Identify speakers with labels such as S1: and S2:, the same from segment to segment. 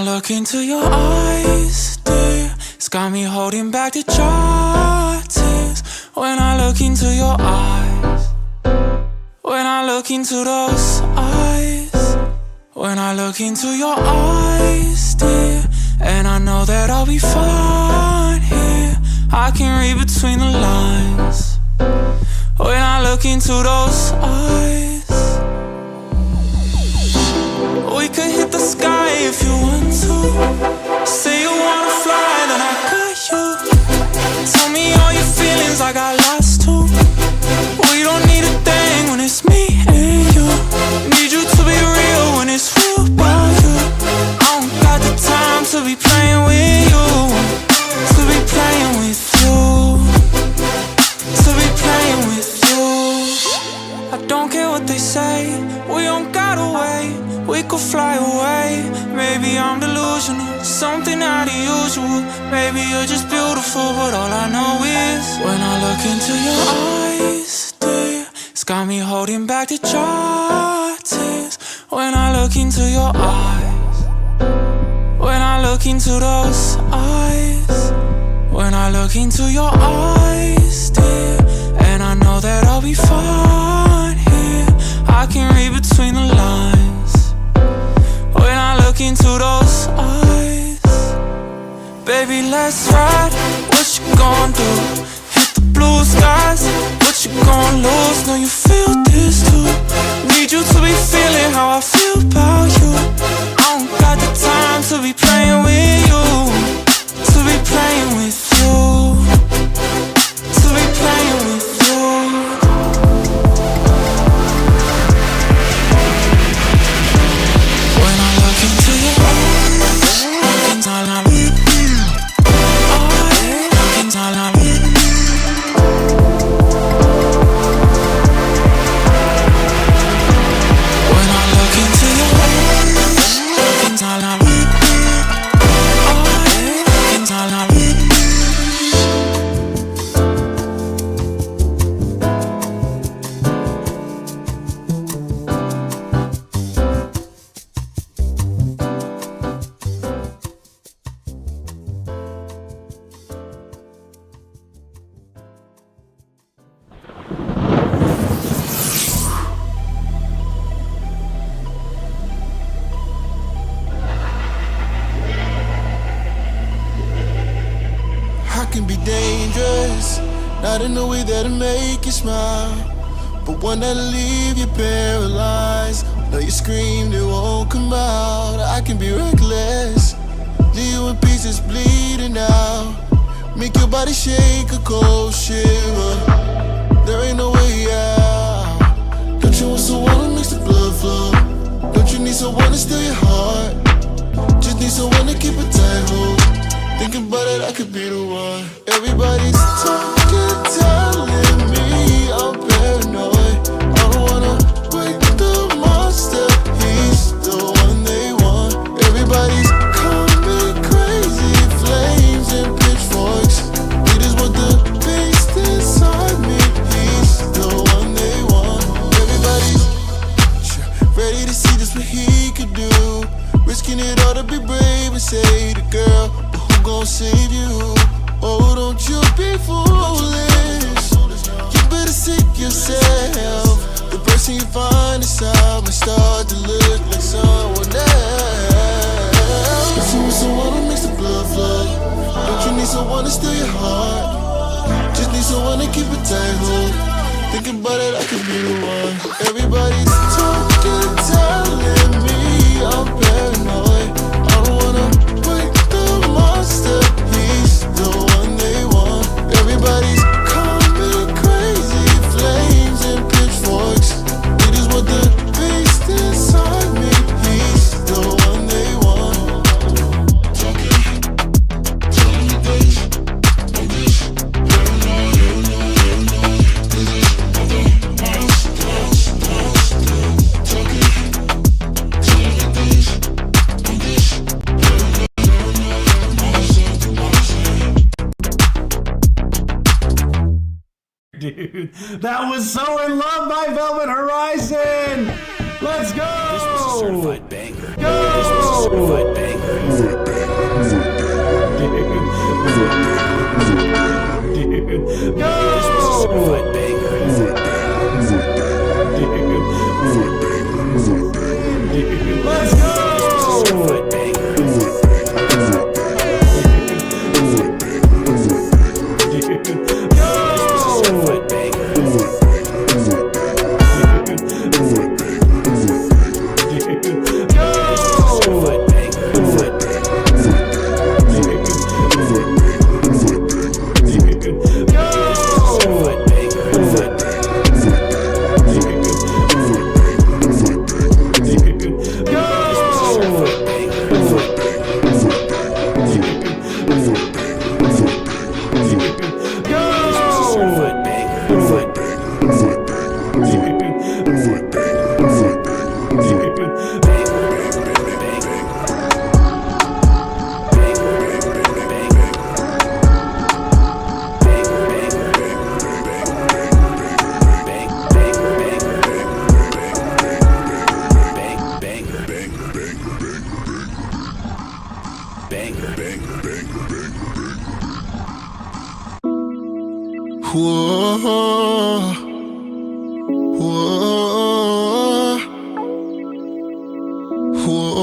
S1: I look into your eyes, dear, it's got me holding back the dry tears. When I look into your eyes, when I look into those eyes, when I look into your eyes, dear, and I know that I'll be fine here. I can read between the lines. When I look into those eyes, we could hit the sky if you want to. Say you wanna fly, then I got you. Tell me all your feelings, I got lots too. We don't need a thing when it's me and you. Need you to be real when it's real about you. I don't got the time to be playing with you, to be playing with you, to be playing with you. I don't care what they say, we don't gotta wait. We could fly away. Maybe I'm delusional, something out of usual. Maybe you're just beautiful, but all I know is when I look into your eyes, dear, it's got me holding back the dry tears. When I look into your eyes, when I look into those eyes, when I look into your eyes, dear, and I know that I'll be fine here. I can read between the lines. When I look into those eyes, baby, let's ride. What you gon' do? Hit the blue skies. What you gon' lose? Know you feel this too. Need you to be feeling how I feel about you. I don't got the time to be playing with you, to be playing with you, to be playing with you. When I look into your eyes, looking all I need. Looking all I need. When I look into your eyes, looking all I need. Looking all I need.
S2: I can be dangerous, not in a way that'll make you smile, but one that'll leave you paralyzed. Know you screamed, it won't come out. I can be reckless, leave you in pieces bleeding out, make your body shake a cold shiver. There ain't no way out. Don't you want someone who makes the blood flow? Don't you need someone to steal your heart? Just need someone to keep a tight hold. Thinking about it, I could be the one. Everybody's talking, telling me I'm paranoid. I don't wanna break the monster, he's the one they want. Everybody's coming crazy, flames and pitchforks. They just want the beast inside me, he's the one they want. Everybody's ready to see just what he could do, risking it all to be brave and say the girl, gon' save you. Oh, don't you be foolish. You better seek yourself. The person you find inside may start to look like someone else. Don't you need someone who makes the blood flow? Don't you need someone to steal your heart? Just need someone to keep it tight hold. Thinking about it, I could be the one. Everybody's talking, telling me I'm paranoid. I don't wanna break the monster, he's the one they want. Everybody's coming crazy, flames and pitchforks. They just want the beast inside me, he's the one they want.
S3: Dude, that was So in Love by Velvet Horizon. Let's go.
S4: This was a certified banger.
S3: Go.
S2: Whoa, whoa,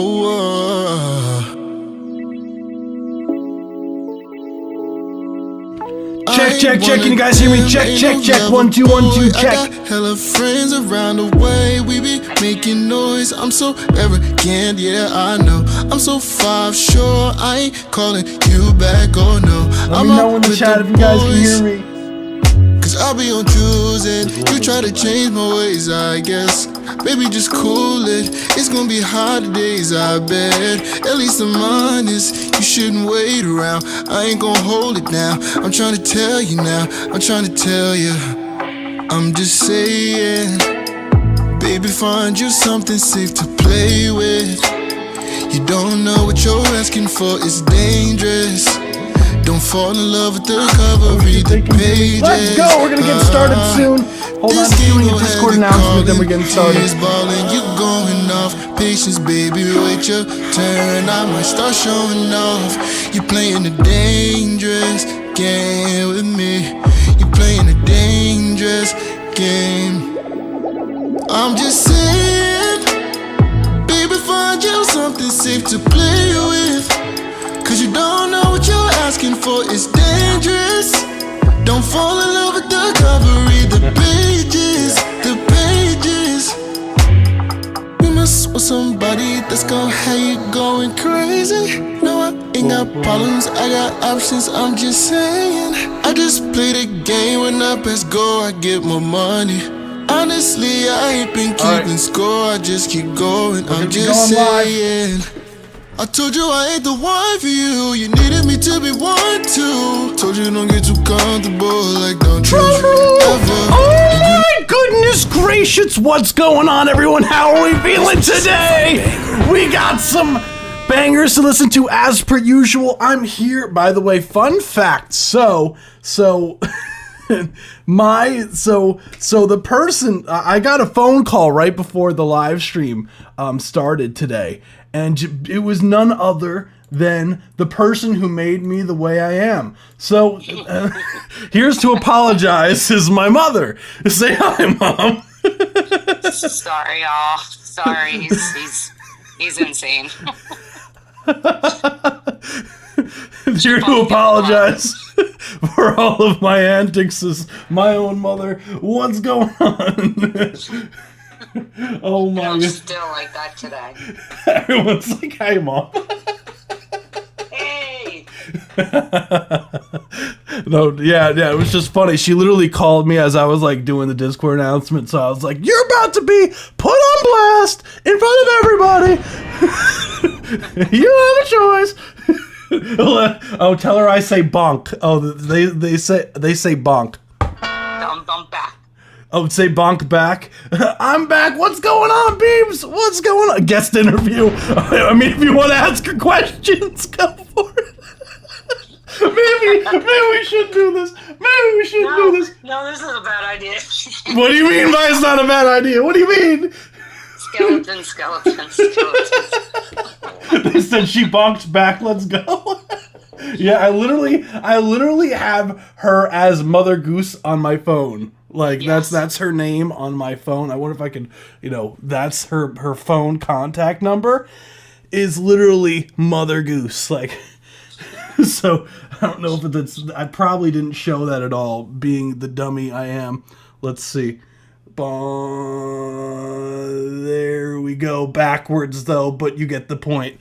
S2: whoa.
S3: Check. Can you guys hear me? Check. 1 2 1 2 check.
S2: I got hella friends around the way. We be making noise. I'm so arrogant, yeah, I know. I'm so 5 sure I ain't calling you back, oh no.
S3: Let me know in the chat if you guys can hear me.
S2: I'll be on choosing. You try to change my ways, I guess. Baby, just cool it. It's gonna be hard days, I bet. At least I'm honest. You shouldn't wait around. I ain't gonna hold it now. I'm trying to tell you now. I'm trying to tell you. I'm just saying. Baby, find you something safe to play with. You don't know what you're asking for. It's dangerous. Don't fall in love with the cover, read the pages.
S3: Let's go, we're gonna get started soon. Hold on, doing a Discord announcement, then we're getting started.
S2: Balling, you going off. Patience, baby, wait your turn. I might start showing off. You playing a dangerous game with me. You playing a dangerous game. I'm just saying, baby, find you something safe to play with. Cause you don't know what you're asking for, it's dangerous. Don't fall in love with the cover, read the pages, the pages. You must want somebody that's gonna have you going crazy. No, I ain't got problems, I got options, I'm just saying. I just play the game, when I press go, I get more money. Honestly, I ain't been keeping score, I just keep going, I'm just saying. I told you I ain't the one for you. You needed me to be one too. Told you don't get too comfortable, like don't choose you ever.
S3: Oh my goodness gracious, what's going on, everyone? How are we feeling today? We got some bangers to listen to as per usual. I'm here, by the way, fun fact. So the person, I got a phone call right before the live stream started today, and it was none other than the person who made me the way I am. So here's to apologize is my mother. Say hi, Mom.
S4: Sorry, y'all. Sorry, he's insane.
S3: Here to apologize for all of my antics is my own mother. What's going on? Oh my
S4: I'm
S3: God.
S4: still like that today.
S3: Everyone's like, hi, Mom.
S4: Hey!
S3: No, yeah, it was just funny. She literally called me as I was like doing the Discord announcement, so I was like, you're about to be put on blast in front of everybody. You have a choice. Oh, tell her I say bonk. Oh, they say bonk.
S4: Don't back.
S3: Oh, say bonk back. I'm back. What's going on, Beebs? What's going on? Guest interview. I mean, if you want to ask her questions, go for it. Maybe we should do this. Maybe we should do this.
S4: No, this is a bad idea.
S3: What do you mean by it's not a bad idea? What do you mean?
S4: Skeletons.
S3: They said she bonked back. Let's go. Yeah, I literally have her as Mother Goose on my phone. Like
S4: Yes.
S3: that's her name on my phone. I wonder if I can, that's her phone contact number is literally Mother Goose. Like, so I don't know if I probably didn't show that at all, being the dummy I am. Let's see. There we go. Backwards though, but you get the point.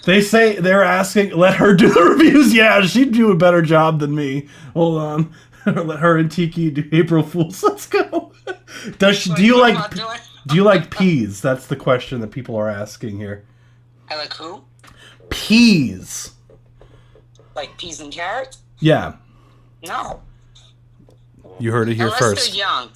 S3: They're asking, let her do the reviews. Yeah, she'd do a better job than me. Hold on. Let her and Tiki do April Fools. Let's go. Do you like peas? That's the question that people are asking here.
S4: I like who?
S3: Peas.
S4: Like peas and carrots?
S3: Yeah.
S4: No.
S3: You heard it here
S4: Unless
S3: first.
S4: they're young.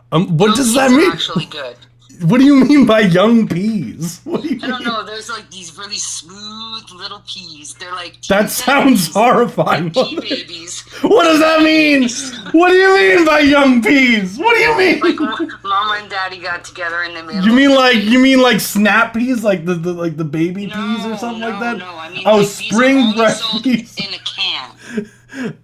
S3: What does that
S4: Peas are
S3: mean?
S4: actually good.
S3: What do you mean by young peas? What do you
S4: I don't
S3: mean?
S4: know. There's like these really smooth little peas. They're like
S3: That sounds horrifying.
S4: pea babies.
S3: What does that mean? What do you mean by young peas? What do you mean?
S4: Like Mama and Daddy got together and they made.
S3: You mean like snap peas, like the baby peas or something like that?
S4: No, I mean
S3: Oh,
S4: like, these are
S3: spring
S4: only
S3: bread
S4: sold
S3: peas.
S4: in a can.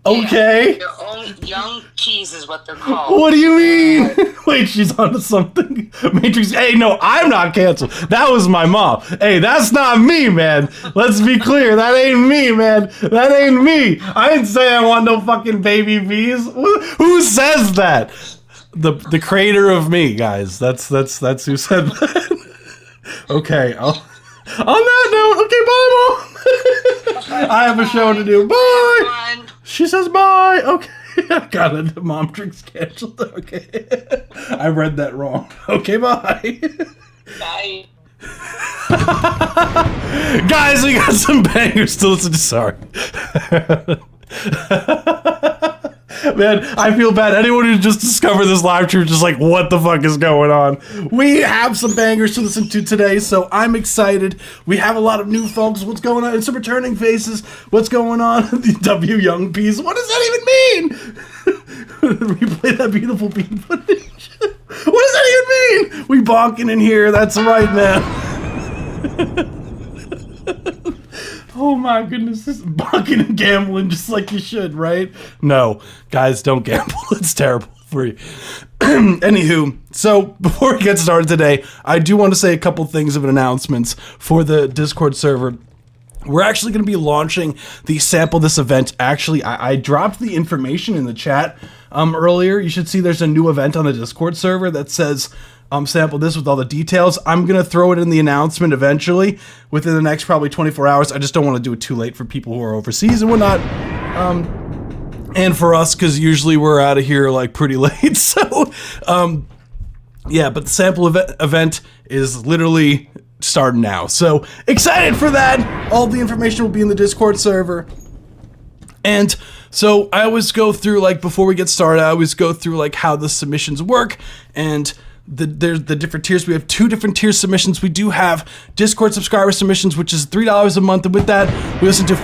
S3: Okay.
S4: They're only young peas is what they're called.
S3: What do you mean? Wait, she's onto something. Matrix. Hey, no, I'm not canceled. That was my mom. Hey, that's not me, man. Let's be clear. That ain't me, man. That ain't me. I didn't say I want no fucking baby peas. Who says that? The creator of me, guys. That's who said that. Okay. On that note, okay, bye, Mom. I have a show to do. Bye.
S4: Fun.
S3: She says bye. Okay. I got it. Mom drinks canceled. Okay. I read that wrong. Okay, bye.
S4: Bye.
S3: Guys, we got some bangers to listen to. Sorry. Man, I feel bad. Anyone who just discovered this live stream is just like, what the fuck is going on? We have some bangers to listen to today, so I'm excited. We have a lot of new folks. What's going on? And some returning faces. What's going on? The W Young Peas. What does that even mean? Replay that beautiful beat footage. What does that even mean? We bonking in here. That's right, man. Oh my goodness, this is bonking and gambling just like you should, right? No, guys, don't gamble. It's terrible for you. Anywho, so before we get started today, I do want to say a couple things of announcements for the Discord server. We're actually going to be launching the Sample This event. Actually, I dropped the information in the chat earlier. You should see there's a new event on the Discord server that says Sample This with all the details. I'm going to throw it in the announcement eventually within the next probably 24 hours. I just don't want to do it too late for people who are overseas and whatnot. And for us, because usually we're out of here like pretty late. So, yeah, but the sample event is literally starting now. So excited for that. All the information will be in the Discord server. And so I always go through, like, before we get started, I always go through like how the submissions work and there's the different tiers. We have 2 different tier submissions. We do have Discord subscriber submissions, which is $3 a month, and with that, we listen to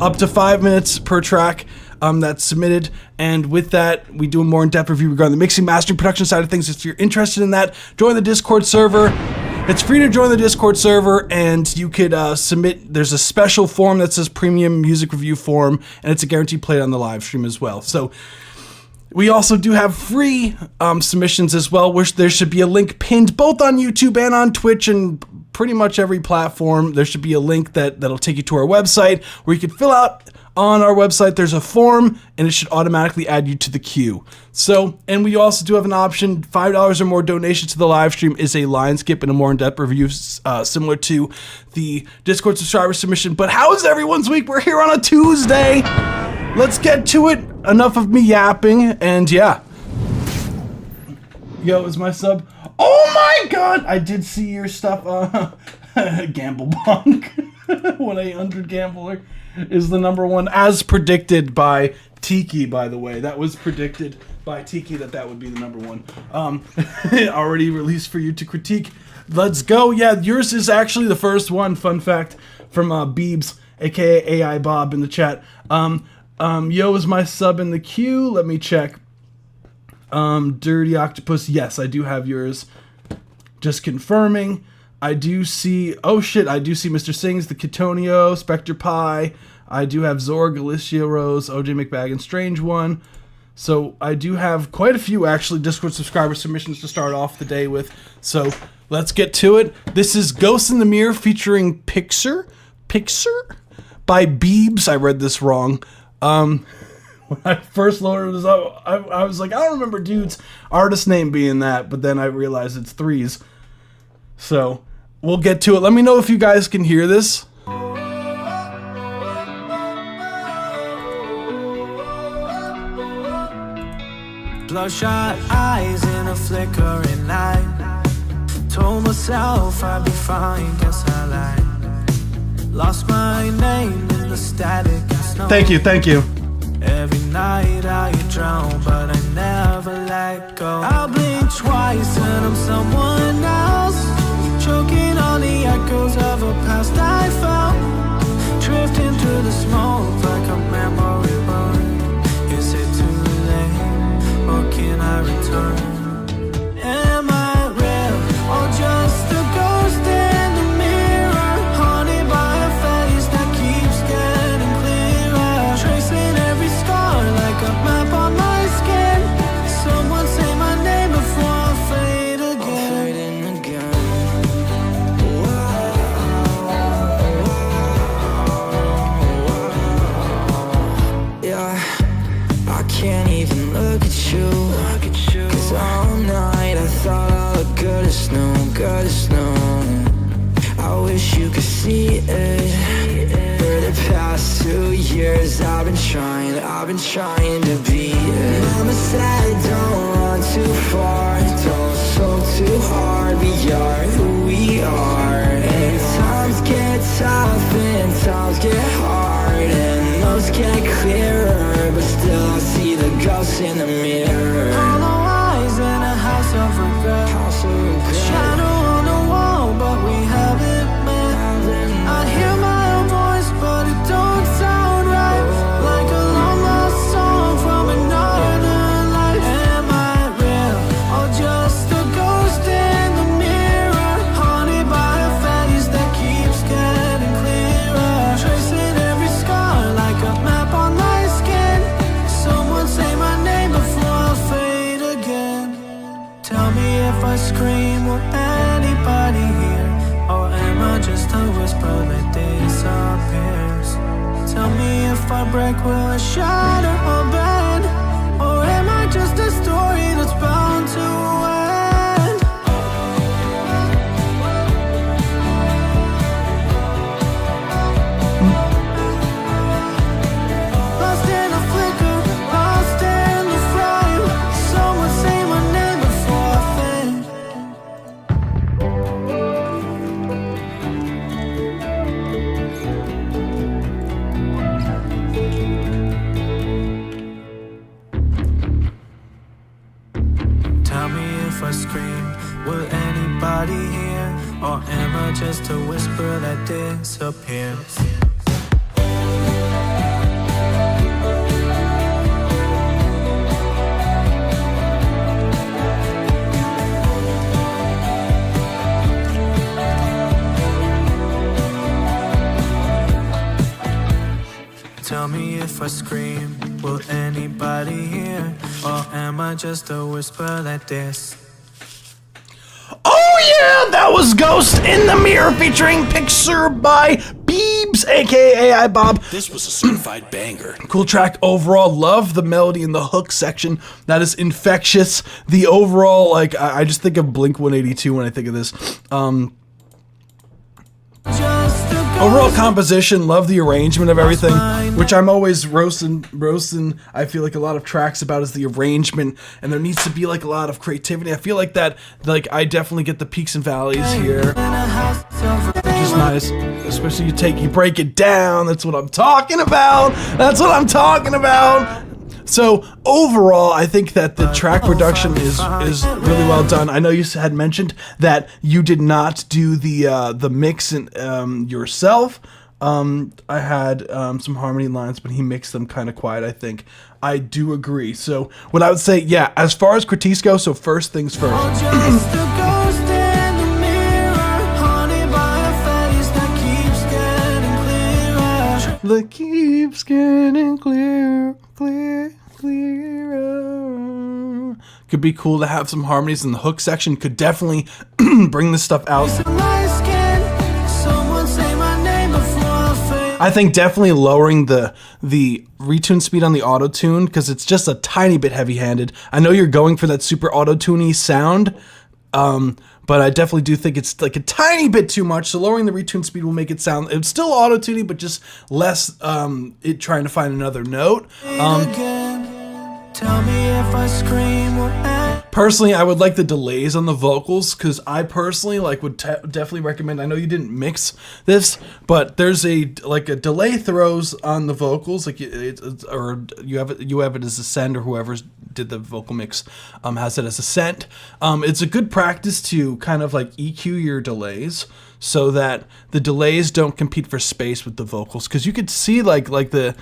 S3: up to 5 minutes per track that's submitted. And with that, we do a more in-depth review regarding the mixing, mastering, production side of things. If you're interested in that, join the Discord server. It's free to join the Discord server, and you could submit. There's a special form that says Premium Music Review Form, and it's a guaranteed play on the live stream as well. So we also do have free submissions as well, which there should be a link pinned both on YouTube and on Twitch and pretty much every platform. There should be a link that'll take you to our website where you can fill out. On our website, there's a form, and it should automatically add you to the queue. So, and we also do have an option, $5 or more donation to the live stream is a line skip and a more in-depth review similar to the Discord subscriber submission. But how is everyone's week? We're here on a Tuesday. Let's get to it. Enough of me yapping, and yeah. Yo, is my sub? Oh my god! I did see your stuff. Gamble Bunk. 1-800-GAMBLER is the number one, as predicted by Tiki, by the way. That was predicted by Tiki that would be the number one. Already released for you to critique. Let's go. Yeah, yours is actually the first one. Fun fact from Beebs, aka AI Bob in the chat. Yo, is my sub in the queue? Let me check. Dirty Octopus, yes, I do have yours. Just confirming. I do see, oh shit, I do see Mr. Sings, the Kitonio, Spectre Pie. I do have Zorg, Alicia Rose, OJ McBaggin, Strange One. So I do have quite a few actually Discord subscriber submissions to start off the day with. So let's get to it. This is Ghost in the Mirror featuring Pixar by Beebs. I read this wrong. When I first loaded this up, I was like, I don't remember dude's artist name being that, but then I realized it's threes. So we'll get to it. Let me know if you guys can hear this.
S1: Bloodshot eyes in a flickering light. Told myself I'd be fine, guess I lied. Lost my name in the static and snow.
S3: Thank you.
S1: Every night I drown, but I never let go. I blink twice and I'm someone else, choking on the echoes of a past I felt, drifting through the smoke like a memory burn. Is it too late, or can I return? Am I real, or just a ghost in the mirror, haunted by a face that keeps getting clearer, tracing every scar like a map on my skin. Someone say my name before I fade again.
S5: Yeah, I can't even look at you, 'cause all night I thought I looked good as new. I wish you could see it. For the past 2 years I've been trying to be it. Mama said don't run too far, don't soak too hard, we are who we are. And times get tough and times get hard, and those get clearer, but still I see the ghosts in the mirror.
S1: Hollow eyes in a house of regret, shadow on the wall, but we haven't met. I hear my own voice, but it don't sound right, like a long lost song from another life. Am I real, or just a ghost in the mirror, haunted by a face that keeps getting clearer, tracing every scar like a map on my skin. Someone say my name before I fade again. Tell me if I scream, will anybody hear, or am I just a whisper that disappears? Tell me if I break, will I shatter or bend, or am I just a story that's bound to end? Lost in a flicker, lost in the frame. Someone say my name before I fade. Tell me if I scream, will anybody hear, or am I just a whisper that disappears? Tell me if I scream, will anybody hear, or am I just a whisper that dis?
S3: Oh yeah, that was Ghost in the Mirror featuring Pixar by Beebs, aka AI Bob.
S6: This was a certified banger.
S3: Cool track overall. Love the melody in the hook section. That is infectious. The overall, like, I just think of Blink 182 when I think of this. Overall composition, love the arrangement of everything, which I'm always roasting. I feel like a lot of tracks about is the arrangement, and there needs to be like a lot of creativity. I feel like that, like, I definitely get the peaks and valleys here, which is nice. Especially you break it down. That's what I'm talking about. So overall, I think that the track production is really well done. I know you had mentioned that you did not do the mix yourself. I had some harmony lines, but he mixed them kind of quiet, I think. I do agree. So what I would say, yeah, as far as critiques go, so first things first. could be cool to have some harmonies in the hook section. Could definitely bring this stuff out. I think definitely lowering the retune speed on the auto tune, because it's just a tiny bit heavy handed. I know you're going for that super auto tuney sound, but I definitely do think it's like a tiny bit too much. So lowering the retune speed will make it sound, it's still auto tuney, but just less it trying to find another note.
S5: Tell me if I scream or
S3: Personally, I would like the delays on the vocals, because I personally would definitely recommend. I know you didn't mix this, but there's a delay throws on the vocals, like or you have it as ascend, or whoever did the vocal mix has it as ascent. It's a good practice to kind of like EQ your delays, so that the delays don't compete for space with the vocals, because you could see like the.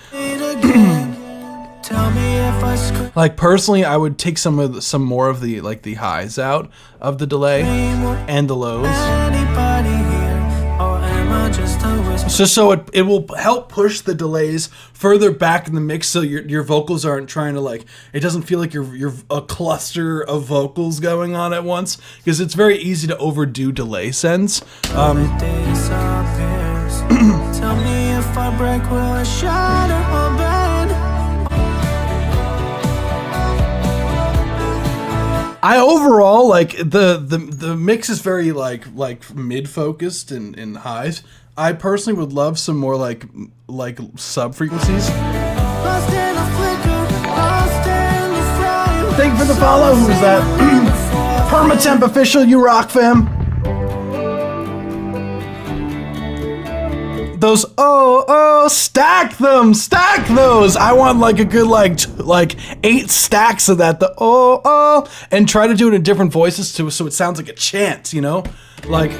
S5: tell me if I scream.
S3: Like personally, I would take some more of the the highs out of the delay and the lows,
S5: Anybody here, or am I just a whisper?
S3: just so it will help push the delays further back in the mix, so your vocals aren't trying to it doesn't feel like you're a cluster of vocals going on at once, because it's very easy to overdo delay sends.
S5: Tell me if I break, will I shatter or bend?
S3: I overall the mix is very mid focused and highs. I personally would love some more like sub frequencies.
S5: Lost in a flicker, lost in the frame.
S3: Thank you for the follow. Who is that? Permatemp official, you rock, fam. Those stack those. I want a good 8 stacks of that. The and try to do it in different voices too, so it sounds like a chant, like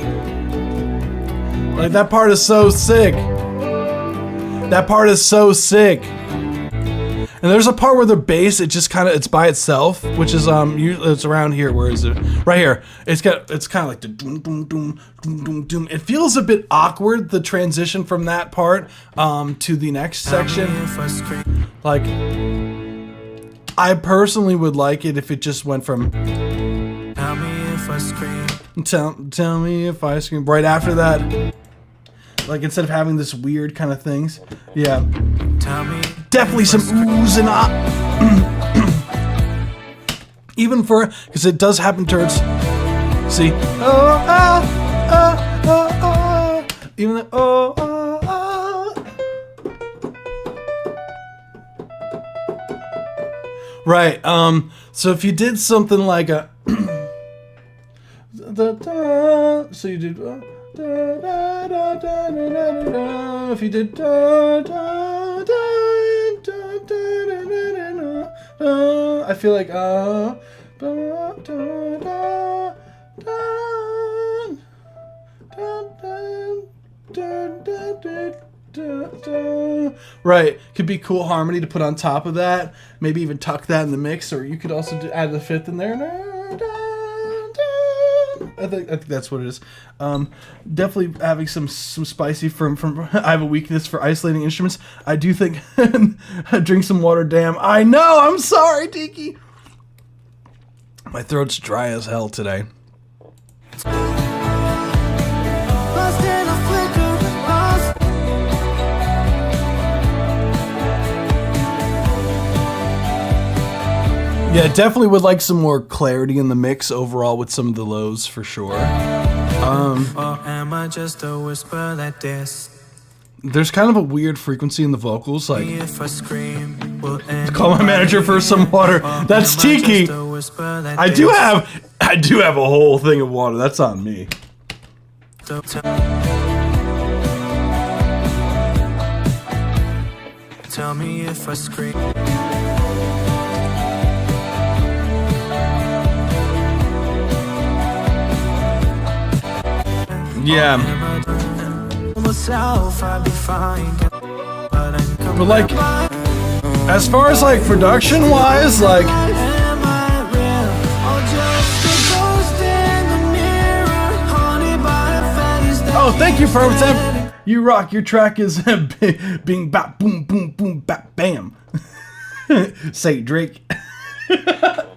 S3: that part is so sick. That part is so sick. And there's a part where the bass, it's by itself, which is it's around here. Where is it? Right here. It's kind of like the doom doom doom doom doom doom. It feels a bit awkward, the transition from that part to the next section. Like, I personally would like it if it just went from
S5: Tell me if I scream.
S3: tell me if I scream right after that. Like, instead of having this weird kind of things. Yeah.
S5: Tell me.
S3: Definitely some oohs and ah. Even because it does happen towards. See? Even the Right. So if you did something like a. So you did. If you did I feel like right, could be cool harmony to put on top of that. Maybe even tuck that in the mix, or you could also add the fifth in there. I think that's what it is. Definitely having some spicy from. I have a weakness for isolating instruments. I do think drink some water. Damn, I know. I'm sorry, Tiki. My throat's dry as hell today.
S5: Lost in a flicker, lost.
S3: Yeah, definitely would like some more clarity in the mix overall with some of the lows for sure.
S5: Or am I just a whisper that dares?
S3: There's kind of a weird frequency in the vocals, like.
S5: If I scream, will
S3: Call my manager for some water. That's Tiki. I do have a whole thing of water. That's on me.
S5: Tell me if I scream.
S3: Yeah.
S5: Myself, I'd be fine.
S3: But like, as far as like production wise, like.
S5: Am I real or just a ghost in the mirror, haunted by a face that
S3: Oh, thank you, Permatemp. You rock. Your track is being bap boom boom boom bap bam. Say Drake.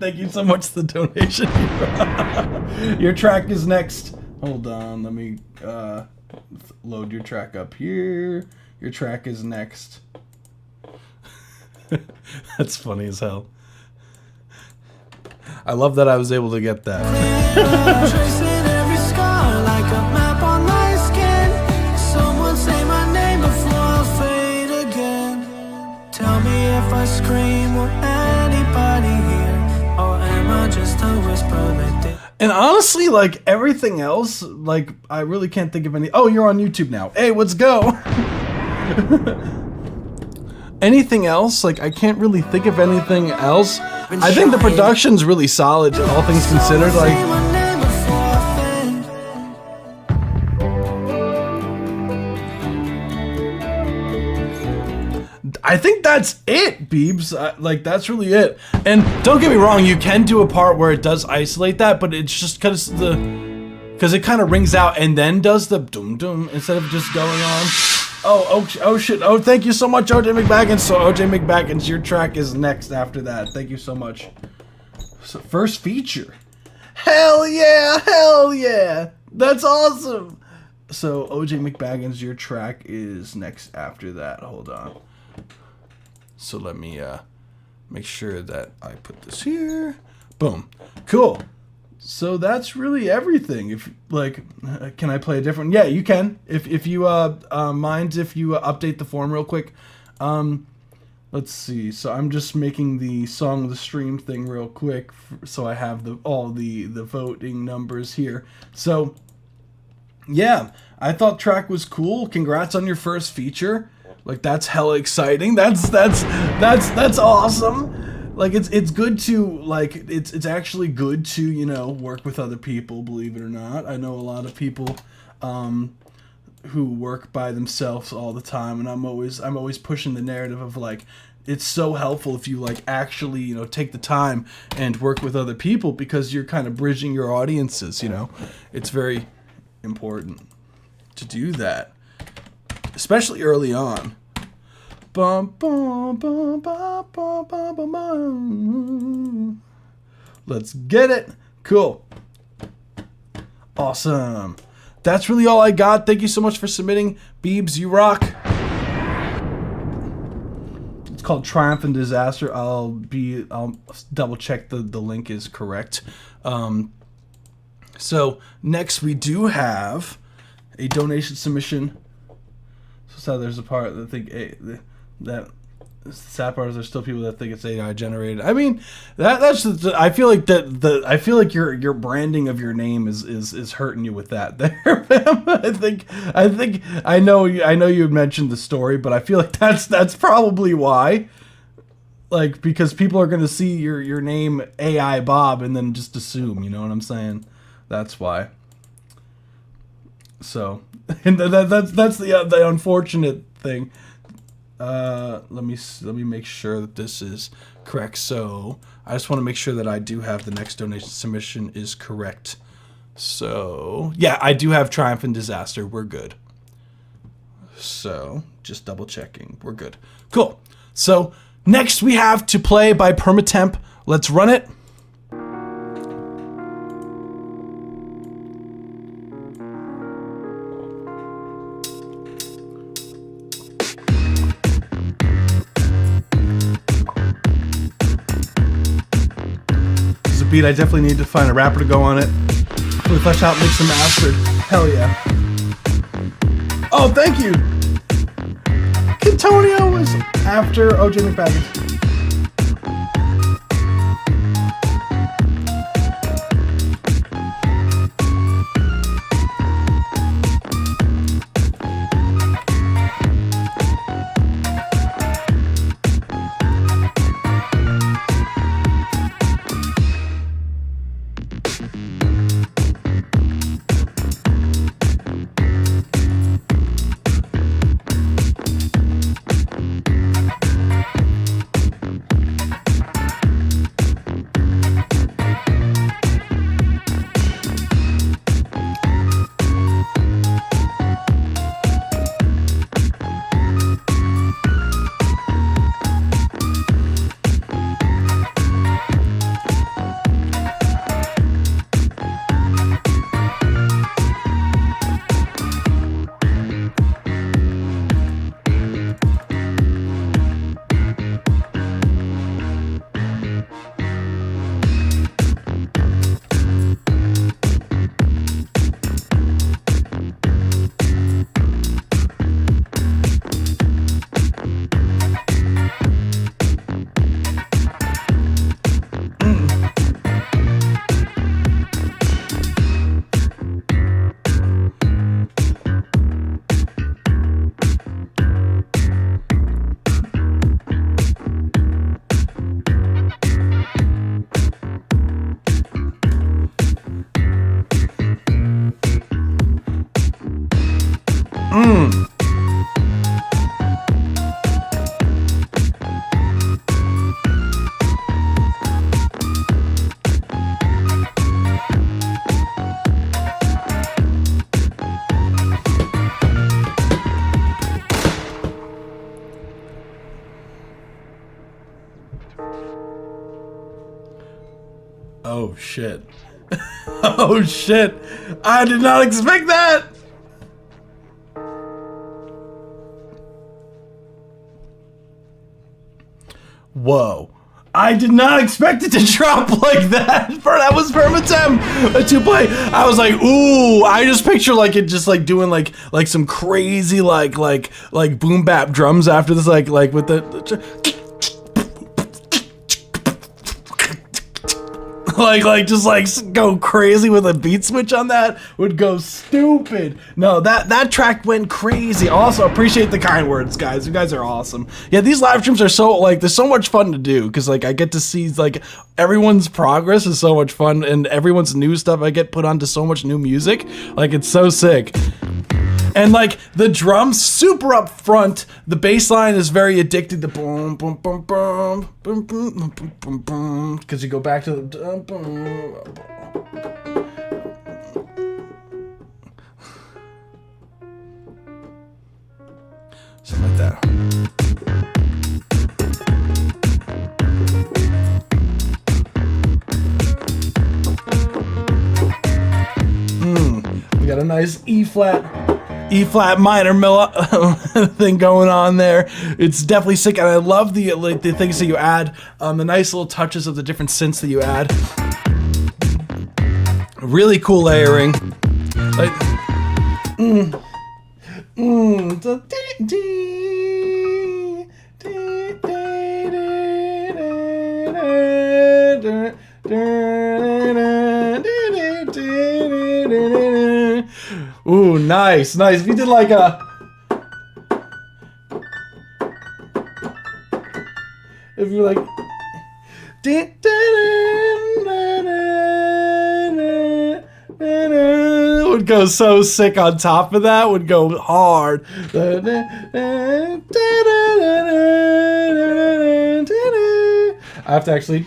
S3: Thank you so much for the donation. Your track is next. Hold on, let me load your track up here. Your track is next. That's funny as hell. I love that I was able to get that.
S5: Tracing every scar like a map on my skin. Someone say my name before I fade again. Tell me if I scream, will anybody hear? Or am I just a whisper that they...
S3: And honestly, like everything else, like I really can't think of any. Oh, you're on YouTube now. Hey, let's go. Anything else? Like I can't really think of anything else. I think the production's really solid, all things considered.
S5: Say
S3: Like
S5: my name before I faint.
S3: I think that's it, Beebs. Like that's really it. And don't get me wrong, you can do a part where it does isolate that, but it's just because it kind of rings out and then does the doom doom instead of just going on. Oh shit. Oh, thank you so much, OJ McBaggins. So OJ McBaggins, your track is next after that. Thank you so much. So first feature. Hell yeah. That's awesome. So OJ McBaggins, your track is next after that. Hold on. So let me make sure that I put this here. Boom. Cool. So that's really everything. If like, can I play a different? Yeah, you can. If you mind if you update the form real quick. Let's see. So I'm just making the song of the stream thing real quick, so I have all the voting numbers here. So yeah, I thought track was cool. Congrats on your first feature. Like that's hella exciting. That's awesome. Like it's good to like it's actually good to, you know, work with other people, believe it or not. I know a lot of people who work by themselves all the time, and I'm always pushing the narrative of like it's so helpful if you like actually, you know, take the time and work with other people because you're kind of bridging your audiences, you know. It's very important to do that, especially early on. Bum, bum, bum, bum, bum, bum, bum, bum. Let's get it. Cool. Awesome. That's really all I got. Thank you so much for submitting. Beebs, you rock. It's called Triumph and Disaster. I'll double check the link is correct. So next we do have a donation submission. So there's a part that I think that sad part is there's still people that think it's AI generated. I mean, that's just, I feel like I feel like your branding of your name is hurting you with that there. I know you had mentioned the story, but I feel like that's probably why. Like because people are gonna see your name AI Bob and then just assume, you know what I'm saying? That's why. So, and that's the unfortunate thing. Let me make sure that this is correct. So I just want to make sure that I do have the next donation submission is correct. So yeah, I do have Triumph and Disaster. We're good. So just double checking. We're good. Cool. So next we have To Play by Permatemp. Let's run it. Beat, I definitely need to find a rapper to go on it. We flesh out, mix and mastered. Hell yeah. Oh, thank you. Antonio was after OJ McBaggins. Oh shit. Oh shit. I did not expect that. Whoa. I did not expect it to drop like that. That was Vermitem to play. I was like, ooh, I just picture like it just like doing like some crazy like boom bap drums after this like with the like just like go crazy with a beat switch on that would go stupid. No, that track went crazy. Also appreciate the kind words, guys. You guys are awesome. Yeah, these live streams are so like they're so much fun to do because like I get to see like everyone's progress is so much fun and everyone's new stuff. I get put onto so much new music. Like it's so sick. And like the drums super up front, the bass line is very addicted to boom boom boom boom boom boom boom boom boom because you go back to the boom. Something like that. We got a nice E flat minor thing going on there. It's definitely sick, and I love the things that you add, the nice little touches of the different synths that you add. Really cool layering. Like, ooh, nice. If you did like a... If you're like... Would go so sick on top of that. Would go hard. I have to actually...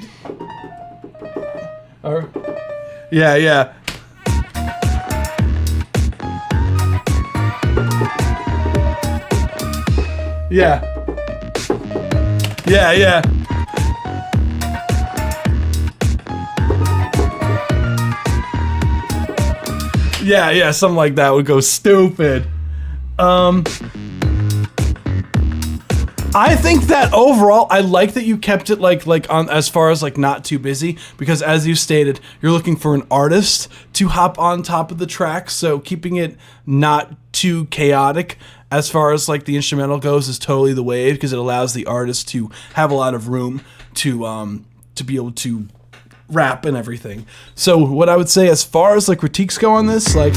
S3: Yeah. Yeah. Yeah, something like that would go stupid. I think that overall, I like that you kept it like on as far as like not too busy, because as you stated, you're looking for an artist to hop on top of the track, so keeping it not too chaotic as far as like the instrumental goes is totally the wave, because it allows the artist to have a lot of room to be able to rap and everything. So what I would say as far as like critiques go on this, like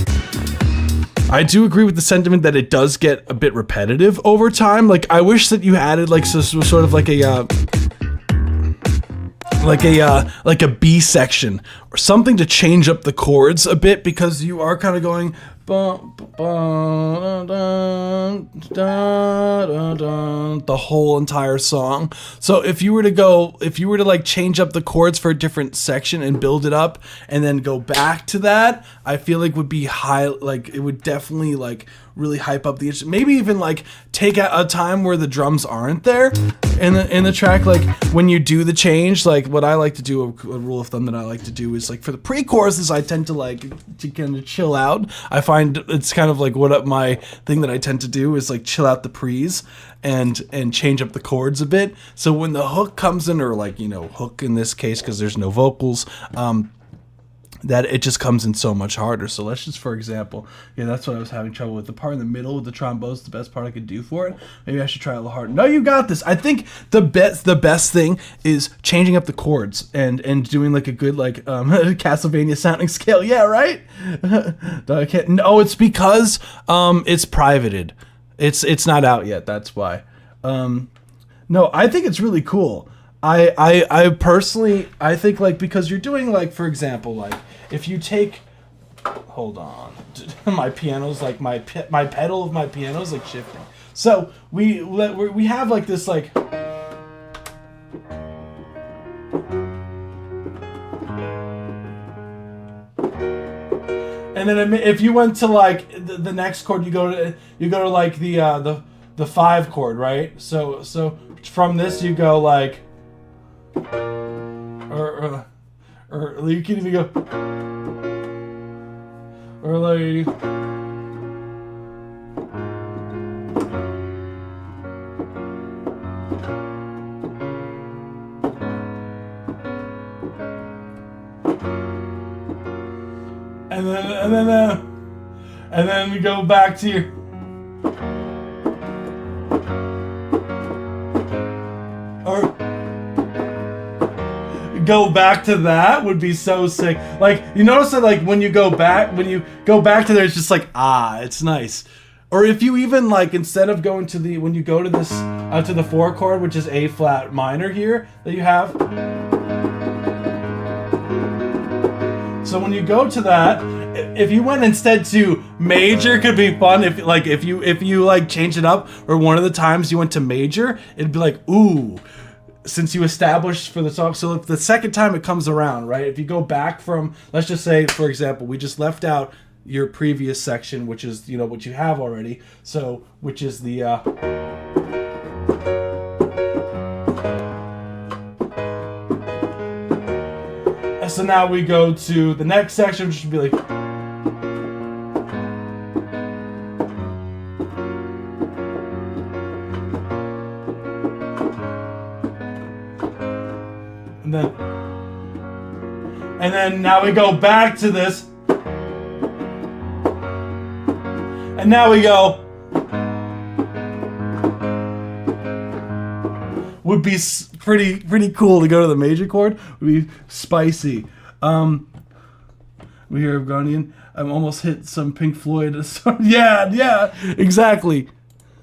S3: I do agree with the sentiment that it does get a bit repetitive over time. Like I wish that you added like sort of like a B section or something to change up the chords a bit, because you are kind of going the whole entire song. So if you were to like change up the chords for a different section and build it up and then go back to that, I feel like would be high, like it would definitely like really hype up the instrument. Maybe even like take a time where the drums aren't there in the track. Like when you do the change, like what I like to do, a rule of thumb that I like to do is like for the pre-choruses, I tend to like to kind of chill out. I find it's kind of like my thing that I tend to do is like chill out the pre's and change up the chords a bit. So when the hook comes in, or like, you know, hook in this case, because there's no vocals, that it just comes in so much harder. So let's just, for example, that's what I was having trouble with. The part in the middle with the trombones, the best part I could do for it. Maybe I should try a little harder. No, you got this. I think the best thing is changing up the chords and doing like a good like Castlevania sounding scale. Yeah, right? I can't. No, it's because it's privated. It's not out yet. That's why. No, I think it's really cool. I personally, I think like, because you're doing like, for example, like if you take hold on. My piano's like my pedal of my piano's like shifting. So we have like this like. And then if you went to like the next chord, you go to like the 5 chord, right? So from this you go like, or you can even go, or like. And then we go back to your. Or go back to that would be so sick. Like you notice that like when you go back to there, it's just like it's nice. Or if you even like instead of going to when you go to this to the 4 chord, which is A flat minor here that you have. So when you go to that, if you went instead to major, could be fun. If you like change it up, or one of the times you went to major, it'd be like, ooh, since you established for the song. So if the second time it comes around, right? If you go back from, let's just say, for example, we just left out your previous section, which is what you have already. So which is the. So now we go to the next section, which should be like. And then now we go back to this. And now we go. Would be pretty cool to go to the major chord. Would be spicy. We hear Afghanian. I'm almost hit some Pink Floyd. Yeah, exactly.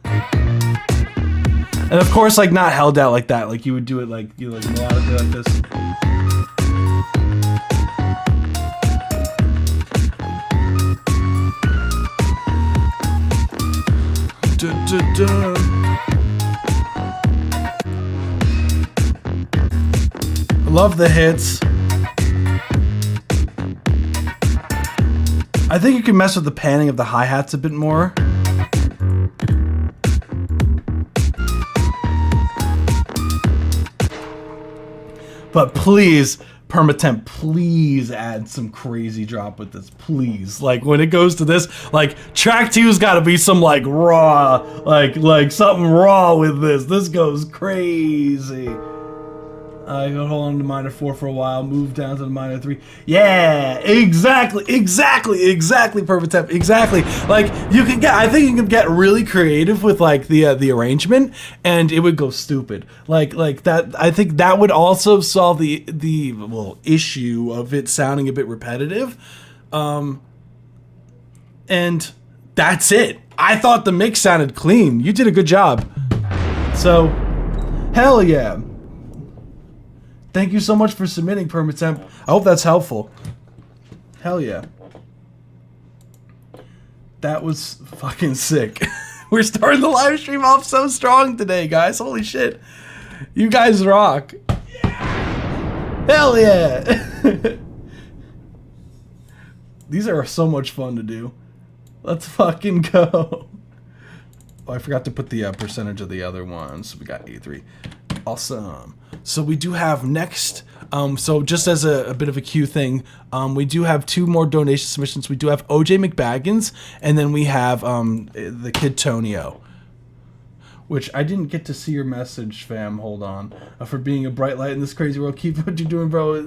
S3: And of course, like not held out like that. Like you would do it like melodically like this. I love the hits. I think you can mess with the panning of the hi-hats a bit more. But please, Permatemp, please add some crazy drop with this, please. Like when it goes to this, like track 2's got to be some like raw, like something raw with this. This goes crazy. I hold on to minor 4 for a while, move down to the minor 3. Yeah, exactly, Permatemp, exactly. Like I think you can get really creative with like the arrangement, and it would go stupid. Like that. I think that would also solve the issue of it sounding a bit repetitive. And that's it. I thought the mix sounded clean. You did a good job. So, hell yeah. Thank you so much for submitting, Permatemp. I hope that's helpful. Hell yeah. That was fucking sick. We're starting the live stream off so strong today, guys. Holy shit. You guys rock. Yeah. Hell yeah. These are so much fun to do. Let's fucking go. Oh, I forgot to put the percentage of the other ones. We got 83. Awesome. So we do have next, so just as a bit of a cue thing, we do have 2 more donation submissions. We do have OJ McBaggins, and then we have the Kid Tonio. Which I didn't get to see your message, fam. Hold on. For being a bright light in this crazy world. Keep what you're doing, bro.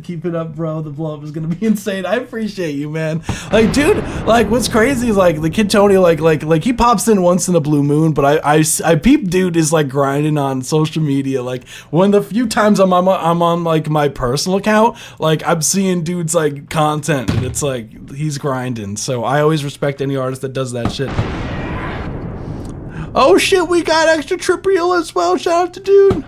S3: Keep it up, bro. The blow up is gonna be insane. I appreciate you, man. Like, dude, like what's crazy is like the Kid Tony, like he pops in once in a blue moon, but I peep dude is like grinding on social media. Like when the few times I'm on like my personal account, like I'm seeing dudes like content, and it's like he's grinding. So I always respect any artist that does that shit. Oh shit, we got extra trip reel as well. Shout out to dude.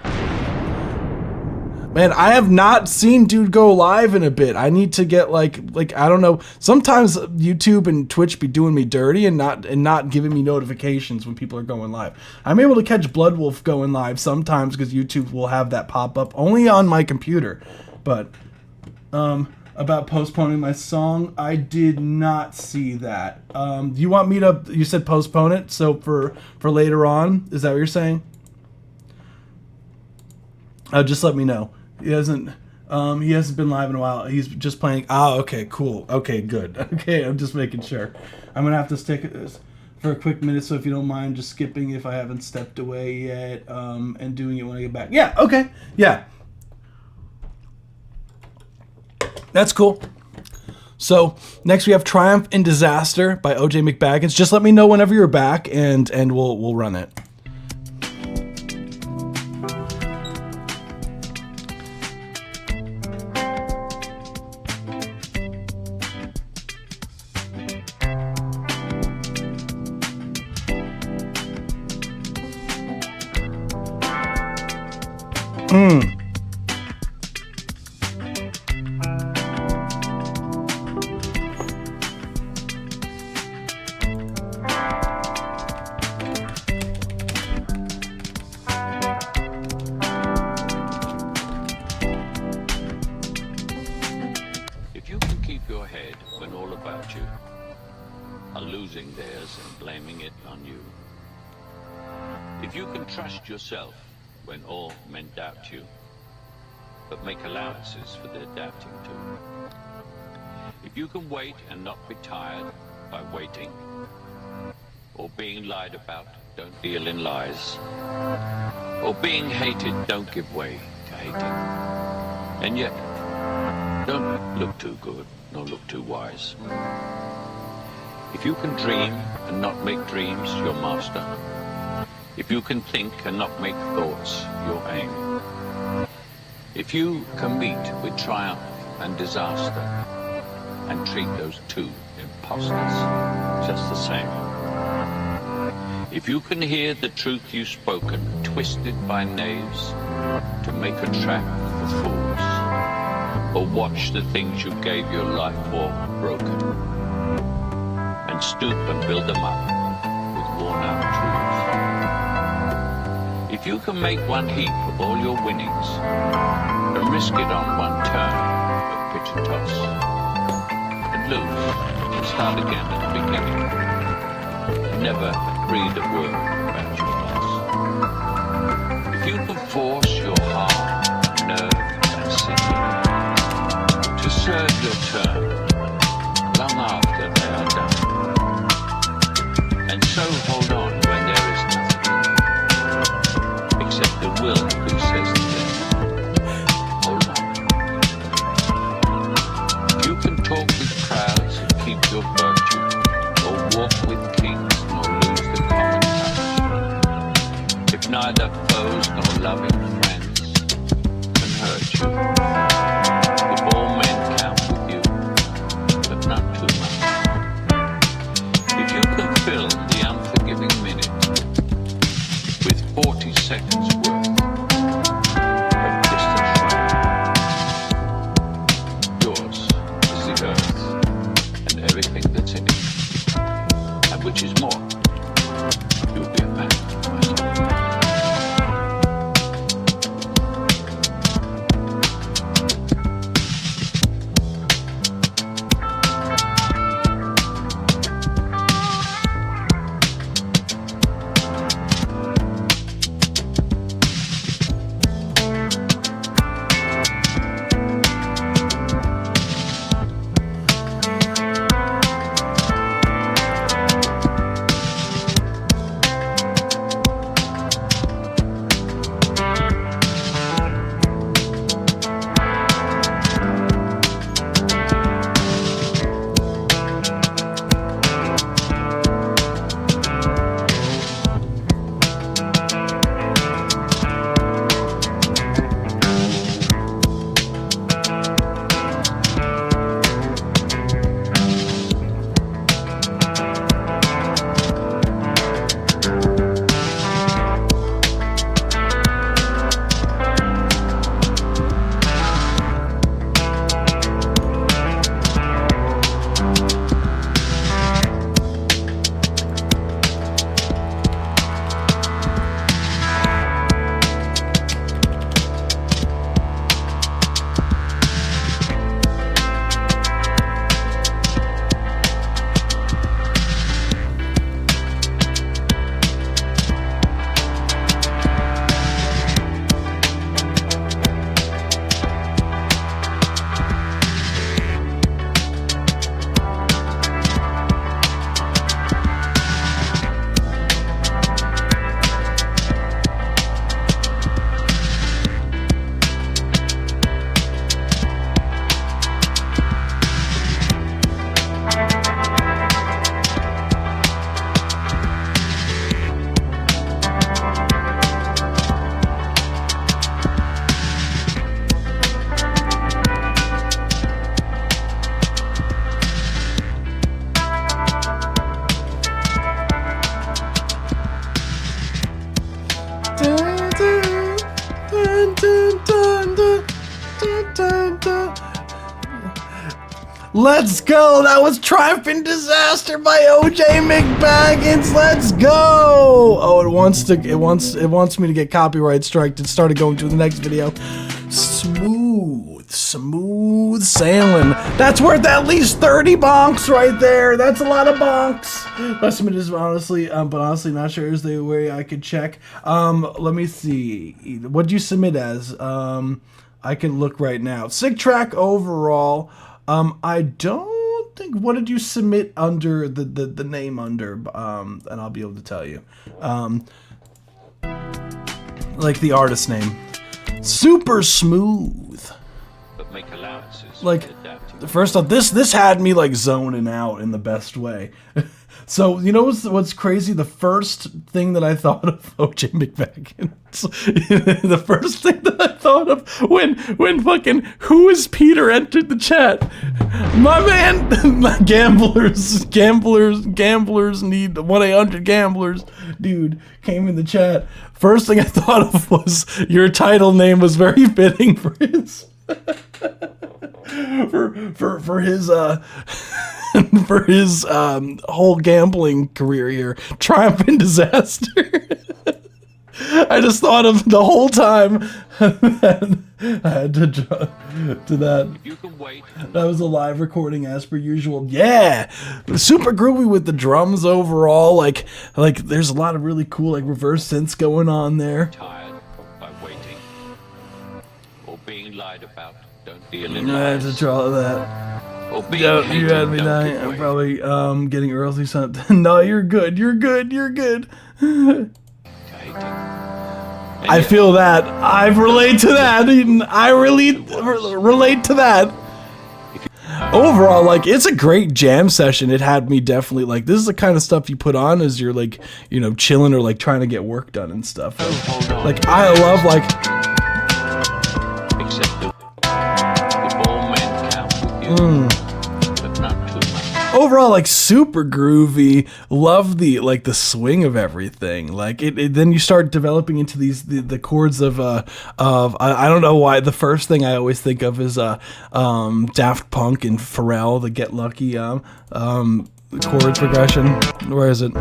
S3: Man, I have not seen Dude Go live in a bit. I need to get like I don't know. Sometimes YouTube and Twitch be doing me dirty and not giving me notifications when people are going live. I'm able to catch Bloodwolf going live sometimes because YouTube will have that pop up only on my computer. But about postponing my song, I did not see that. You want me to? You said postpone it, so for later on. Is that what you're saying? Just let me know. He hasn't been live in a while. He's just playing. Okay, cool. Okay, good. Okay, I'm just making sure. I'm gonna have to stick this for a quick minute, so if you don't mind just skipping if I haven't stepped away yet, and doing it when I get back. Yeah, okay. Yeah. That's cool. So, next we have Triumph in Disaster by OJ McBaggins. Just let me know whenever you're back and we'll run it.
S7: If you can keep your head when all about you are losing theirs and blaming it on you. If you can trust yourself when all men doubt you, but make allowances for their doubting too. If you can wait and not be tired by waiting, or being lied about, don't deal in lies, or being hated, don't give way to hating. And yet, don't look too good, nor look too wise. If you can dream and not make dreams your master, if you can think and not make thoughts your aim, if you can meet with triumph and disaster and treat those two impostors just the same, if you can hear the truth you've spoken twisted by knaves to make a trap for fools, or watch the things you gave your life for broken, and stoop and build them up with worn-out tools. If you can make one heap of all your winnings and risk it on one turn of pitch and toss, and lose and start again at the beginning, and never breathe a word about your loss. If you can force your heart, nerve and sinew to serve your turn long after they are done, and so hold on when there is nothing except the will who says to them, hold on. If you can talk with crowds and keep your virtue, or walk with kings nor lose the common touch, if neither foes nor loving friends can hurt you, if all men count with you, but not too much, if you can fill the unforgiving minute with 40 seconds worth of distant shrine, yours is the earth and everything that's in it, and which is more, you'll be a man, my son.
S3: Let's go. That was Triumphant Disaster by OJ McBaggins. Let's go. Oh, it wants me to get copyright striked. It started going to the next video. Smooth sailing. That's worth at least 30 bonks right there. That's a lot of bonks. Estimate is honestly, but honestly not sure is the way I could check. Let me see. What'd you submit as? I can look right now. Sick track overall. I don't think. What did you submit under the name under? And I'll be able to tell you. Like the artist name. Super smooth.
S7: But make allowances.
S3: Like, first off, this had me like zoning out in the best way. So, you know what's crazy? The first thing that I thought of OJ McBaggins, the first thing that I thought of when fucking Who is Peter entered the chat. My man, gamblers need 1-800-GAMBLERS, dude, came in the chat. First thing I thought of was your title name was very fitting for his for his for his whole gambling career here. Triumphant Disaster. I just thought of the whole time that I had to draw to that.
S7: You can wait.
S3: That was a live recording as per usual. Yeah, super groovy with the drums overall. Like there's a lot of really cool like reverse synths going on there.
S7: Tired by waiting or being lied about. Don't be a little.
S3: I had to draw that.
S7: Or being
S3: No,
S7: hated,
S3: you had me
S7: don't
S3: dying.
S7: give
S3: I'm
S7: way.
S3: probably getting early something. No, you're good. You're good. I feel that. I relate to that. I really relate to that. Overall, like, it's a great jam session. It had me definitely, like, this is the kind of stuff you put on as you're, like, you know, chilling or, like, trying to get work done and stuff.
S7: Hold on.
S3: Like, I love, like,
S7: Except the ball men count with you, but not too much.
S3: overall, like, super groovy. Love the, like, the swing of everything. Like, it then you start developing into these the chords of I don't know why the first thing I always think of is Daft Punk and Pharrell, the Get Lucky chord progression. Where is it?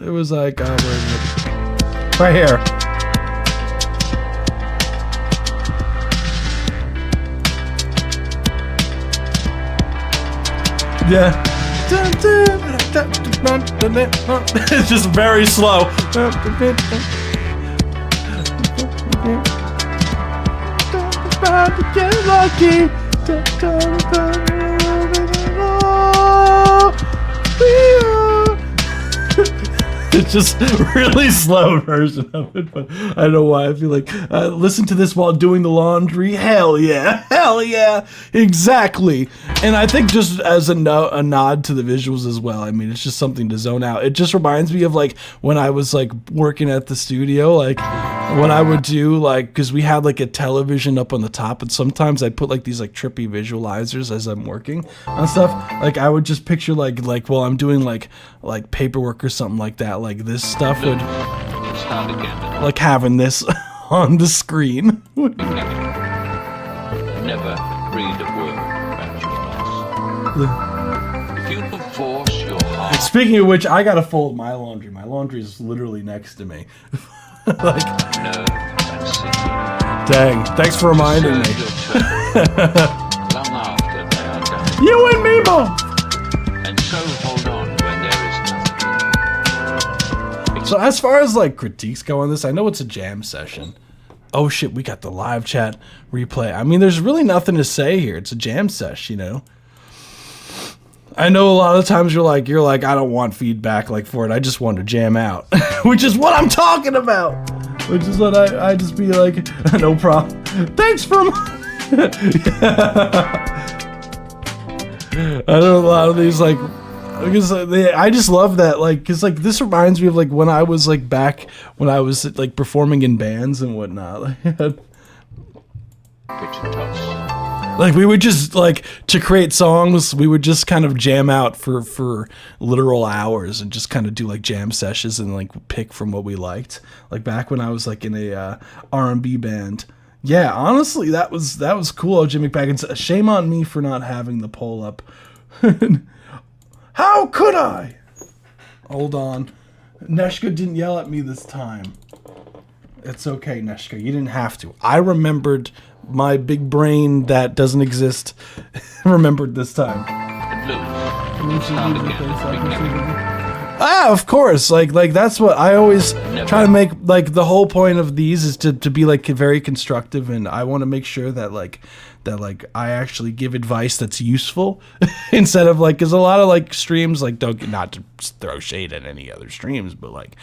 S3: It was like where is it? Right here. Yeah. It's just very slow. Get lucky. It's just a really slow version of it, but I don't know why. I feel like listen to this while doing the laundry. Hell yeah, exactly. And I think just as a nod to the visuals as well. I mean, it's just something to zone out. It just reminds me of like when I was like working at the studio, like when I would do like, because we had like a television up on the top, and sometimes I'd put like these like trippy visualizers as I'm working on stuff. Like I would just picture like while I'm doing like paperwork or something like that. Like this stuff would
S7: Start again.
S3: like having this on the screen.
S7: Never read a word about your loss. If you can force your heart,
S3: Speaking of which, I gotta fold my laundry. My laundry is literally next to me. Like,
S7: know and see.
S3: dang, thanks for reminding me.
S7: Serve your turn long after they are done.
S3: You and me both.
S7: And so hold on when there is nothing.
S3: So as far as like critiques go on this, I know it's a jam session. Oh shit, we got the live chat replay. I mean, there's really nothing to say here. It's a jam sesh, you know. I know a lot of times you're like, I don't want feedback like for it. I just want to jam out, which is what I'm talking about. Which is what I just be like, no problem. Thanks for. I know a lot of these like, because I just love that, like, because like this reminds me of like when I was like back when I was like performing in bands and whatnot. Like,
S7: Pitch and toss.
S3: like we would just like to create songs, we would just kind of jam out for literal hours and just kind of do like jam sessions and like pick from what we liked. Like back when I was like in a R&B band, Yeah, honestly, that was cool, OJ McBaggins. Shame on me for not having the poll up. How could I? Hold on. Neshka didn't yell at me this time. It's okay, Neshka. You didn't have to. I remembered my big brain that doesn't exist. remembered this time. Of course. Like that's what I always try to make. Like the whole point of these is to be like very constructive, and I want to make sure that I actually give advice that's useful instead of like, because a lot of like streams, like, don't, not to throw shade at any other streams, but like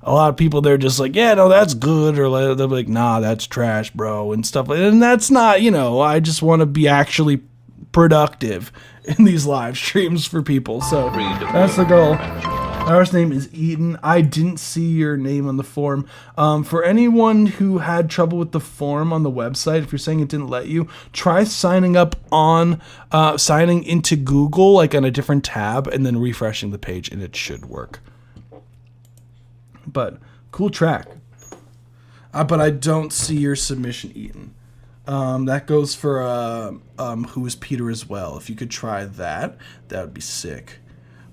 S3: a lot of people, they're just like, yeah, no, that's good, or like, they're like, nah, that's trash, bro, and stuff like that. And that's not, I just want to be actually productive in these live streams for people. So that's the goal. Our name is Eden. I didn't see your name on the form. For anyone who had trouble with the form on the website, if you're saying it didn't let you, try signing up on, signing into Google, like on a different tab, and then refreshing the page, and it should work. But cool track. But I don't see your submission, Eden. That goes for Who is Peter as well. If you could try that, that would be sick.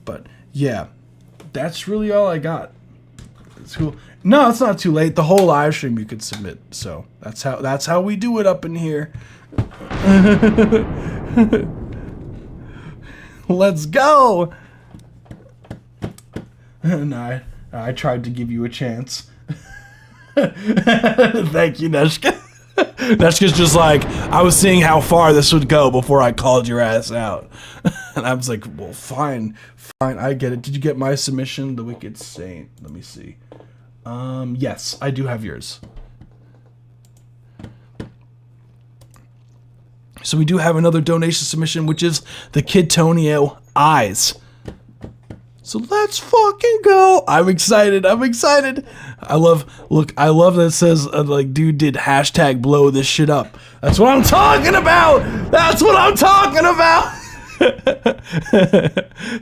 S3: But yeah. That's really all I got. It's cool. No, it's not too late. The whole live stream you could submit. So that's how we do it up in here. Let's go. No, I tried to give you a chance. Thank you, Neshka. Neshka's just like, I was seeing how far this would go before I called your ass out. And I was like, well, fine, I get it. Did you get my submission, The Wicked Saint? Let me see. Yes, I do have yours. So we do have another donation submission, which is the Kid Tonio Eyes. So let's fucking go. I'm excited. I love that it says, like, dude did hashtag blow this shit up. That's what I'm talking about.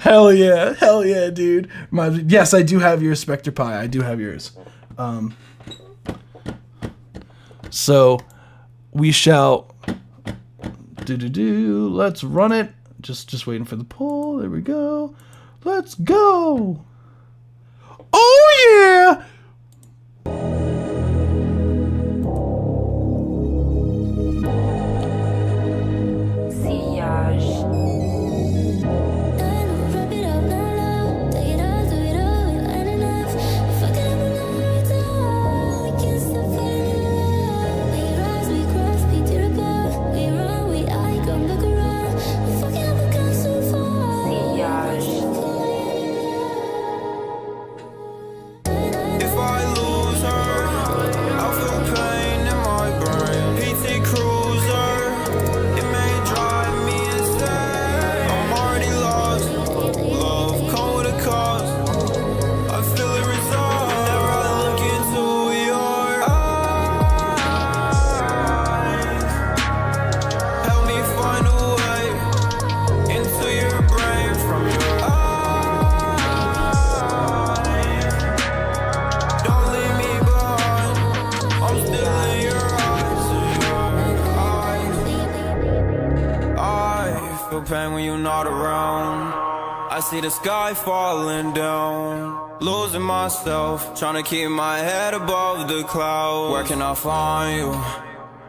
S3: Hell yeah, dude. Yes, I do have your Spectre Pie. I do have yours. So we shall let's run it. Just waiting for the poll. There we go. Let's go. Oh yeah.
S8: Pain when you're not around. I see the sky falling down, losing myself, trying to keep my head above the clouds. Where can I find you?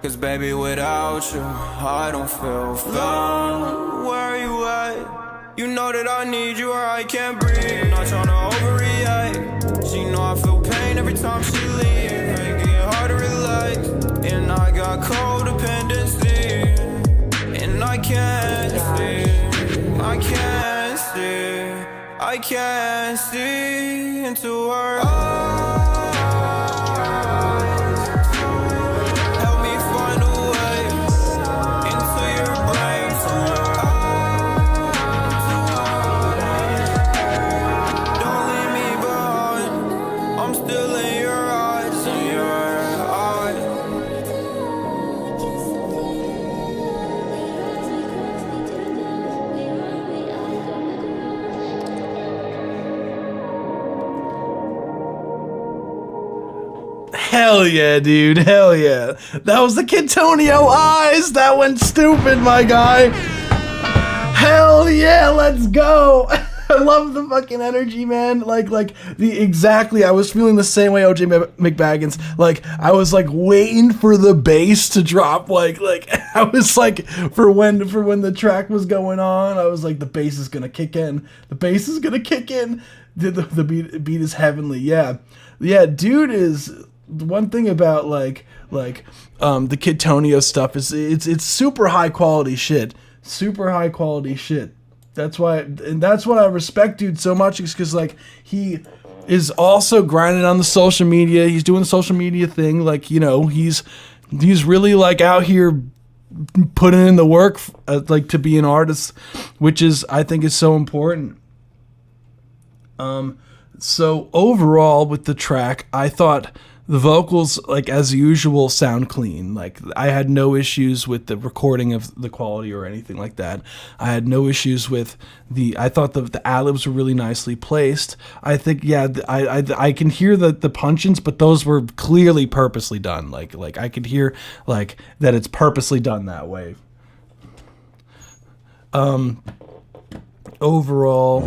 S8: Cause baby, without you, I don't feel found. Where are you at? You know that I need you or I can't breathe. Not trying to overreact. She know I feel pain every time she leaves. Make it hard to relax. And I got codependency. And I can't see into her eyes. Help me find a way into your brain from your eyes. Don't leave me behind. I'm still in your eyes, in your eyes.
S3: Hell yeah, dude. Hell yeah. That was the Kid Tonio eyes. That went stupid, my guy. Hell yeah, let's go. I love the fucking energy, man. Like I was feeling the same way, OJ McBaggins. Like, I was like waiting for the bass to drop. Like I was like, for when the track was going on, I was like, the bass is gonna kick in. The bass is gonna kick in. The beat is heavenly. Yeah, dude is. One thing about the Kid Tonio stuff is it's super high quality shit. Super high quality shit. That's why, and that's what I respect dude so much, is because like he is also grinding on the social media. He's doing the social media thing. Like, you know, he's really like out here putting in the work like to be an artist, which is, I think, is so important. So overall with the track, I thought the vocals, like as usual, sound clean. Like, I had no issues with the recording of the quality or anything like that. I had no issues with I thought the ad-libs were really nicely placed. I think, yeah, I can hear the punch-ins, but those were clearly purposely done. Like I could hear like that it's purposely done that way. Overall,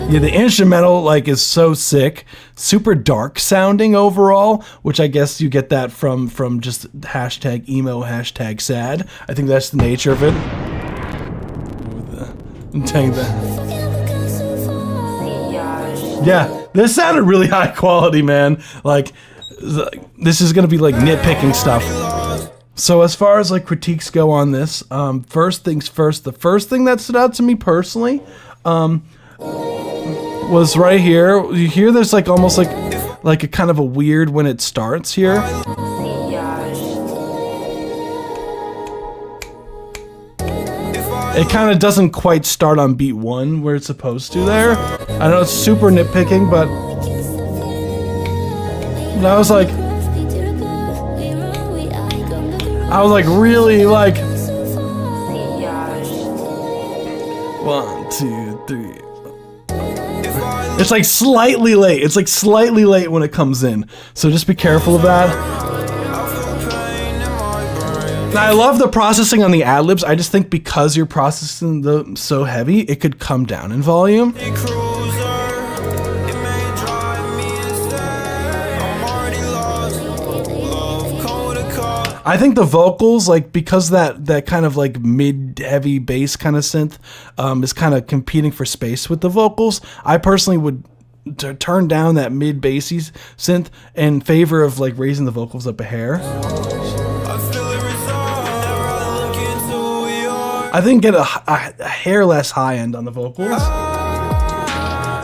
S3: yeah, the instrumental like is so sick, super dark sounding overall, which I guess you get that from just hashtag emo, hashtag sad. I think that's the nature of it. Yeah, this sounded really high quality, man. Like, this is gonna be like nitpicking stuff. So as far as like critiques go on this, first things first, the first thing that stood out to me personally, was right here. You hear there's like almost like a kind of a weird when it starts here. It kind of doesn't quite start on beat 1 where it's supposed to there. I know it's super nitpicking, but I was like really like 1, 2, 3. It's like slightly late. It's like slightly late when it comes in. So just be careful of that. Now, I love the processing on the ad-libs. I just think because you're processing them so heavy, it could come down in volume. I think the vocals, like, because that kind of like mid-heavy bass kind of synth is kind of competing for space with the vocals, I personally would turn down that mid-bassy synth in favor of like raising the vocals up a hair. I think get a hair less high end on the vocals.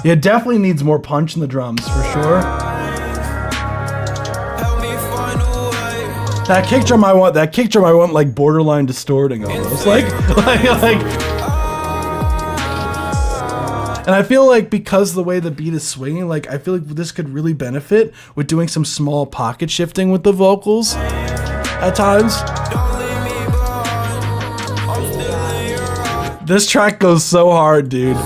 S3: Yeah, it definitely needs more punch in the drums for sure. That kick drum I want like borderline distorting almost. Like and I feel like because the way the beat is swinging, like I feel like this could really benefit with doing some small pocket shifting with the vocals at times. This track goes so hard, dude.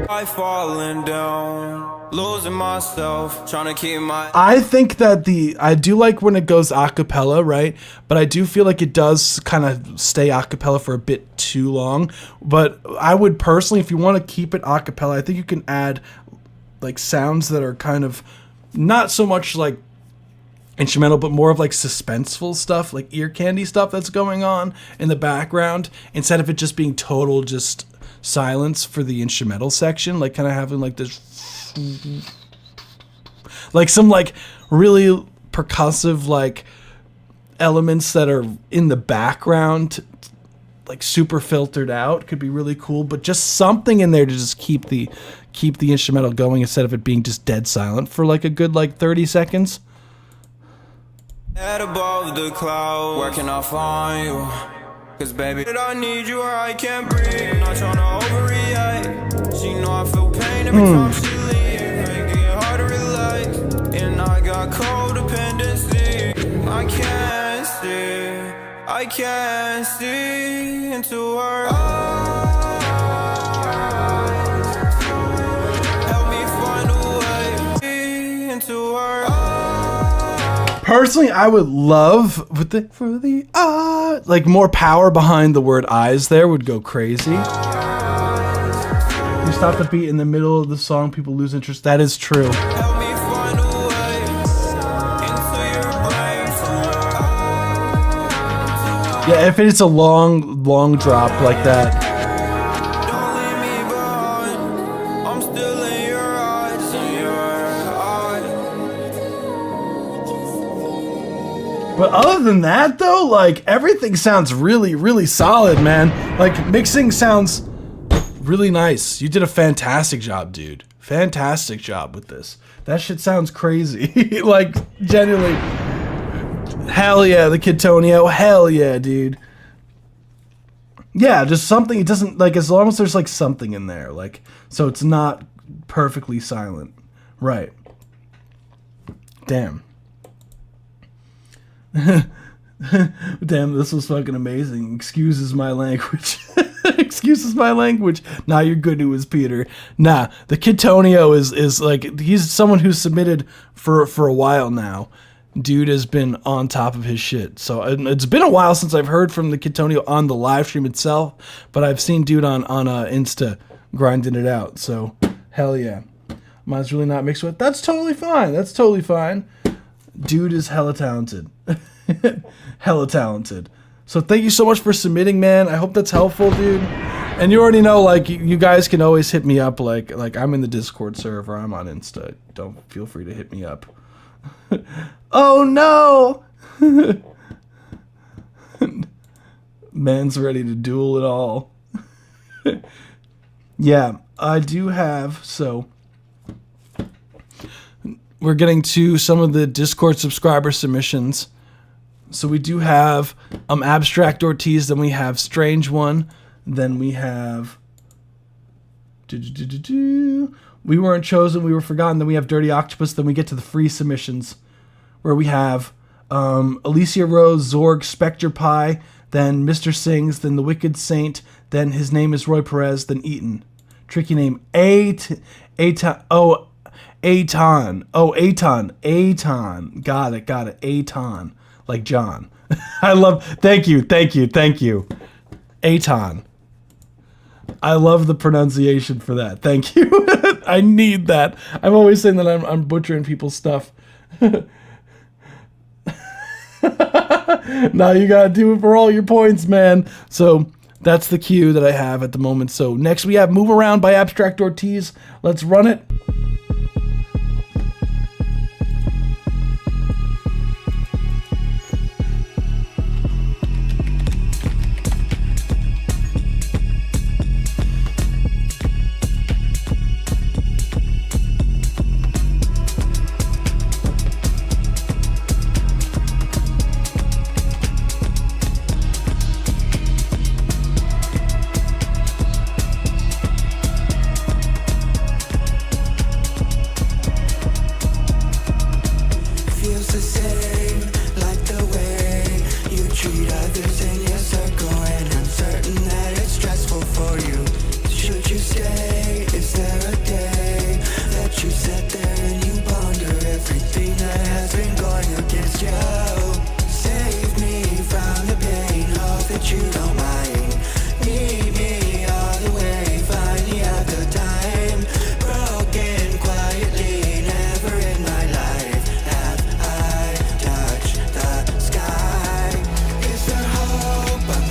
S8: I falling down, losing myself, trying to keep my.
S3: I think that I do like when it goes a cappella, right? But I do feel like it does kind of stay a cappella for a bit too long. But I would personally, if you want to keep it a cappella, I think you can add like sounds that are kind of not so much like instrumental, but more of like suspenseful stuff, like ear candy stuff that's going on in the background, instead of it just being total just silence for the instrumental section, like kind of having like this like some like really percussive like elements that are in the background, like super filtered out, could be really cool. But just something in there to just keep the instrumental going instead of it being just dead silent for like a good like 30 seconds.
S8: Head above the clouds, working off on you. Cause baby, I need you or I can't breathe. I'm not trying to overreact. She know I feel pain every time she leaves. Make it hard to relax. And I got codependency. I can't see into her eyes. Help me find a way.
S3: Personally, I would love for the like more power behind the word eyes. There would go crazy. You stop the beat in the middle of the song, people lose interest. That is true.
S8: Help me find a way into your brain from
S3: Yeah, if it's a long drop like that.
S8: Don't leave me behind. I'm still in your eyes, in your eyes.
S3: But other than that, though, like everything sounds really, really solid, man. Like mixing sounds really nice. You did a fantastic job, dude. Fantastic job with this. That shit sounds crazy. Like genuinely. Hell yeah, the Kid Tonio. Hell yeah, dude. Yeah, just something. It doesn't like as long as there's like something in there, like so it's not perfectly silent, right? Damn. Damn, this was fucking amazing. Excuses my language. Excuses my language. Nah, you're good to his Peter. Nah, the Kid Tonio is like he's someone who's submitted for a while now. Dude has been on top of his shit. So it's been a while since I've heard from the Kid Tonio on the live stream itself, but I've seen dude on Insta grinding it out. So hell yeah. Mine's really not mixed with. That's totally fine. That's totally fine. Dude is hella talented. Hella talented. So thank you so much for submitting, man. I hope that's helpful, dude. And you already know, like, you guys can always hit me up. Like I'm in the Discord server. I'm on Insta. Don't feel free to hit me up. Oh no! Man's ready to duel it all. Yeah, I do have, so we're getting to some of the Discord subscriber submissions. So we do have Abstract Ortiz, then we have Strange One, then we have We Weren't Chosen, We Were Forgotten, then we have Dirty Octopus, then we get to the free submissions where we have Alicia Rose, Zorg, Spectre Pie, then Mr. Sings, then The Wicked Saint, then His Name is Roy Perez, then Eaton. Tricky name. Aton. Got it. Aton. Like John. Thank you. Aton. I love the pronunciation for that. Thank you. I need that. I'm always saying that I'm butchering people's stuff. Now you gotta do it for all your points, man. So that's the cue that I have at the moment. So next we have Move Around by Abstract Ortiz. Let's run it.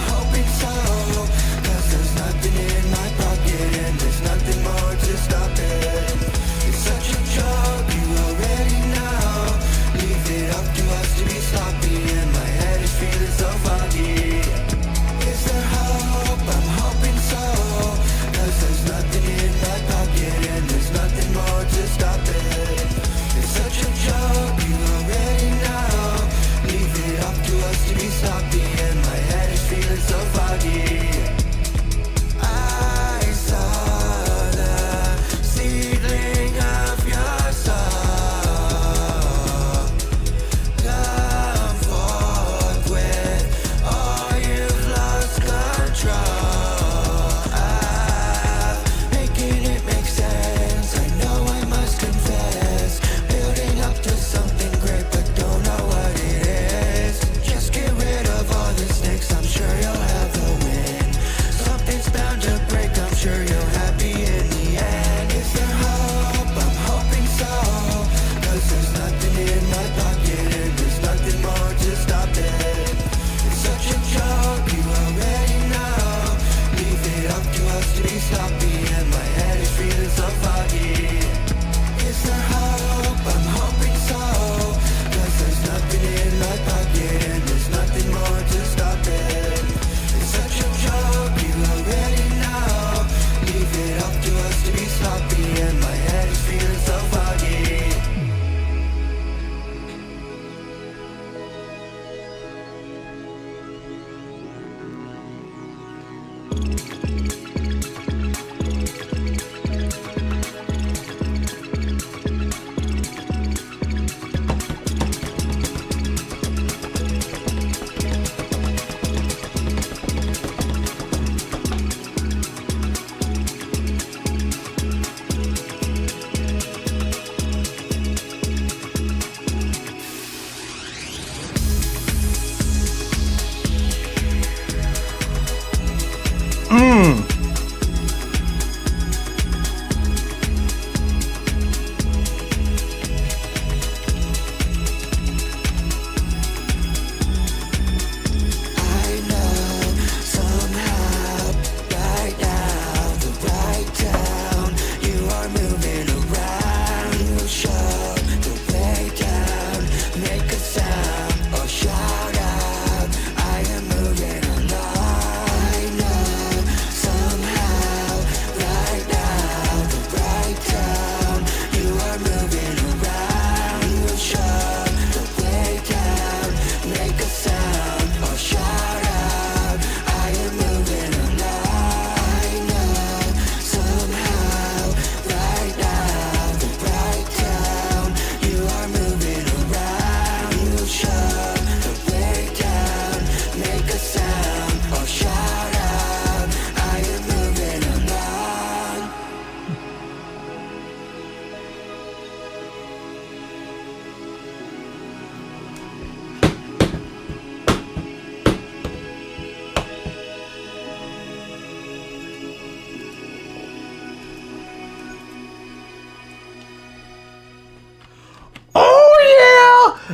S5: Hoping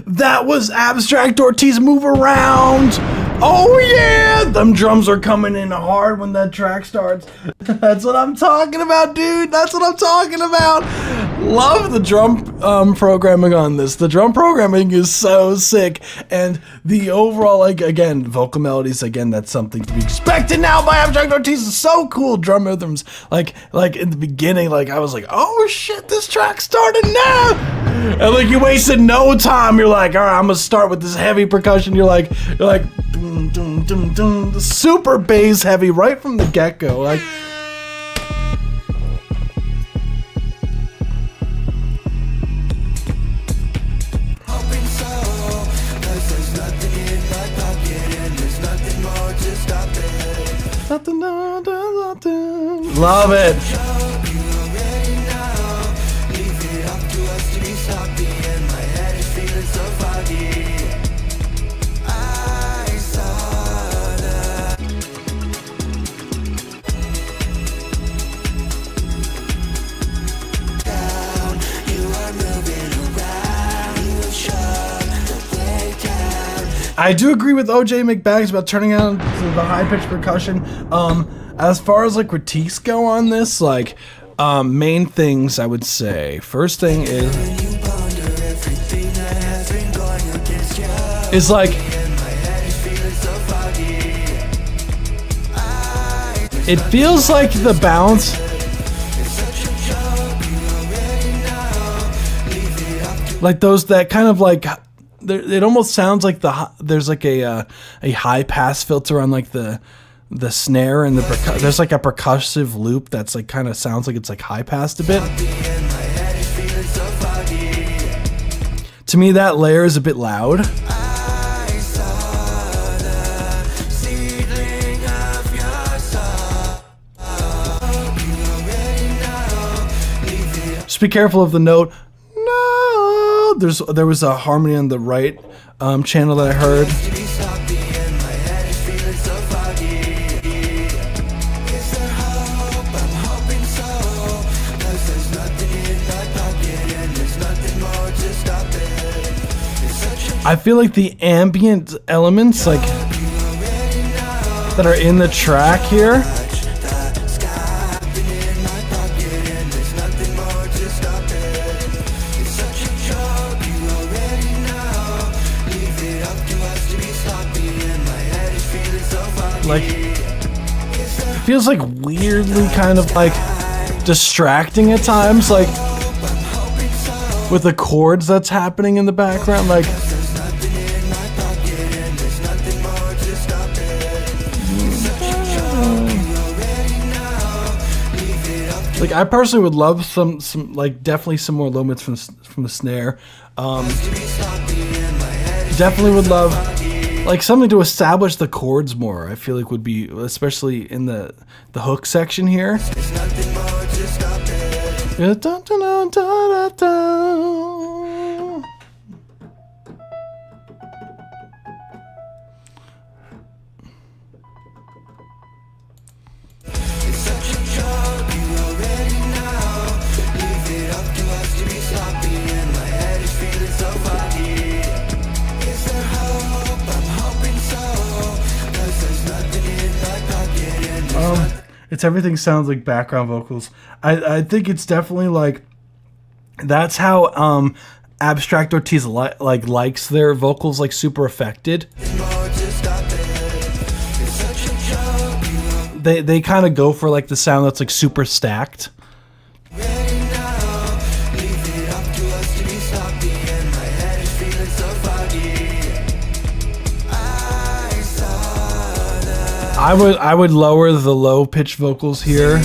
S3: That was Abstract Ortiz Move Around. Oh yeah, them drums are coming in hard when that track starts. That's what I'm talking about, dude. That's what I'm talking about. Love the drum programming on this. The drum programming is so sick, and the overall, like, again, vocal melodies, again, that's something to be expected now by Abstract Ortiz. Is so cool. Drum rhythms, like in the beginning, like I was like, oh shit, this track started now, and like you wasted no time. You're like, all right, I'm gonna start with this heavy percussion. You're like, dum, dum, dum, dum, the super bass heavy right from the get-go, like. Love it. I do agree with OJ McBags about turning on the high-pitched percussion. As far as like critiques go on this, like main things I would say. First thing is like it feels like the bounce like those that kind of like it almost sounds like there's like a high pass filter on like the snare and there's like a percussive loop that's like kind of sounds like it's like high passed a bit. To me, that layer is a bit loud. Just be careful of the note. No, there was a harmony on the right channel that I heard. I feel like the ambient elements like that are in the track here like feels like weirdly kind of like distracting at times, like with the chords that's happening in the background, like Like I personally would love some like definitely some more low mids from the snare. Definitely would love like something to establish the chords more. I feel like would be, especially in the hook section here. It's everything sounds like background vocals. I think it's definitely like that's how Abstract Ortiz likes their vocals like super affected. They kind of go for like the sound that's like super stacked. I would lower the low pitch vocals here.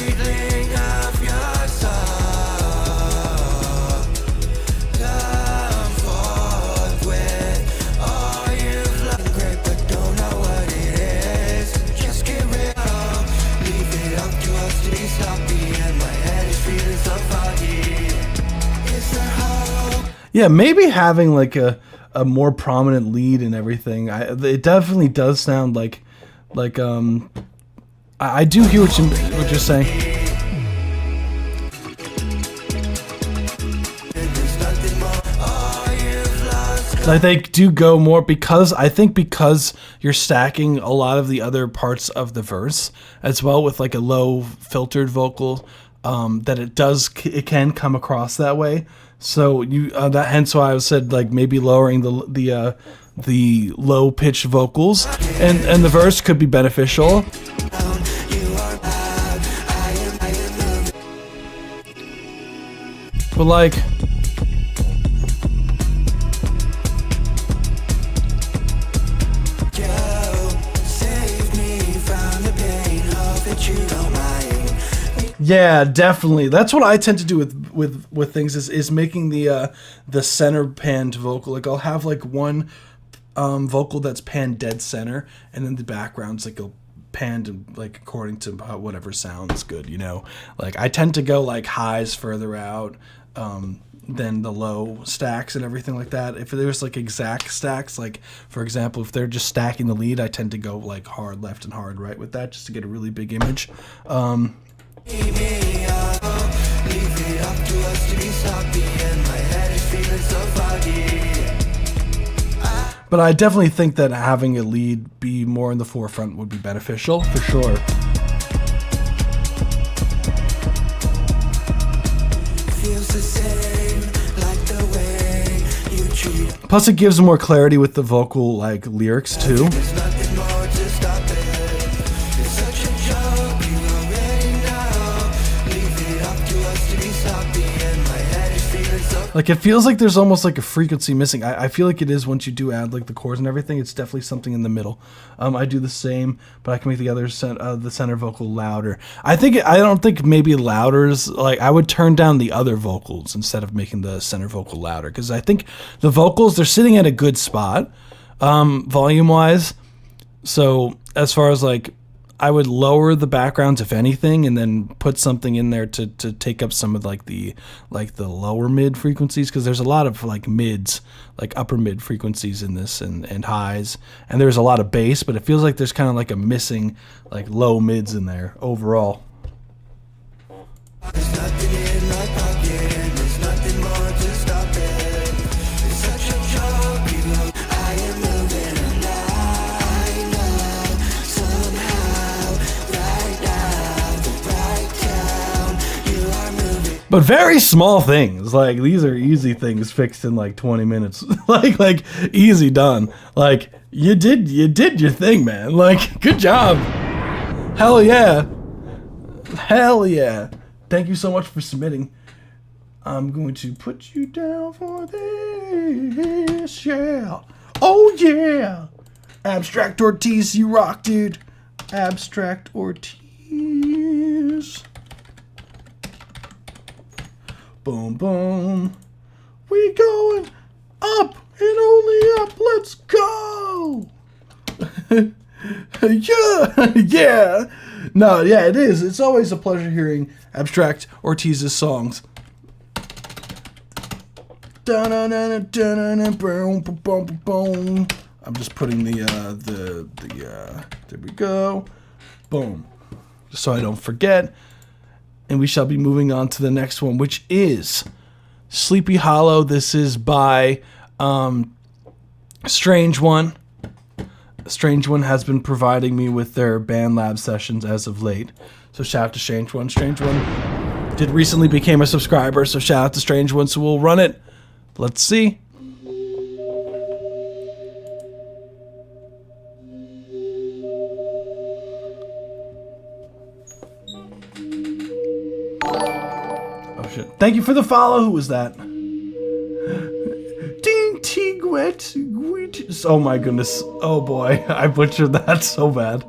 S3: Yeah, maybe having like a more prominent lead and everything. It definitely does sound like I do hear what you're saying. Like they do go more because you're stacking a lot of the other parts of the verse as well with like a low filtered vocal, that it can come across that way. So you that hence why I said like maybe lowering the low pitched vocals and the verse could be beneficial. But like yeah, definitely. That's what I tend to do with things is making the center panned vocal. Like I'll have like one vocal that's panned dead center, and then the background's like a panned and like according to whatever sounds good, you know. Like I tend to go like highs further out than the low stacks and everything like that. If there's like exact stacks, like for example, if they're just stacking the lead, I tend to go like hard left and hard right with that just to get a really big image. But I definitely think that having a lead be more in the forefront would be beneficial, for sure. Plus it gives more clarity with the vocal like lyrics too. Like it feels like there's almost like a frequency missing. I feel like it is once you do add like the chords and everything. It's definitely something in the middle. I do the same, but I can make the center vocal louder. I don't think maybe louder is like I would turn down the other vocals instead of making the center vocal louder because I think the vocals they're sitting at a good spot, volume wise. So as far as like I would lower the backgrounds if anything, and then put something in there to take up some of like the lower mid frequencies because there's a lot of like mids, like upper mid frequencies in this and highs, and there's a lot of bass, but it feels like there's kind of like a missing like low mids in there overall. There's nothing in my pocket, there's nothing more to stop it. It's such a joke, people. I am moving alive now, somehow, right now, right down. You are moving. But very small things, like these are easy things fixed in like 20 minutes, like easy done. Like you did your thing, man. Like good job. Hell yeah. Hell yeah. Thank you so much for submitting. I'm going to put you down for this, yeah. Oh, yeah. Abstract Ortiz, you rock, dude. Abstract Ortiz. Boom, boom. We going up and only up. Let's go. Yeah. No, yeah, it is. It's always a pleasure hearing Abstract Ortiz's songs. I'm just putting the there we go. Boom. Just so I don't forget. And we shall be moving on to the next one, which is Sleepy Hollow. This is by Strange One. Strange One has been providing me with their band lab sessions as of late. So shout out to Strange One. Strange One did recently became a subscriber, so shout out to Strange One. So we'll run it. Let's see. Oh shit. Thank you for the follow. Who was that? Ding Tigwet. Oh my goodness. Oh boy. I butchered that so bad.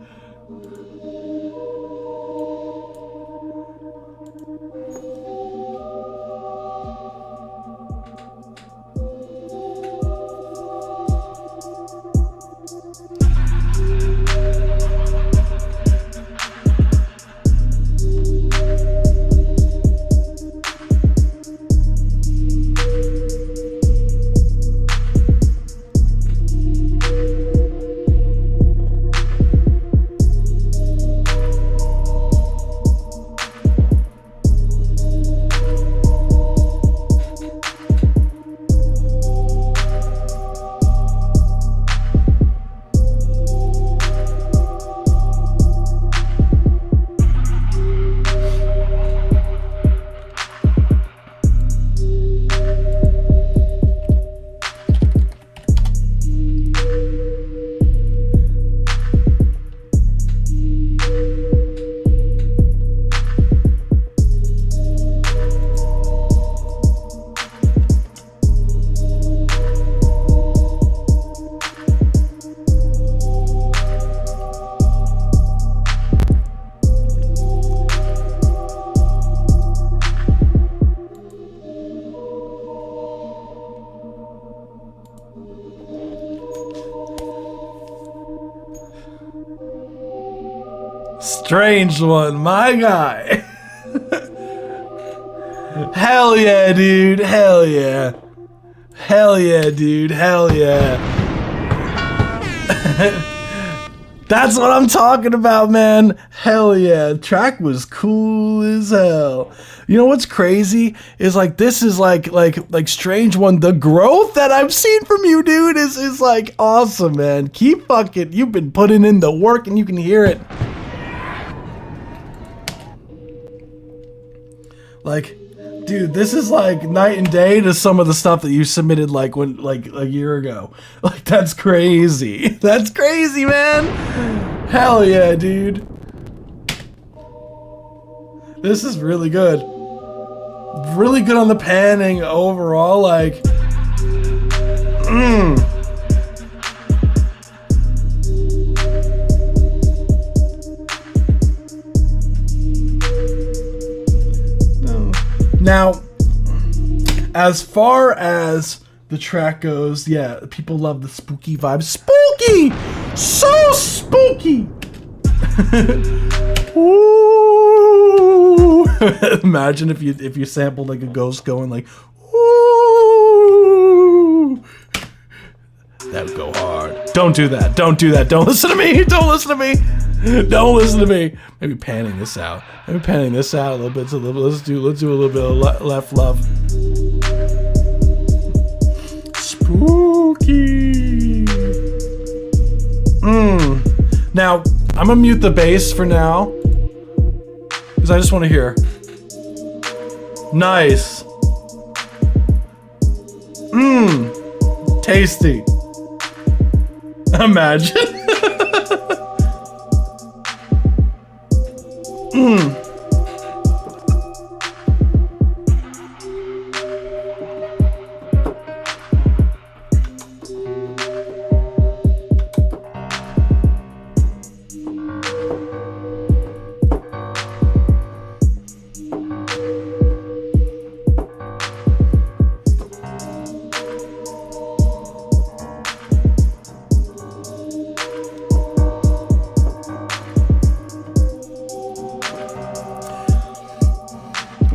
S3: Strange One, my guy. Hell yeah, dude. Hell yeah. Hell yeah, dude. Hell yeah. That's what I'm talking about, man. Hell yeah. Track was cool as hell. You know what's crazy is like this is like Strange One. The growth that I've seen from you, dude, is like awesome, man. Keep fucking. You've been putting in the work, and you can hear it. Like, dude, this is like night and day to some of the stuff that you submitted like a year ago. Like, that's crazy. That's crazy, man. Hell yeah, dude. This is really good. Really good on the panning overall, like. Now, as far as the track goes, yeah, people love the spooky vibe. Spooky! So spooky! Ooh! Imagine if you sampled like a ghost going like, ooh! That would go hard. Don't do that. Don't do that. Don't listen to me. Don't listen to me. Don't listen to me. Maybe panning this out. Maybe panning this out a little bit. Let's do a little bit of left love. Spooky. Now I'm gonna mute the bass for now because I just want to hear. Nice. Tasty. Imagine.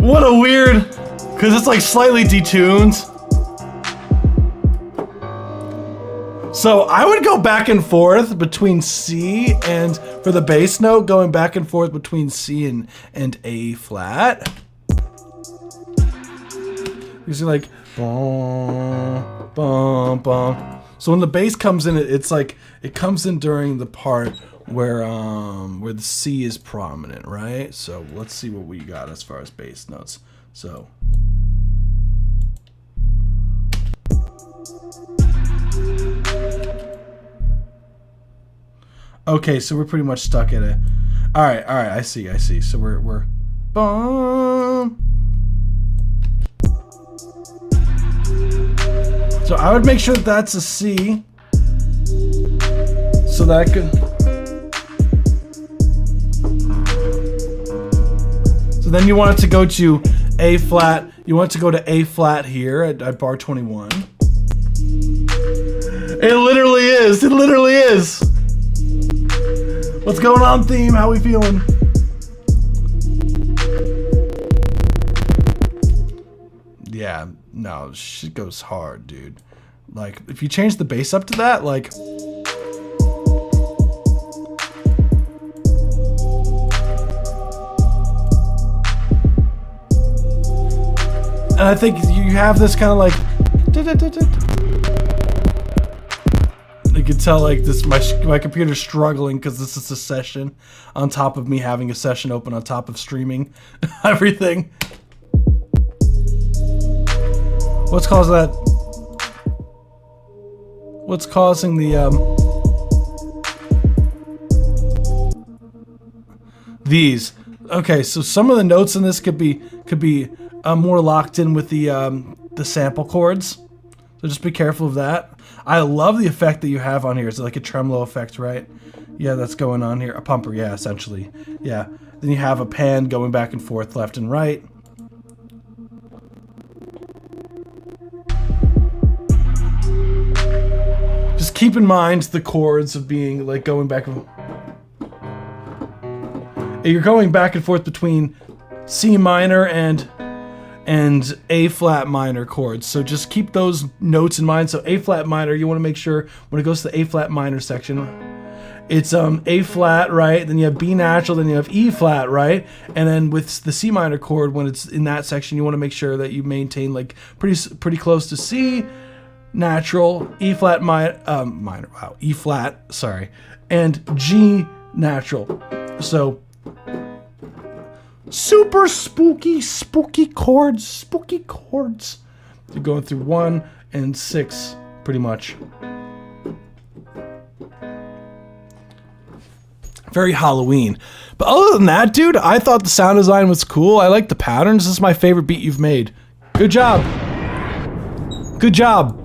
S3: What a weird, because it's like slightly detuned. So I would go back and forth between C and, for the bass note, going back and forth between C and A flat. You see like, bum, bum, bum. So when the bass comes in, it's like, it comes in during the part where the C is prominent, right? So let's see what we got as far as bass notes. So. Okay, so we're pretty much stuck at it. All right, I see. So we're bum. So I would make sure that that's a C. So that could. So then you want it to go to A flat. You want it to go to A flat here at bar 21. It literally is. It literally is. What's going on, theme? How we feeling? Yeah, no, shit goes hard, dude. Like, if you change the bass up to that, like... And I think you have this kind of like... You can tell like this, my computer's struggling because this is a session on top of me having a session open on top of streaming everything. What's causing that? What's causing the these? Okay, so some of the notes in this could be more locked in with the sample chords. So just be careful of that. I love the effect that you have on here. It's like a tremolo effect, right? Yeah, that's going on here. A pumper, yeah, essentially. Yeah. Then you have a pan going back and forth, left and right. Just keep in mind the chords of being like going back and... You're going back and forth between C minor and A flat minor chords. So just keep those notes in mind. So A flat minor, you want to make sure when it goes to the A flat minor section, it's A flat, right? Then you have B natural, then you have E flat, right? And then with the C minor chord, when it's in that section, you want to make sure that you maintain like pretty close to C natural, E flat minor, wow, E flat, sorry, and G natural. So super spooky chords, You're going through 1 and 6, pretty much. Very Halloween. But other than that, dude, I thought the sound design was cool. I like the patterns. This is my favorite beat you've made. Good job. Good job.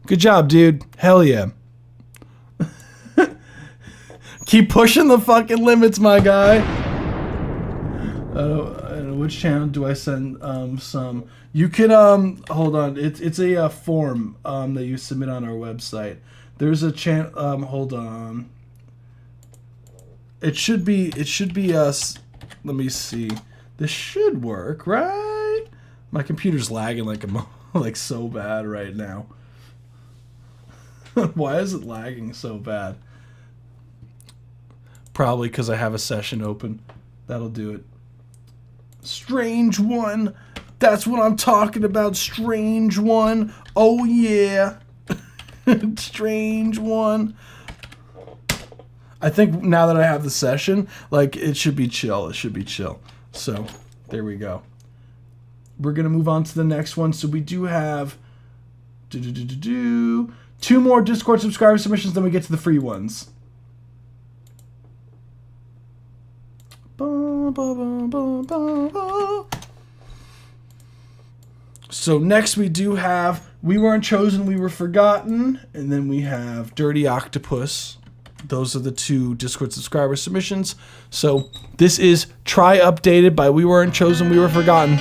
S3: Good job, dude. Hell yeah. Keep pushing the fucking limits, my guy. Which channel do I send some? You can hold on. It's a form that you submit on our website. There's a channel. Hold on. It should be us. Let me see. This should work, right? My computer's lagging like so bad right now. Why is it lagging so bad? Probably because I have a session open. That'll do it. Strange One. That's what I'm talking about. Strange One. Oh yeah. Strange One. I think now that I have the session, like it should be chill. It should be chill. So there we go. We're gonna move on to the next one. So we do have 2 more Discord subscriber submissions, then we get to the free ones. So next we do have We Weren't Chosen, We Were Forgotten, and then we have Dirty Octopus. Those are the 2 Discord subscriber submissions. So this is Try Updated by We Weren't Chosen, We Were Forgotten.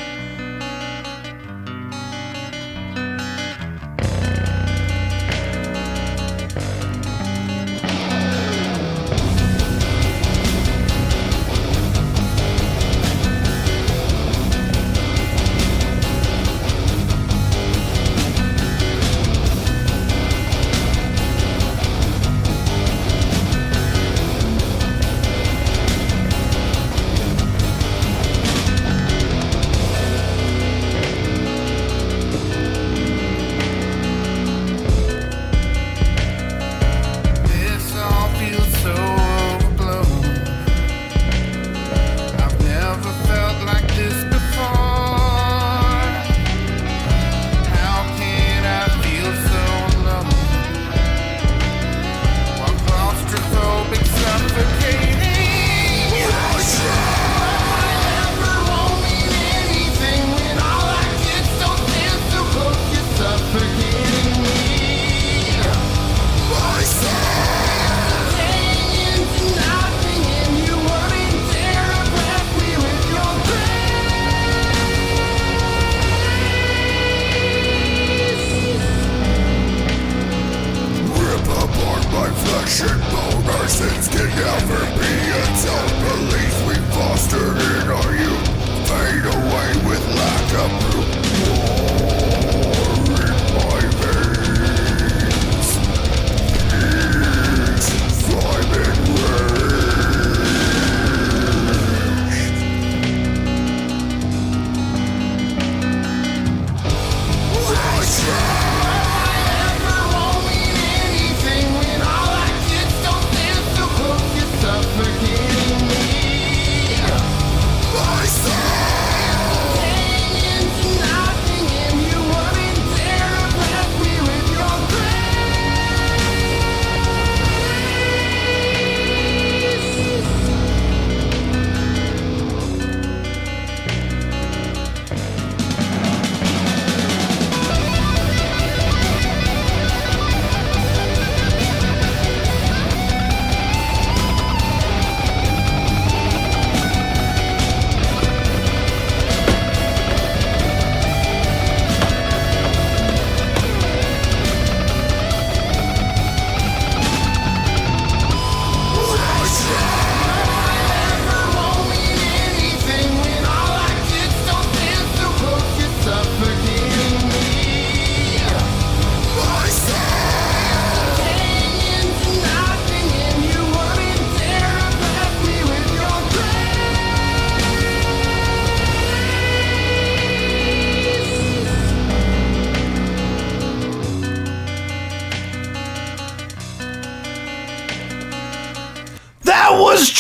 S3: was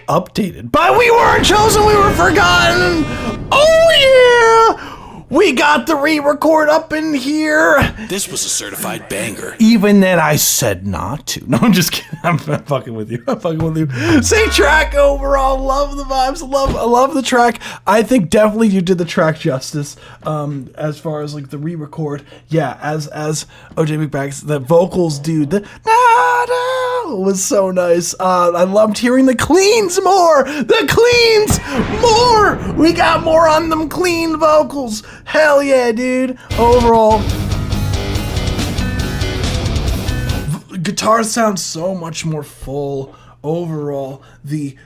S3: updated by We Weren't Chosen, We Were Forgotten. Oh yeah! We got the re-record up in here.
S6: This was a certified banger.
S3: Even that I said not to. No, I'm just kidding. I'm fucking with you. I'm fucking with you. Say track overall. Love the vibes. I love the track. I think definitely you did the track justice. As far as like the re-record. Yeah, as OJ McBags, the vocals, dude. The was so nice. I loved hearing the cleans more. The cleans more. We got more on them clean vocals. Hell yeah, dude. Overall, guitar sounds so much more full. Overall, the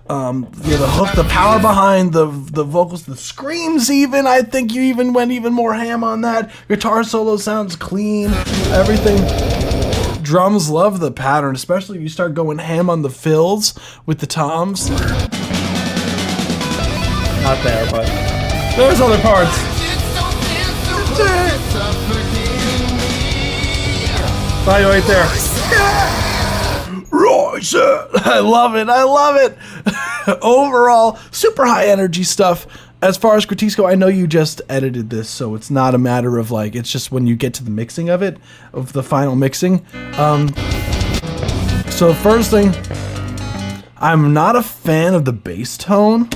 S3: hook, the power behind the vocals, the screams even, I think you even went even more ham on that. Guitar solo sounds clean. Everything. Drums love the pattern, especially if you start going ham on the fills with the toms. Not there, but there's other parts. Bye right there. I love it. Overall, super high energy stuff. As far as critiques go, I know you just edited this, so it's not a matter of like, it's just when you get to the mixing of it, of the final mixing. So first thing, I'm not a fan of the bass tone.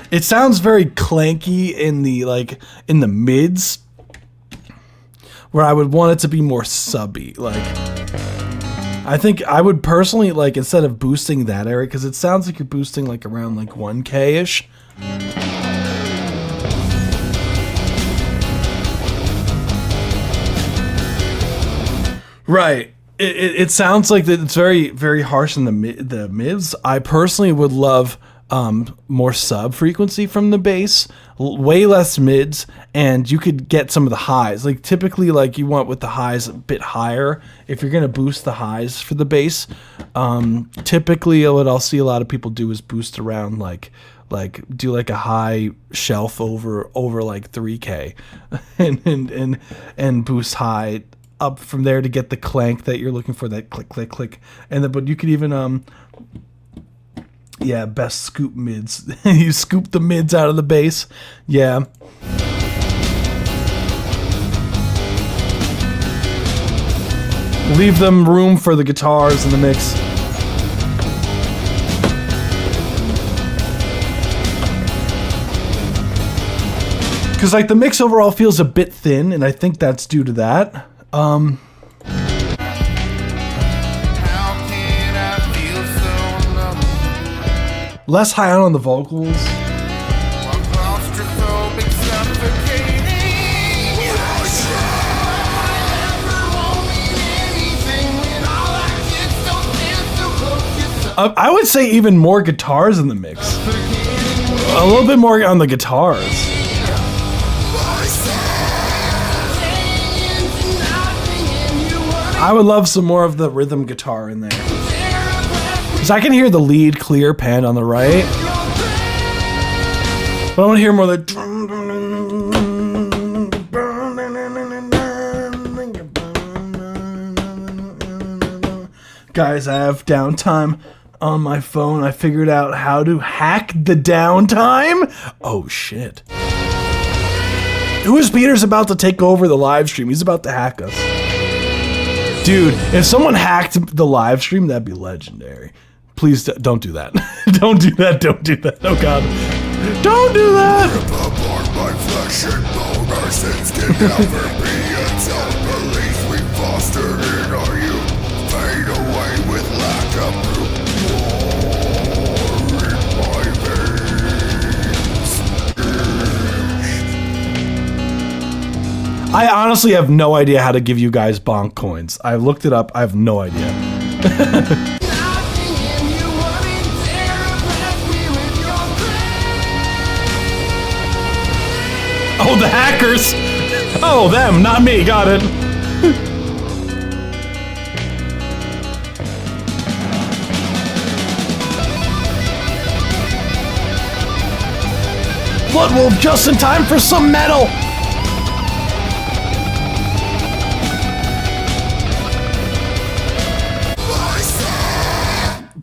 S3: It sounds very clanky in the mids, where I would want it to be more subby. Like, I think I would personally, like, instead of boosting that area, because it sounds like you're boosting like around like 1K-ish. Right. It sounds like that it's very, very harsh in the mids. I personally would love more sub frequency from the bass, way less mids, and you could get some of the highs. Like typically, like you want with the highs a bit higher if you're gonna boost the highs for the bass. Typically, what I'll see a lot of people do is boost around like do like a high shelf over like 3K, and boost high up from there to get the clank that you're looking for, that click click click, and then but you could even yeah, best scoop mids. You scoop the mids out of the bass. Yeah. Leave them room for the guitars in the mix. Because like the mix overall feels a bit thin, and I think that's due to that. Less high on the vocals. I would say even more guitars in the mix. A little bit more on the guitars. I would love some more of the rhythm guitar in there. Because I can hear the lead clear pan on the right. But I want to hear more of the... Guys, I have downtime on my phone. I figured out how to hack the downtime. Oh, shit. Who's Peter's about to take over the live stream? He's about to hack us. Dude, if someone hacked the live stream, that'd be legendary. Please don't do that. Don't do that. Don't do that. Oh God. Don't do that. I honestly have no idea how to give you guys bonk coins. I looked it up. I have no idea. Oh, the hackers! Oh, them, not me, got it. Bloodwolf just in time for some metal!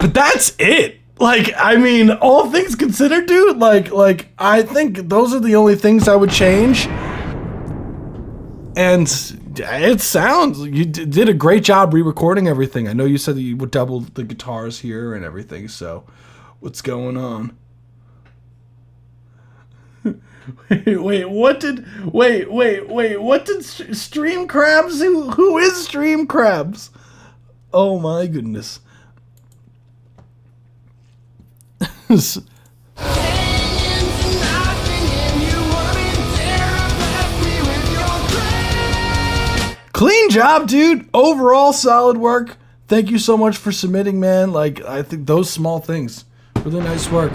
S3: But that's it. Like, I mean, all things considered, dude, like I think those are the only things I would change. And it sounds, you did a great job re-recording everything. I know you said that you would double the guitars here and everything, so what's going on? What did Stream Crabs? Who is Stream Crabs? Oh my goodness. Clean job, dude. Overall, solid work. Thank you so much for submitting, man. Like, I think those small things. Really nice work.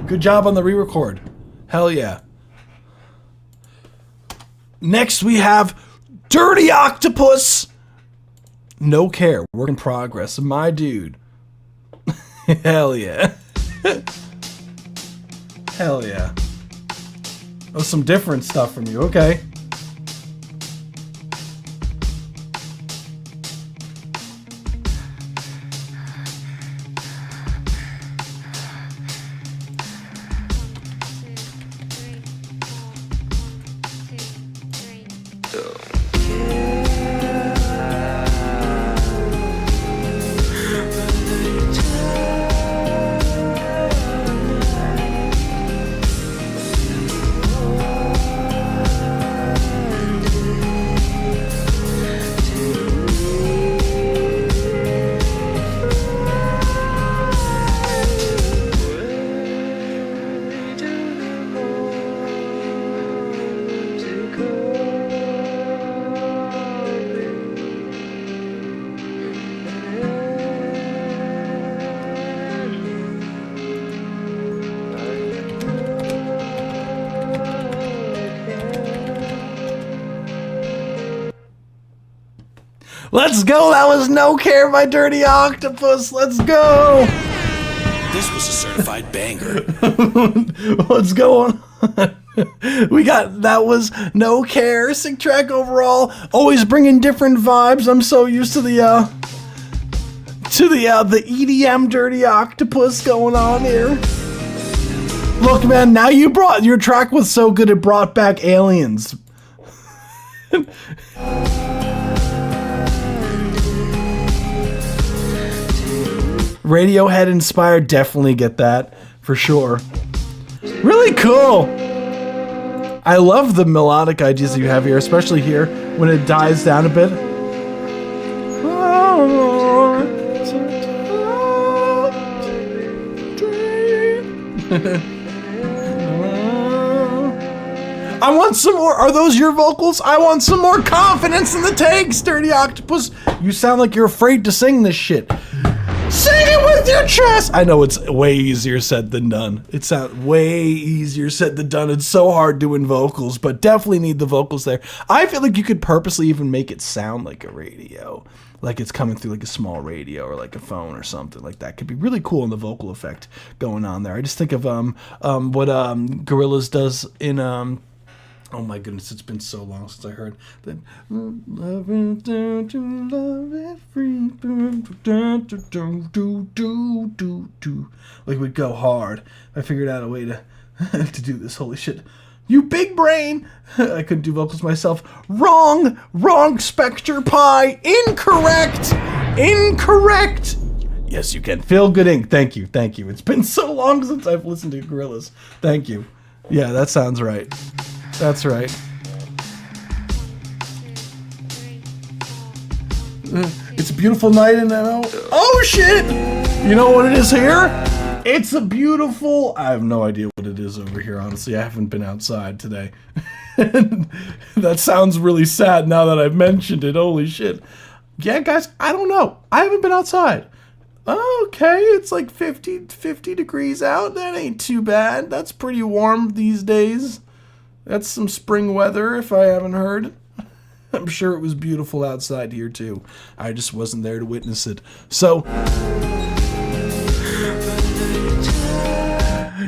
S3: Good job on the re-record. Hell yeah. Next, we have Dirty Octopus. No care. Work in progress. My dude. Hell yeah. Hell yeah. Oh, some different stuff from you. Okay. Let's go. That was No Care by Dirty Octopus. Let's go.
S6: This was a certified banger.
S3: What's going on? We got, that was No Care. Sick track overall. Always bringing different vibes. I'm so used to the EDM Dirty Octopus going on here. Look, man, now your track was so good it brought back aliens. Radiohead inspired, definitely get that for sure. Really cool. I love the melodic ideas that you have here, especially here when it dies down a bit. I want some more. Are those your vocals? I want some more confidence in the takes, Dirty Octopus. You sound like you're afraid to sing this shit. Sing it with your chest! I know it's way easier said than done. It sounds way easier said than done. It's so hard doing vocals, but definitely need the vocals there. I feel like you could purposely even make it sound like a radio. Like it's coming through like a small radio or like a phone or something like that. Could be really cool in the vocal effect going on there. I just think of what Gorillaz does in oh my goodness, it's been so long since I heard that. Love it, don't you love it, free, do. Like we'd go hard. I figured out a way to to do this. Holy shit. You big brain! I couldn't do vocals myself. Wrong! Wrong, Spectre Pie! Incorrect! Yes, you can. Feel Good Inc. Thank you. It's been so long since I've listened to Gorillaz. Thank you. Yeah, that sounds right. That's right. It's a beautiful night in oh shit! You know what it is here? It's a beautiful, I have no idea what it is over here, honestly. I haven't been outside today. That sounds really sad now that I've mentioned it. Holy shit. Yeah, guys, I don't know. I haven't been outside. Okay, it's like 50 degrees out. That ain't too bad. That's pretty warm these days. That's some spring weather, if I haven't heard. I'm sure it was beautiful outside here, too. I just wasn't there to witness it. So,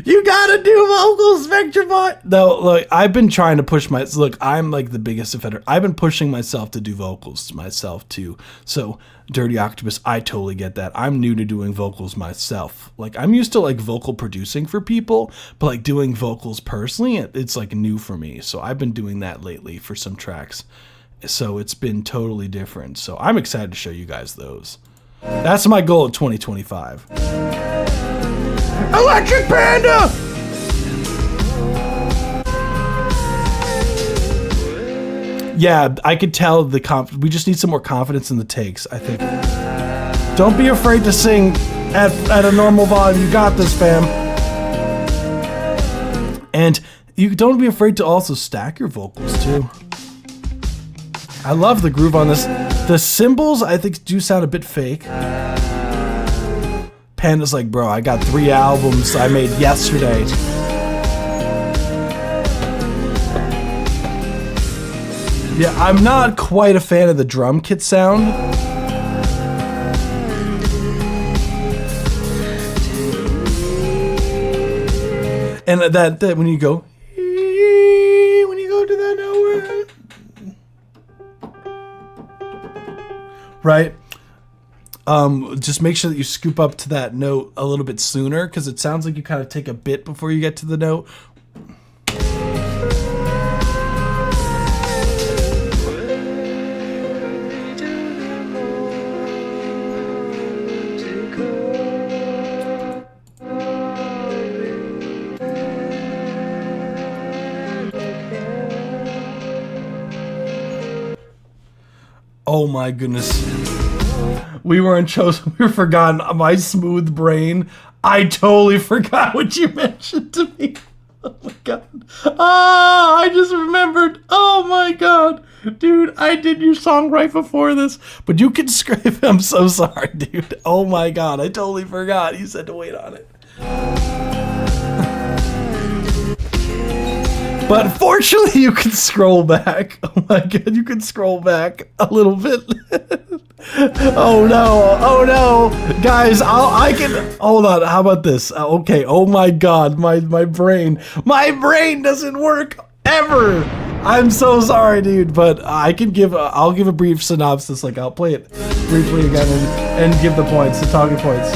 S3: You gotta do vocals, Vectravon. No, look, I've been trying to push look, I'm like the biggest offender. I've been pushing myself to do vocals myself too. So, Dirty Octopus, I totally get that. I'm new to doing vocals myself. Like, I'm used to like vocal producing for people, but like doing vocals personally, it's like new for me. So I've been doing that lately for some tracks. So it's been totally different. So I'm excited to show you guys those. That's my goal in 2025. Electric Panda! Yeah, I could tell we just need some more confidence in the takes, I think. Don't be afraid to sing at a normal volume. You got this, fam. And you don't be afraid to also stack your vocals, too. I love the groove on this. The cymbals, I think, do sound a bit fake. Panda's like, bro, I got 3 albums I made yesterday. Yeah, I'm not quite a fan of the drum kit sound. And that when you go to that nowhere, right? Just make sure that you scoop up to that note a little bit sooner, because it sounds like you kind of take a bit before you get to the note. Oh my goodness. We weren't chosen. We were forgotten. My smooth brain. I totally forgot what you mentioned to me. Oh my god. Ah, I just remembered. Oh my god. Dude, I did your song right before this. But you can scrape. I'm so sorry, dude. Oh my god. I totally forgot. You said to wait on it. But fortunately, you can scroll back. Oh my god, you can scroll back a little bit. Oh no, oh no. Guys, I can, hold on, how about this? Okay, oh my god, my brain doesn't work ever. I'm so sorry, dude, but I'll give a brief synopsis, like I'll play it briefly again and give the points, the talking points.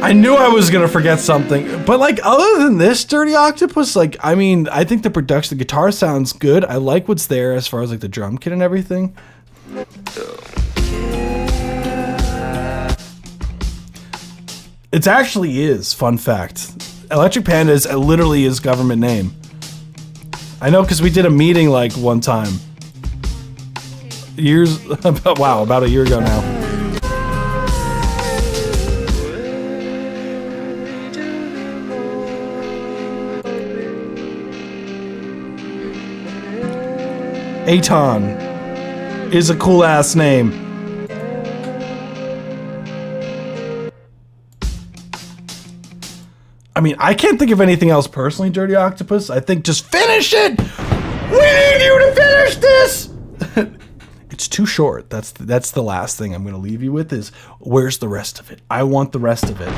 S3: I knew I was gonna forget something, but like other than this, Dirty Octopus, like I mean, I think the production, the guitar sounds good. I like what's there as far as like the drum kit and everything. It actually is, fun fact. Electric Panda is literally his government name. I know, because we did a meeting like one time. About a year ago now. Aton is a cool ass name. I mean, I can't think of anything else personally, Dirty Octopus. I think just finish it! We need you to finish this! It's too short. That's the last thing I'm going to leave you with is, where's the rest of it? I want the rest of it.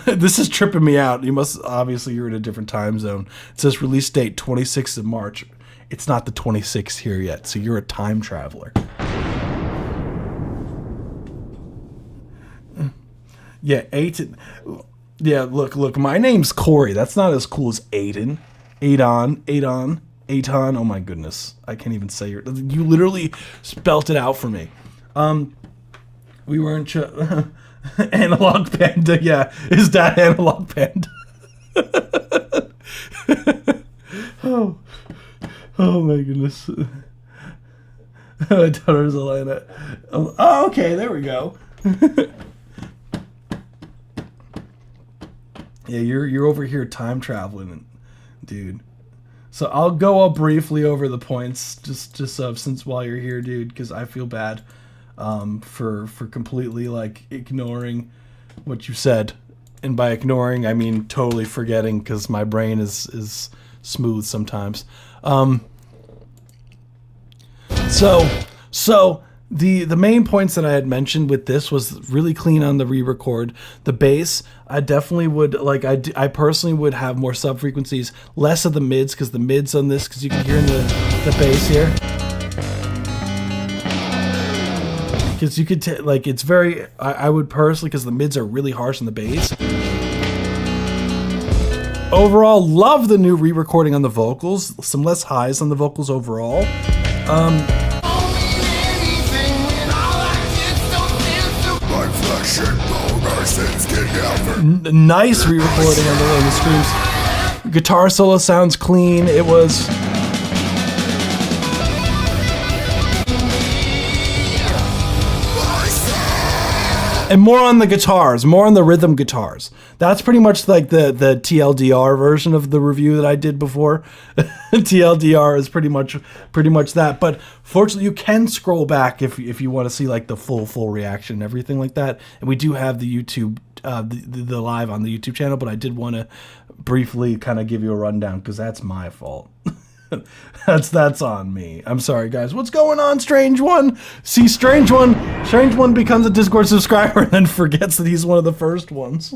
S3: This is tripping me out. You're in a different time zone. It says release date 26th of March. It's not the 26th here yet, so you're a time traveler. Yeah, Aiden. Yeah, look, my name's Corey. That's not as cool as Aiden. Aton. Oh my goodness. I can't even say you literally spelt it out for me. We weren't Analog Panda, yeah. Is that Analog Panda? Oh my goodness. I thought it was a line that, oh, okay, there we go. Yeah, you're over here time traveling, dude. So I'll go up briefly over the points, just since while you're here, dude, because I feel bad for completely like ignoring what you said. And by ignoring, I mean totally forgetting, because my brain is smooth sometimes. So the main points that I had mentioned with this was really clean on the re-record. The bass, I definitely would, like, I personally would have more sub frequencies, less of the mids, because the mids on this, because you can hear in the bass here. Because you could, like, it's very, I would personally, because the mids are really harsh on the bass. Overall, love the new re-recording on the vocals. Some less highs on the vocals overall. Nice re-recording on the screams. Guitar solo sounds clean. It was... And more on the guitars, more on the rhythm guitars. That's pretty much like the TLDR version of the review that I did before. TLDR is pretty much that. But fortunately, you can scroll back if you want to see like the full reaction and everything like that. And we do have the YouTube, the live on the YouTube channel. But I did want to briefly kind of give you a rundown, because that's my fault. That's on me. I'm sorry, guys. What's going on, Strange One? See, Strange One becomes a Discord subscriber and then forgets that he's one of the first ones.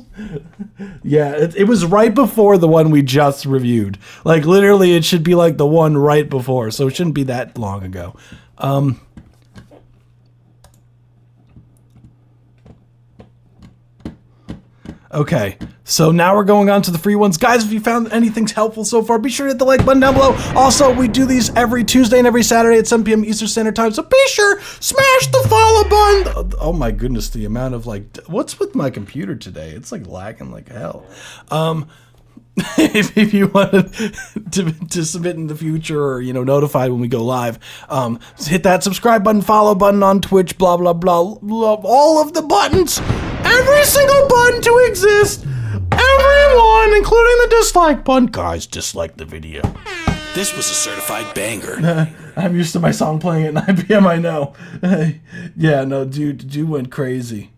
S3: Yeah, it was right before the one we just reviewed. Like, literally, it should be like the one right before, so it shouldn't be that long ago. Okay, so now we're going on to the free ones. Guys, if you found anything helpful so far, be sure to hit the like button down below. Also, we do these every Tuesday and every Saturday at 7 p.m. Eastern Standard Time, so be sure, smash the follow button. Oh my goodness, the amount of, like, what's with my computer today? It's like lagging like hell. If you wanted to submit in the future, or, you know, notified when we go live, hit that subscribe button, follow button on Twitch, blah, blah, blah, blah, all of the buttons, every single button to exist, everyone, including the dislike button. Guys, dislike the video.
S6: This was a certified banger.
S3: I'm used to my song playing at 9 p.m., I know. Yeah, no, dude went crazy.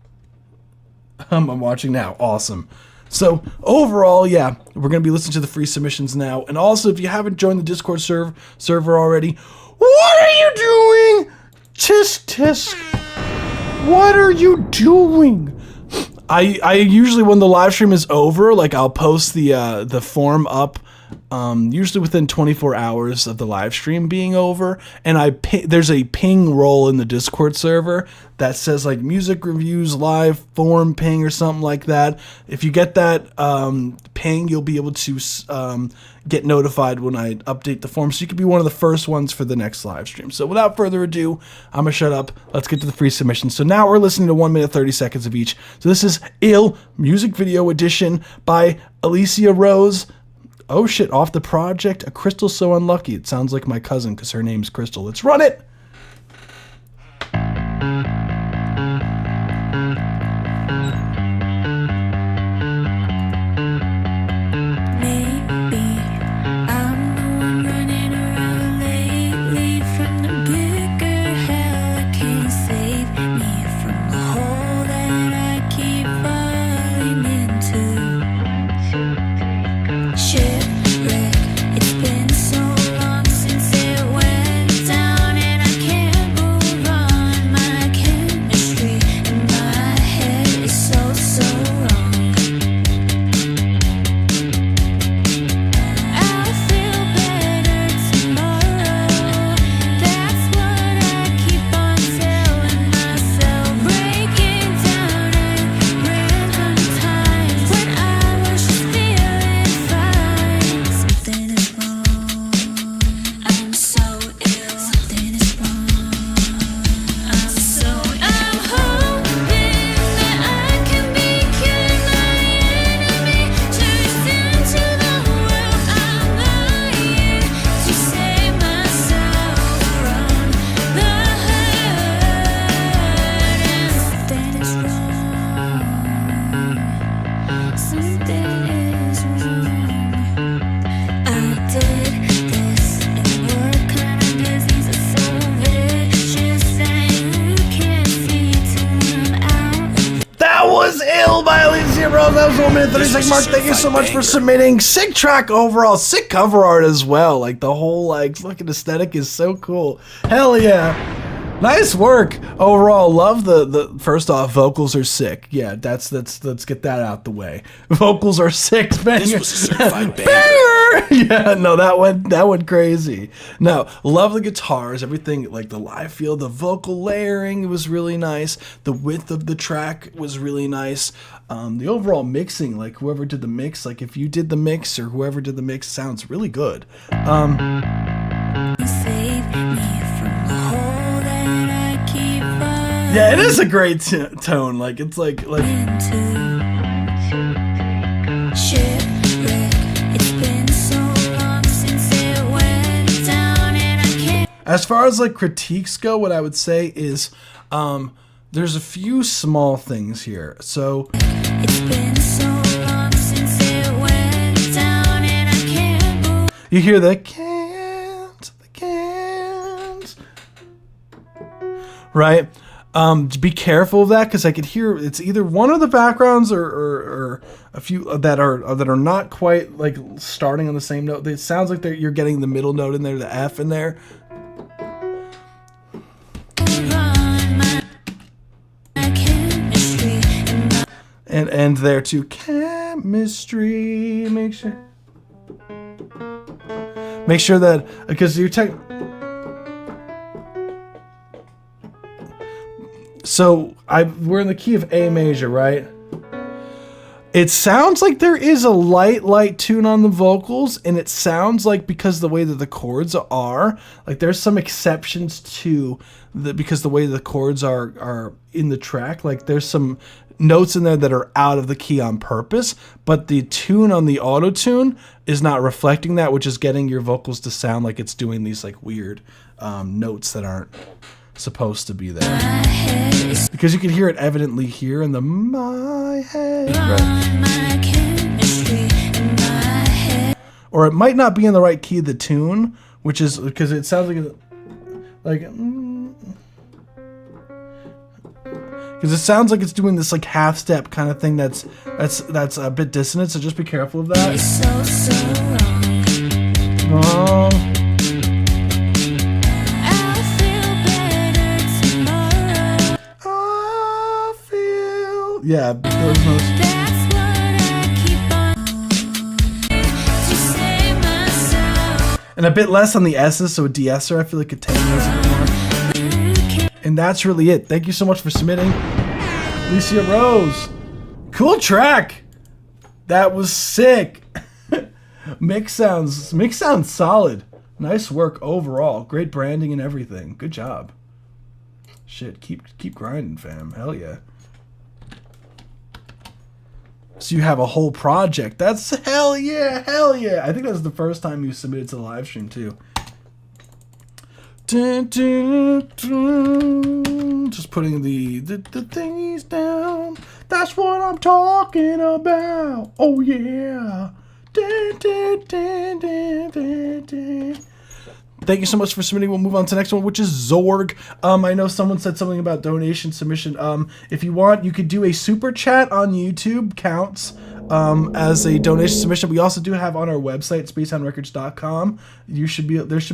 S3: I'm watching now, awesome. So overall, yeah, we're going to be listening to the free submissions now. And also, if you haven't joined the Discord server already, what are you doing? Tisk. What are you doing? I usually, when the live stream is over, like, I'll post the form up, usually within 24 hours of the live stream being over, and there's a ping roll in the Discord server that says, like, music reviews live form ping or something like that. If you get that ping, you'll be able to get notified when I update the form, so you could be one of the first ones for the next live stream. So without further ado, I'm gonna shut up. Let's get to the free submissions. So now we're listening to 1 minute 30 seconds of each. So this is Ill Music Video Edition by Alicia Rose. Oh shit, off the project, A Crystal So Unlucky. It sounds like my cousin because her name's Crystal. Let's run it!
S9: Shipwreck, it's been so long since it went down, and
S3: Hell by Alicia Rose. That was 1 minute 36 mark. Thank you so much for submitting. Sick track overall. Sick cover art as well. Like the whole like fucking aesthetic is so cool. Hell yeah. Nice work overall. Love the first off, vocals are sick. Yeah, let's get that out the way. Vocals are sick. Banger.
S6: This was a certified banger.
S3: Banger! Yeah, no, that went crazy. No, love the guitars, everything, like the live feel, the vocal layering was really nice. The width of the track was really nice. The overall mixing, like whoever did the mix, like if you did the mix or whoever did the mix, sounds really good. Yeah, it is a great tone. Like it's like. As far as like critiques go, what I would say is, there's a few small things here. So. You hear the can't, right? Be careful of that because I could hear it's either one of the backgrounds or a few that are not quite like starting on the same note. It sounds like you're getting the middle note in there, the F in there. And there too, chemistry. Make sure that because you're So we're in the key of A major, right? It sounds like there is a light tune on the vocals, and it sounds like because the way that the chords are, like there's some exceptions to because the way the chords are in the track, like there's some notes in there that are out of the key on purpose, but the tune on the auto tune is not reflecting that, which is getting your vocals to sound like it's doing these like weird notes that aren't supposed to be there, because you can hear it evidently here in the my head, right? Or it might not be in the right key of the tune, which is because it sounds like because it sounds like it's doing this like half step kind of thing that's a bit dissonant, so just be careful of that. Yeah, those notes. And a bit less on the S's, so a de-esser I feel like attenuates a bit more. And that's really it. Thank you so much for submitting. Alicia Rose. Cool track. That was sick. Mix sounds solid. Nice work overall. Great branding and everything. Good job. Shit, keep grinding, fam. Hell yeah. So you have a whole project. That's hell yeah. I think that's the first time you submitted to the live stream too. Just putting the thingies down. That's what I'm talking about. Oh yeah. Thank you so much for submitting. We'll move on to the next one, which is Zorg. I know someone said something about donation submission. If you want, you could do a super chat on YouTube. Counts as a donation submission. We also do have on our website, spacetownrecords.com. There should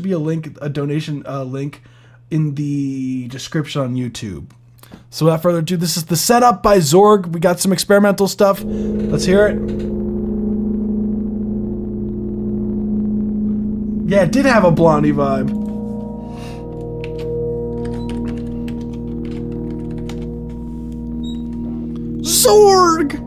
S3: be a link, a donation link in the description on YouTube. So without further ado, this is the setup by Zorg. We got some experimental stuff. Let's hear it. Yeah, it did have a Blondie vibe. Zorg!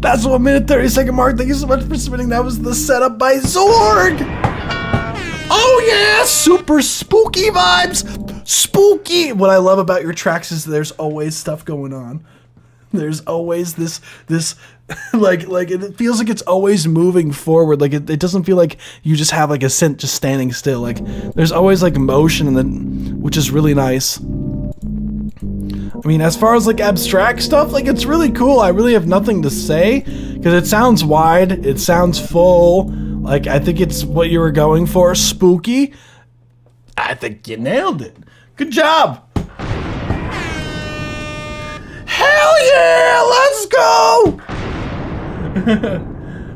S3: That's 1 minute 30-second mark. Thank you so much for submitting. That was the setup by Zorg. Oh yeah, super spooky vibes. Spooky. What I love about your tracks is there's always stuff going on. There's always this like it feels like it's always moving forward. Like it doesn't feel like you just have like a synth just standing still. Like there's always like motion, and then, which is really nice. I mean, as far as like abstract stuff, like it's really cool. I really have nothing to say because it sounds wide, it sounds full. Like I think it's what you were going for, spooky. I think you nailed it. Good job. Hell yeah, let's go.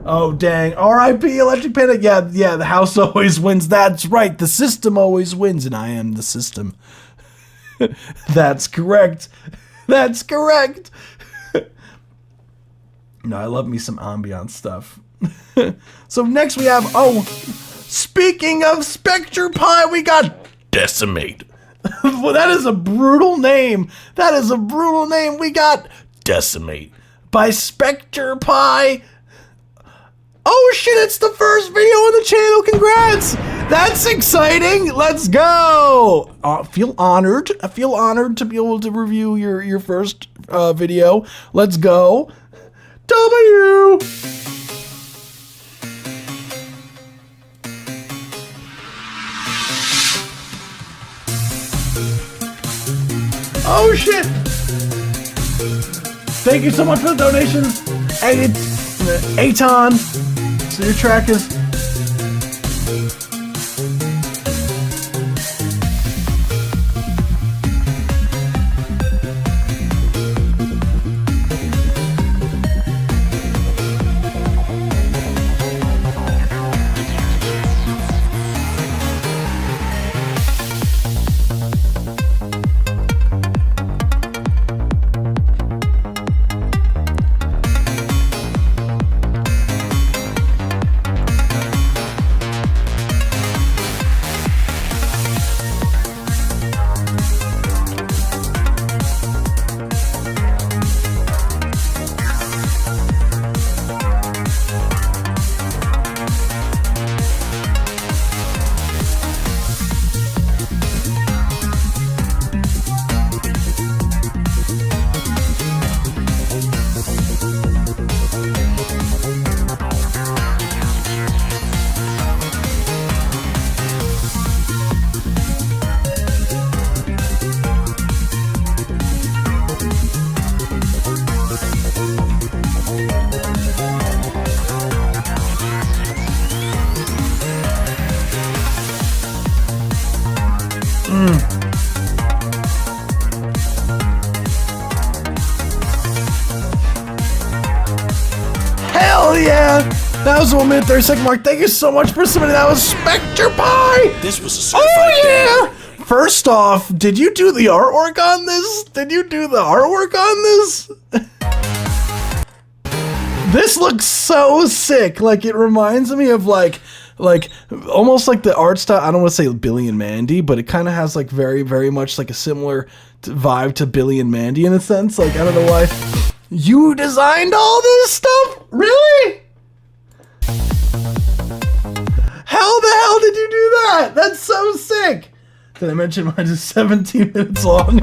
S3: Oh dang, R.I.P. Electric Panda. Yeah, the house always wins. That's right, the system always wins, and I am the system. That's correct. That's correct. No, I love me some ambient stuff. So next we have, speaking of Spectre Pie, we got Decimate. Well, that is a brutal name. That is a brutal name. We got Decimate by Spectre Pie. Oh shit, it's the first video on the channel. Congrats. That's exciting. Let's go. I feel honored. I feel honored to be able to review your first video. Let's go. W. Oh shit. Thank you so much for the donations. And it's Aton. So your track is Hell yeah! That was 1 minute 30-second mark. Thank you so much for submitting. That was Spectre Pie!
S6: This was a certified
S3: Oh yeah! First off, did you do the artwork on this? Did you do the artwork on this? This looks so sick. Like it reminds me of like almost like the art style. I don't want to say Billy and Mandy, but it kind of has like very, very much like a similar vibe to Billy and Mandy in a sense. Like I don't know why. You designed all this stuff? Really? How the hell did you do that? That's so sick. Did I mention mine is 17 minutes long?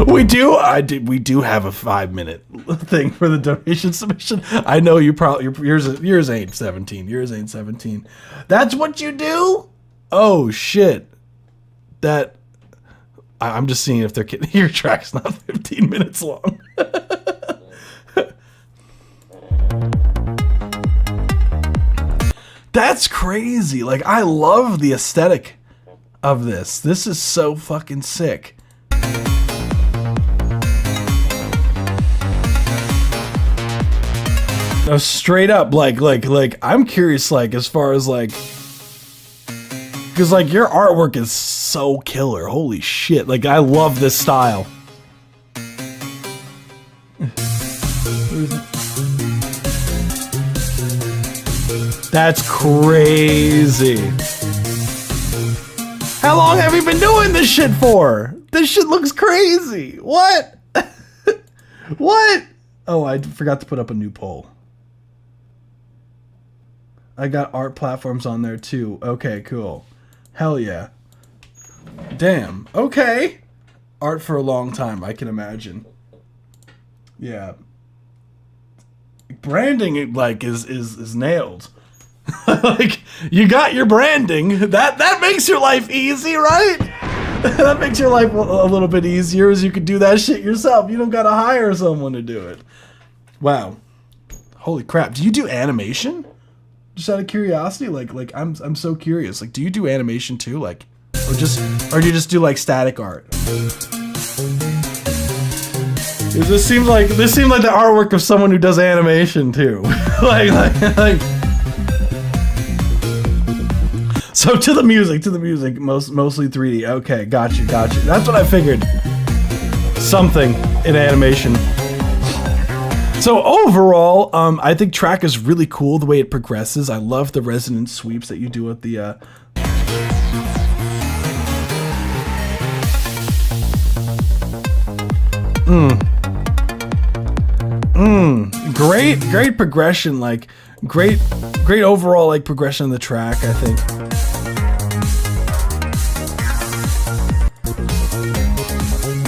S3: We do have a 5-minute thing for the donation submission. I know you probably yours ain't 17. Yours ain't 17. That's what you do? Oh shit. That I'm just seeing if they're kidding. Your track's not 15 minutes long. That's crazy. Like I love the aesthetic of this. This is so fucking sick. No, straight up, like I'm curious, like as far as like, because like your artwork is so killer. Holy shit! Like I love this style. That's crazy. How long have you been doing this shit for? This shit looks crazy. What? What? Oh, I forgot to put up a new poll. I got art platforms on there too. Okay, cool. Hell yeah. Damn. Okay. Art for a long time, I can imagine. Yeah. Branding, like, is nailed. Like, you got your branding. That makes your life easy, right? That makes your life a little bit easier, as you could do that shit yourself. You don't gotta hire someone to do it. Wow. Holy crap. Do you do animation? Just out of curiosity? Like I'm so curious. Like, do you do animation too? Like, or do you just do like static art? This seems like the artwork of someone who does animation too. like. So to the music, mostly 3D. Okay, got you. That's what I figured. Something in animation. So overall, I think track is really cool the way it progresses. I love the resonant sweeps that you do with the. Great progression, like great overall like progression on the track, I think.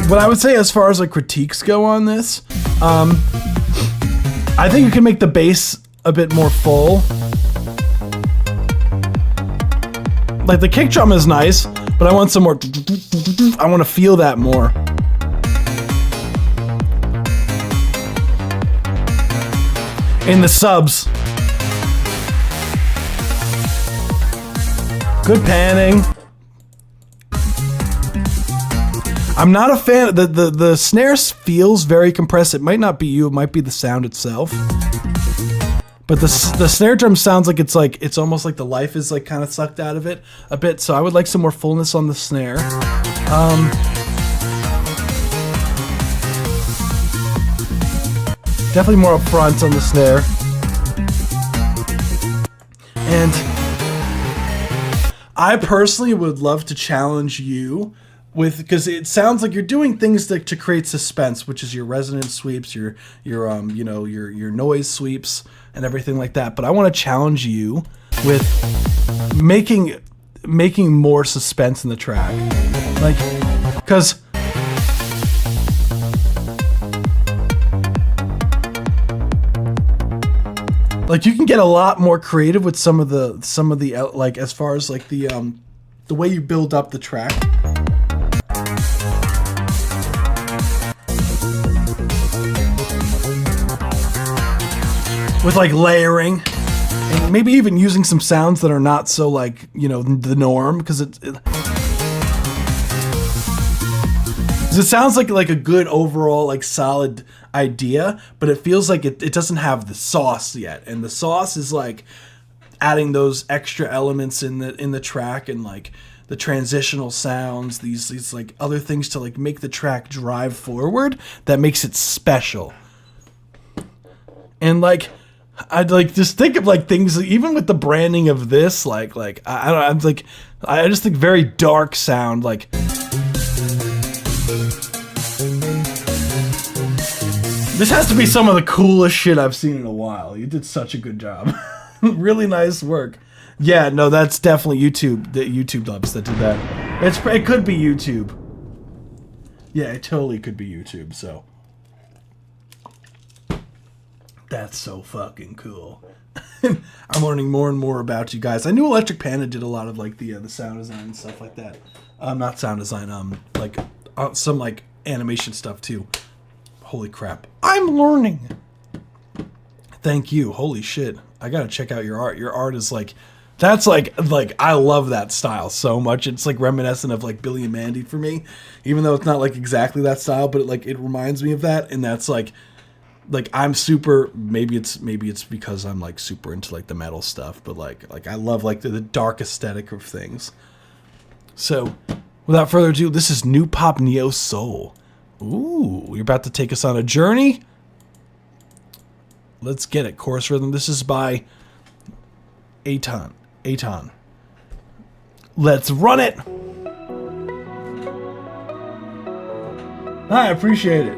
S3: What I would say as far as like critiques go on this, I think you can make the bass a bit more full. Like the kick drum is nice, but I want some more. I want to feel that more. In the subs. Good panning. I'm not a fan. The snare feels very compressed. It might not be you. It might be the sound itself. But the snare drum sounds like it's almost like the life is like kind of sucked out of it a bit. So I would like some more fullness on the snare. Definitely more up front on the snare. And I personally would love to challenge you with, because it sounds like you're doing things to create suspense, which is your resonance sweeps, your noise sweeps and everything like that. But I want to challenge you with making more suspense in the track. Like, because like you can get a lot more creative with some of the like as far as like the way you build up the track. With like layering and maybe even using some sounds that are not so like, you know, the norm, because it sounds like a good overall like solid idea, but it feels like it doesn't have the sauce yet, and the sauce is like adding those extra elements in the track and like the transitional sounds, these like other things to like make the track drive forward that makes it special. And like I'd like just think of like things even with the branding of this, like I just think very dark sound, like this has to be some of the coolest shit I've seen in a while. You did such a good job. Really nice work. Yeah, no, that's definitely YouTube. The YouTube dubs that did that. It could be YouTube. Yeah, it totally could be YouTube. So that's so fucking cool. I'm learning more and more about you guys. I knew Electric Panda did a lot of like the sound design and stuff like that. Not sound design. Like some like animation stuff too. Holy crap. I'm learning. Thank you. Holy shit. I gotta check out your art. Your art is like, that's like I love that style so much. It's like reminiscent of like Billy and Mandy for me, even though it's not like exactly that style, but it reminds me of that. And that's like I'm super, maybe it's because I'm like super into like the metal stuff, but like I love like the dark aesthetic of things. So without further ado, this is New Pop Neo Soul. Ooh, you're about to take us on a journey. Let's get it. Chorus rhythm. This is by Aton. Let's run it. I appreciate it.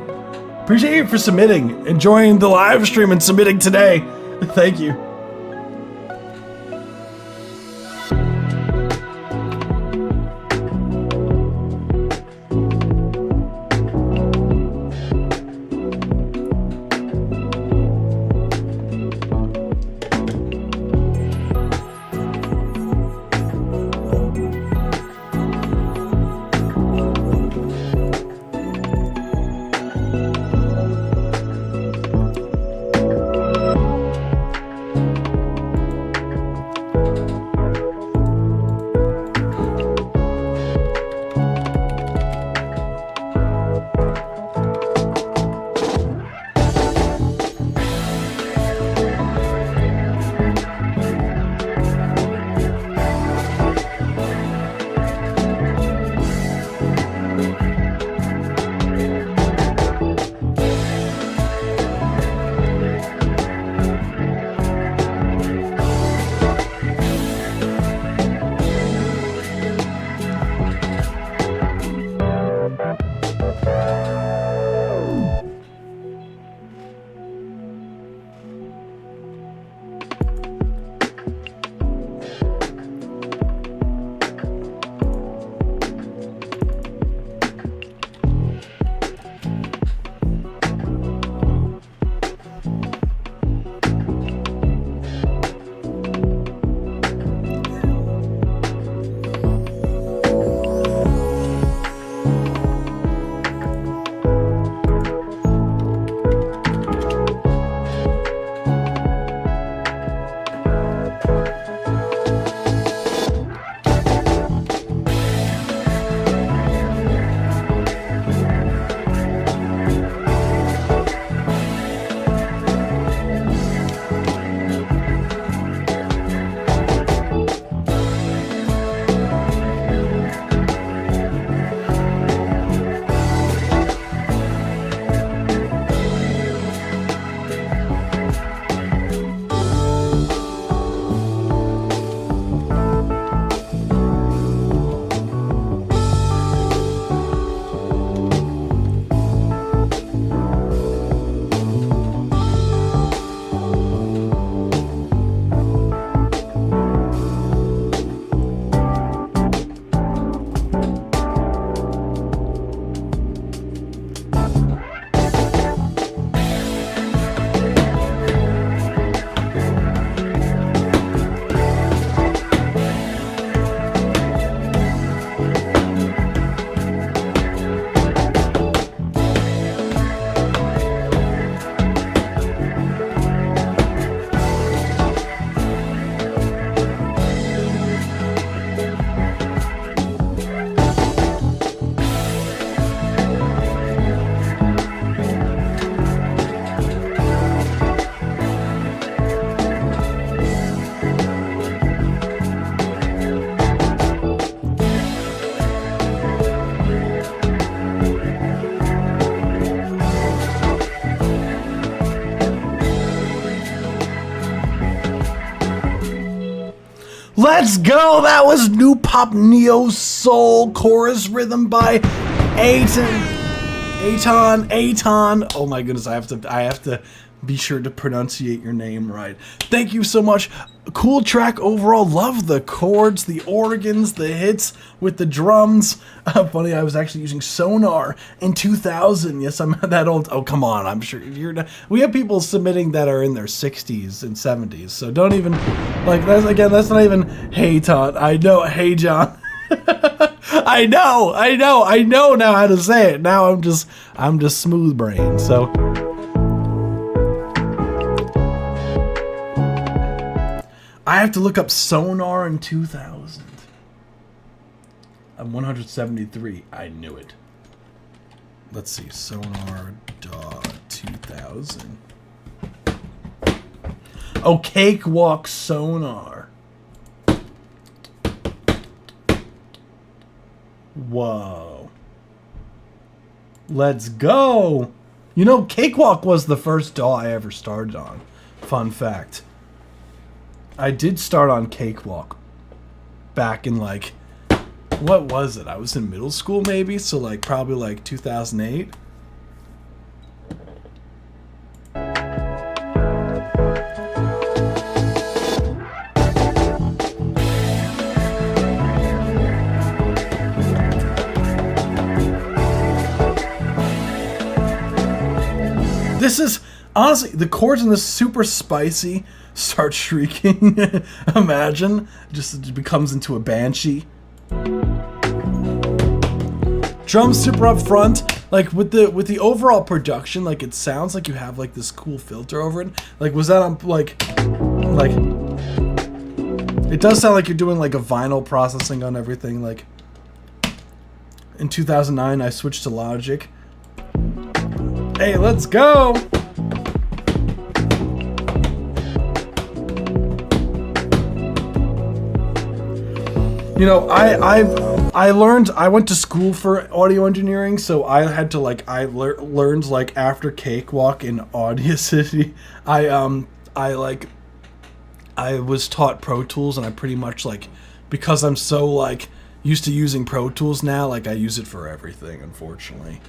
S3: Appreciate you for submitting, enjoying the live stream and submitting today. Thank you. Let's go! That was New Pop Neo Soul chorus rhythm by Aton. Oh my goodness, I have to be sure to pronunciate your name right. Thank you so much. Cool track overall. Love the chords, the organs, the hits with the drums. Funny, I was actually using Sonar in 2000. Yes, I'm that old. Oh, come on. I'm sure you're not. We have people submitting that are in their 60s and 70s. So don't even, like, that's not even, hey, Todd. I know, hey, John. I know now how to say it. Now I'm just smooth brain. So I have to look up Sonar in 2000. I'm 173. I knew it. Let's see. Sonar.2000. Oh, Cakewalk Sonar. Whoa. Let's go. You know, Cakewalk was the first DAW I ever started on. Fun fact. I did start on Cakewalk back in, like, what was it? I was in middle school maybe, so like probably like 2008. This is honestly the chords in this super spicy. Start shrieking. Imagine it becomes into a banshee. Drums super up front, like with the overall production, like it sounds like you have like this cool filter over it. Like was that on like it does sound like you're doing like a vinyl processing on everything. Like in 2009 I switched to Logic. Hey, let's go. You know, I went to school for audio engineering, so I had to learned like after Cakewalk in Audacity. I was taught Pro Tools, and I pretty much like, because I'm so like used to using Pro Tools now, like I use it for everything, unfortunately.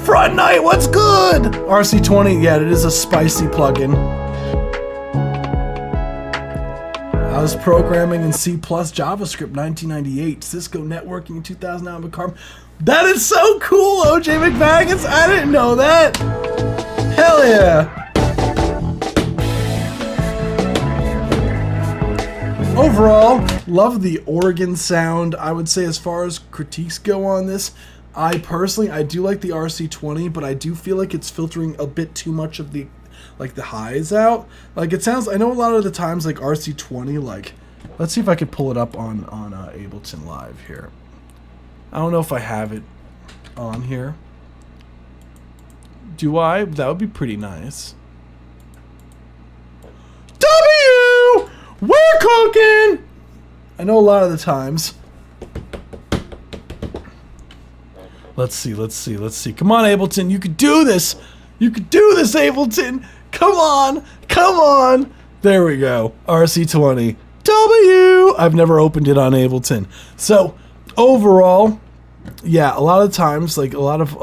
S3: Front Night, what's good? RC20, yeah, it is a spicy plugin. I was programming in C++, JavaScript, 1998, Cisco networking in 2009 with That is so cool, OJ McMaggins. I didn't know that. Hell yeah. Overall, love the organ sound. I would say as far as critiques go on this, I do like the RC20, but I do feel like it's filtering a bit too much of the highs out. Like it sounds, I know a lot of the times like RC20, like, let's see if I could pull it up on Ableton Live here. I don't know if I have it on here. Do I? That would be pretty nice. W! We're cooking! I know a lot of the times. Let's see. Come on, Ableton, you could do this! You could do this, Ableton! Come on! There we go. RC20. W! I've never opened it on Ableton. So, overall, yeah, a lot of times, like, a lot of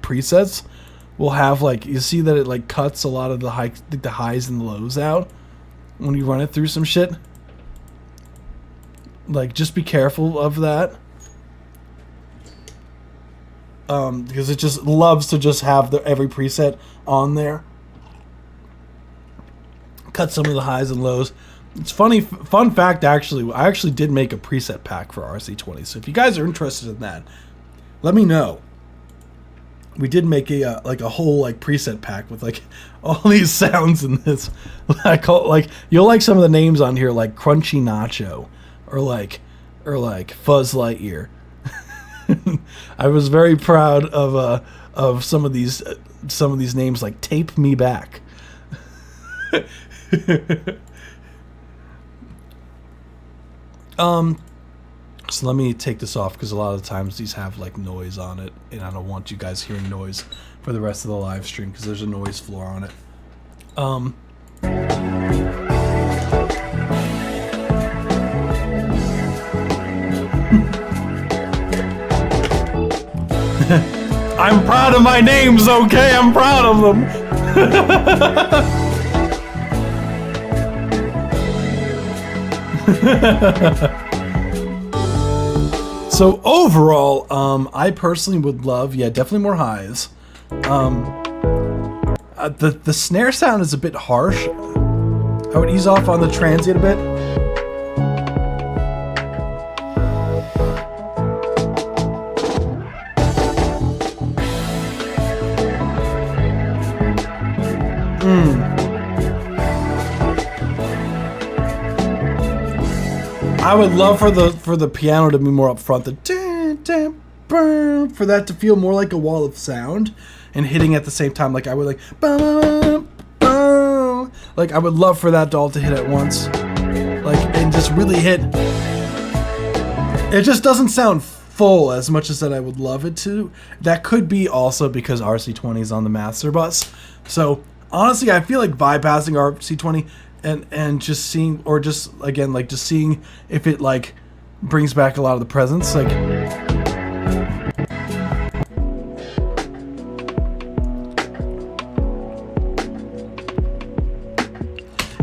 S3: presets will have, like, you see that it, like, cuts a lot of the highs and the lows out when you run it through some shit. Like, just be careful of that. Because it just loves to just have every preset on there. Cut some of the highs and lows. It's funny, fun fact actually, I actually did make a preset pack for RC20, so if you guys are interested in that, let me know. We did make a whole like preset pack with like all these sounds in this. You'll like some of the names on here, like Crunchy Nacho or like Fuzz Lightyear. I was very proud of some of these names, like Tape Me Back. So let me take this off because a lot of the times these have like noise on it, and I don't want you guys hearing noise for the rest of the live stream because there's a noise floor on it. I'm proud of my names, okay? I'm proud of them. So overall, I personally would love, yeah, definitely more highs. The snare sound is a bit harsh. I would ease off on the transient a bit. I would love for the piano to be more up front, for that to feel more like a wall of sound and hitting at the same time. Like I would like I would love for that all to hit at once, like, and just really hit. It just doesn't sound full as much as that I would love it to. That could be also because RC20 is on the master bus. So honestly, I feel like bypassing RC20 and just seeing, or just again like just seeing if it like brings back a lot of the presence, like.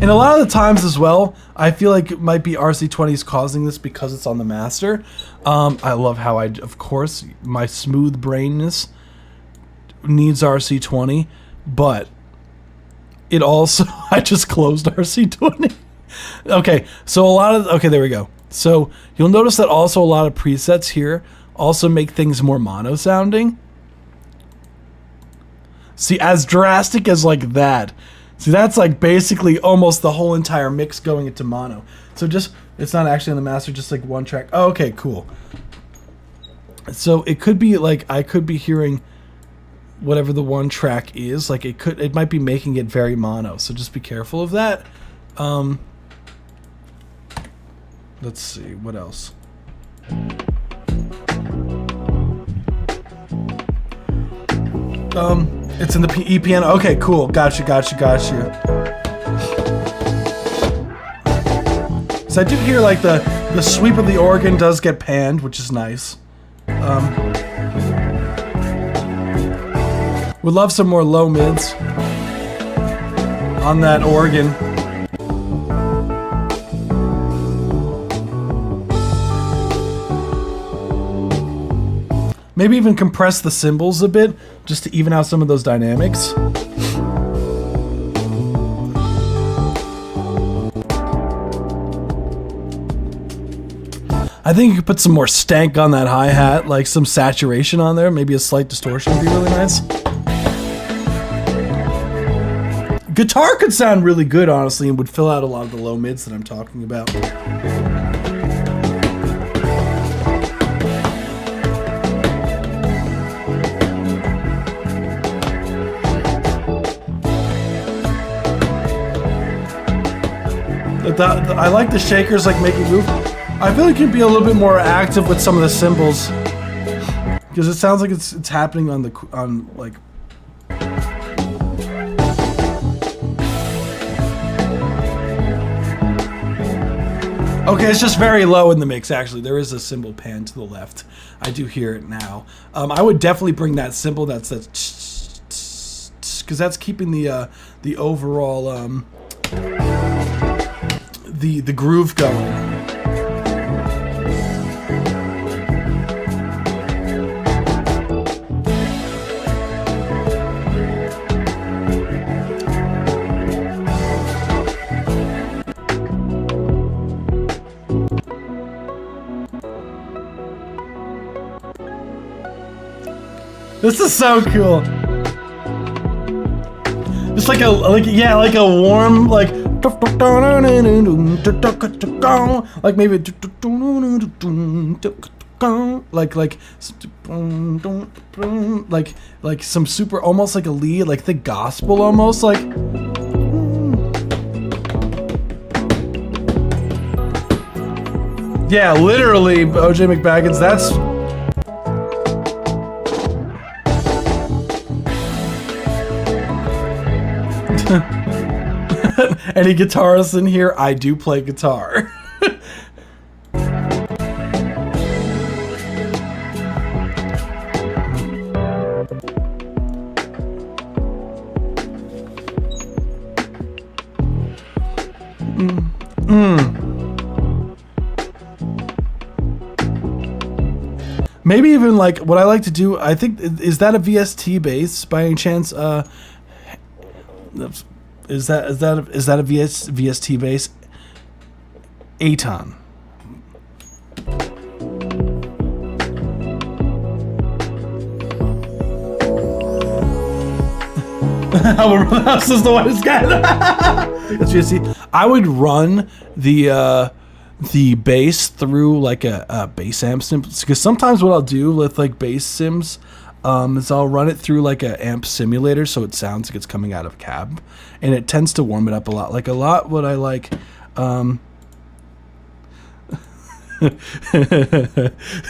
S3: And a lot of the times as well, I feel like it might be RC20's causing this because it's on the master. I love how of course, my smooth brainness needs RC20, but it also I just closed RC20. Okay, so there we go. So you'll notice that also a lot of presets here also make things more mono sounding. See, as drastic as like that. See, that's like basically almost the whole entire mix going into mono. So just, it's not actually in the master, just like one track. Oh, okay, cool. So it could be like, I could be hearing whatever the one track is. Like it might be making it very mono. So just be careful of that. Let's see, what else? It's in the EPN. Okay, cool. Gotcha. So I do hear like the sweep of the organ does get panned, which is nice. Would love some more low mids on that organ. Maybe even compress the cymbals a bit, just to even out some of those dynamics. I think you could put some more stank on that hi-hat, like some saturation on there, maybe a slight distortion would be really nice. Guitar could sound really good, honestly, and would fill out a lot of the low mids that I'm talking about. I like the shakers, like making move. I feel like you'd be a little bit more active with some of the cymbals, because it sounds like it's happening on like. Okay, it's just very low in the mix. Actually, there is a cymbal pan to the left. I do hear it now. I would definitely bring that cymbal. That's because that's keeping the overall the groove going. This is so cool. It's like a warm like maybe like some super, almost like a lead, like the gospel almost, like yeah, literally OJ McBaggins, that's any guitarists in here? I do play guitar. Maybe even like what I like to do, I think, is that a VST bass by any chance? Is that a VST bass? Aton. Albert House is the whitest guy. It's VST. I would run the bass through like a bass amp sim, because sometimes what I'll do with like bass sims is I'll run it through like a amp simulator, so it sounds like it's coming out of a cab, and it tends to warm it up a lot. Like a lot what I like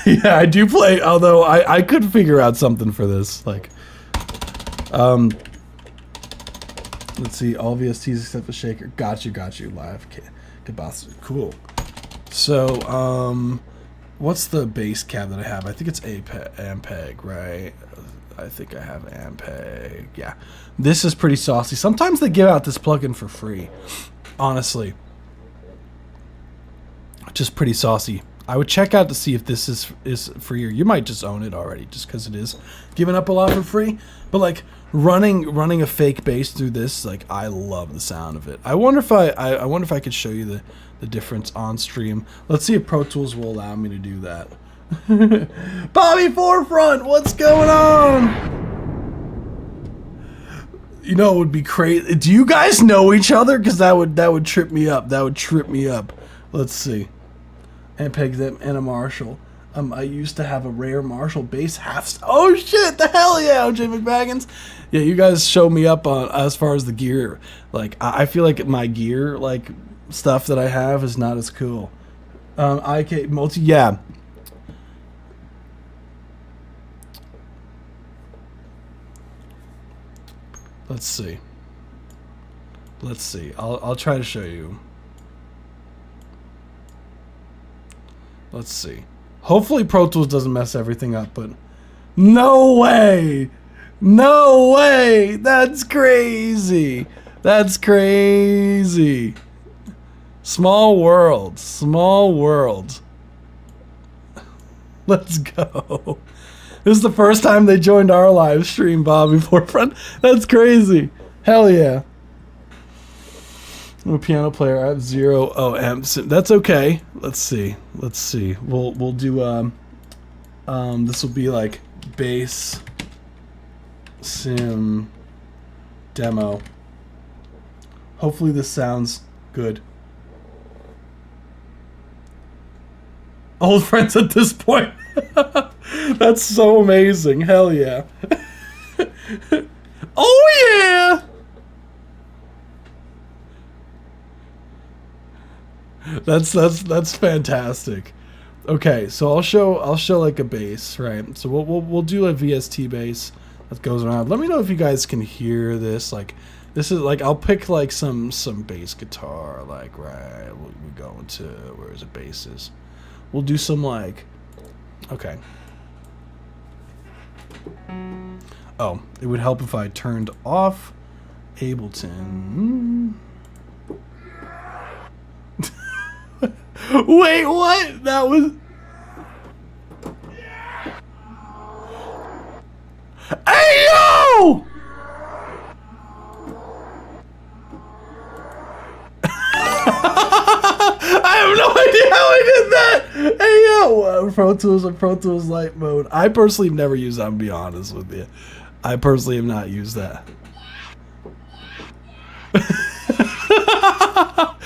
S3: yeah, I do play, although I could figure out something for this, like let's see, all VSTs except the shaker. Got you live. Cool. So what's the bass cab that I have? I think it's Ampeg, right? I think I have Ampeg. Yeah. This is pretty saucy. Sometimes they give out this plugin for free. Honestly. Just pretty saucy. I would check out to see if this is free, or you might just own it already just because it is giving up a lot for free. But like running a fake bass through this, like I love the sound of it. I wonder if I wonder if I could show you the difference on stream. Let's see if Pro Tools will allow me to do that. Bobby Forefront, what's going on? You know, it would be crazy. Do you guys know each other? Because that would trip me up. That would trip me up. Let's see. Ampeg and a Marshall. I used to have a rare Marshall bass half. Oh shit! The hell yeah, OJ McBaggins. Yeah, you guys show me up on as far as the gear. Like I feel like my gear, like stuff that I have, is not as cool. IK multi, yeah. Let's see. Let's see. I'll try to show you. Let's see. Hopefully Pro Tools doesn't mess everything up, but no way. No way. That's crazy. That's crazy. Small world. Small world. Let's go. This is the first time they joined our live stream, Bobby Forefront. That's crazy. Hell yeah. I'm a piano player. I have 0 amps. That's okay. Let's see. Let's see. We'll do this will be like bass sim demo. Hopefully this sounds good. Old friends at this point. That's so amazing. Hell yeah. Oh yeah. That's fantastic. Okay, so I'll show like a bass, right? So we'll do a VST bass that goes around. Let me know if you guys can hear this. Like this is like I'll pick like some bass guitar, like right. We go into where's the basses. We'll do some like okay. Oh, it would help if I turned off Ableton. Wait, what? That was... Hey, yo! I have no idea how I did that! Hey, yo! Pro Tools and Pro Tools Lite mode. I personally have never used that, I'm gonna be honest with you. I personally have not used that.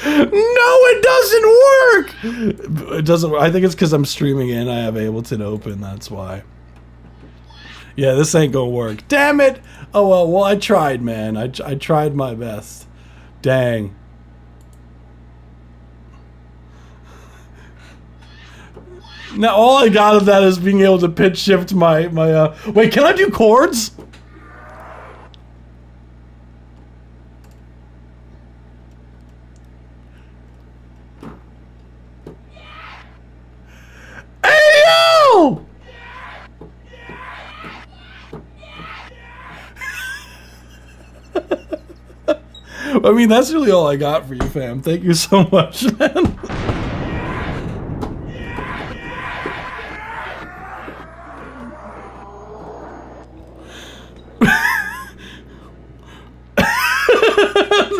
S3: No, it doesn't work. It doesn't. I think it's because I'm streaming and I have Ableton open. That's why. Yeah, this ain't gonna work. Damn it. Oh well. Well, I tried, man. I tried my best. Dang. Now all I got of that is being able to pitch shift my Wait, can I do chords? I mean, that's really all I got for you, fam. Thank you so much, man.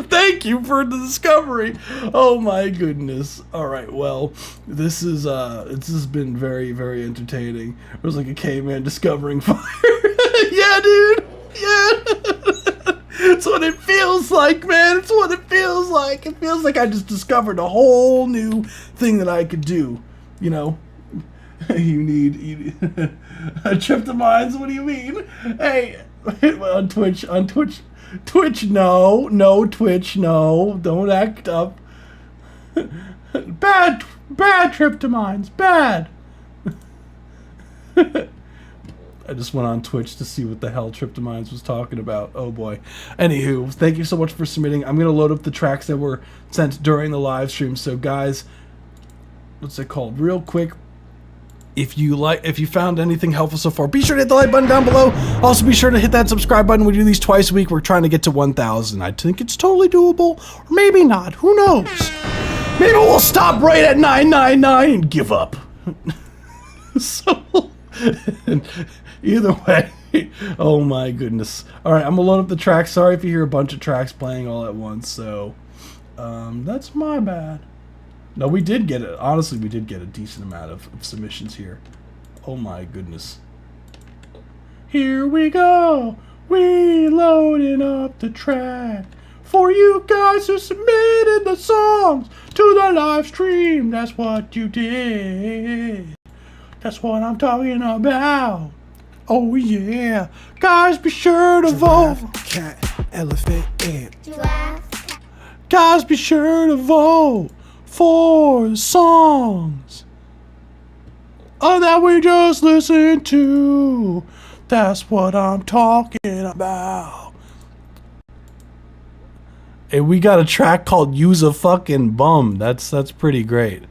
S3: Thank you for the discovery. Oh my goodness. All right, well, this has been very, very entertaining. It was like a caveman discovering fire. Yeah, dude. Yeah. It's what it feels like, man. It's what it feels like. It feels like I just discovered a whole new thing that I could do. You know, you need a trip to mines. What do you mean? Hey, on Twitch, no, Twitch, no. Don't act up. Bad trip to mines. Bad. I just went on Twitch to see what the hell Trip to Minds was talking about. Oh boy. Anywho, thank you so much for submitting. I'm going to load up the tracks that were sent during the live stream. So guys, what's it called? Real quick, if you found anything helpful so far, be sure to hit the like button down below. Also be sure to hit that subscribe button. We do these twice a week. We're trying to get to 1,000. I think it's totally doable, or maybe not. Who knows? Maybe we'll stop right at 999 and give up. So, either way, oh my goodness. All right, I'm gonna load up the tracks. Sorry if you hear a bunch of tracks playing all at once. So, that's my bad. No, we did get it. Honestly, we did get a decent amount of submissions here. Oh my goodness. Here we go. We loading up the track for you guys who submitted the songs to the live stream. That's what you did. That's what I'm talking about. Oh yeah. Guys, be sure to vote.
S9: Cat, elephant, ant.
S3: Guys, be sure to vote for the songs that we just listened to. That's what I'm talking about. Hey, we got a track called Use a Fucking Bum. That's pretty great.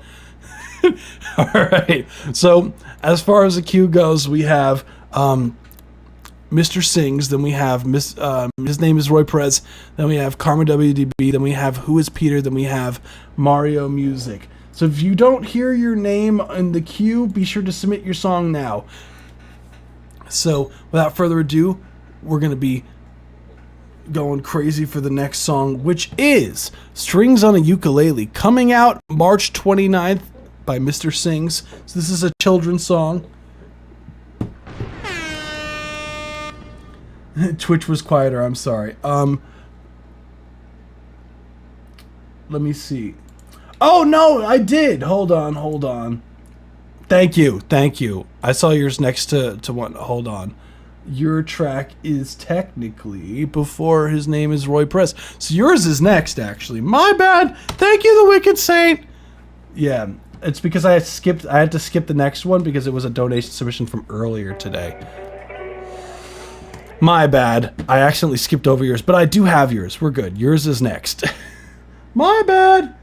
S3: All right. So as far as the queue goes, we have Mr. Sings, then we have his name is Roy Perez, then we have Karma WDB, then we have Who is Peter, then we have Mario Music. So if you don't hear your name in the queue, be sure to submit your song now. So without further ado, we're going to be going crazy for the next song, which is Strings on a Ukulele, coming out March 29th by Mr. Sings. So this is a children's song. Twitch was quieter, I'm sorry. Let me see. Oh no, I did. Hold on. Thank you. I saw yours next to one. Hold on. Your track is technically before his name is Roy Perez. So yours is next, actually. My bad. Thank you, the Wicked Saint. Yeah, it's because I had to skip the next one because it was a donation submission from earlier today. My bad. I accidentally skipped over yours, but I do have yours. We're good. Yours is next. My bad.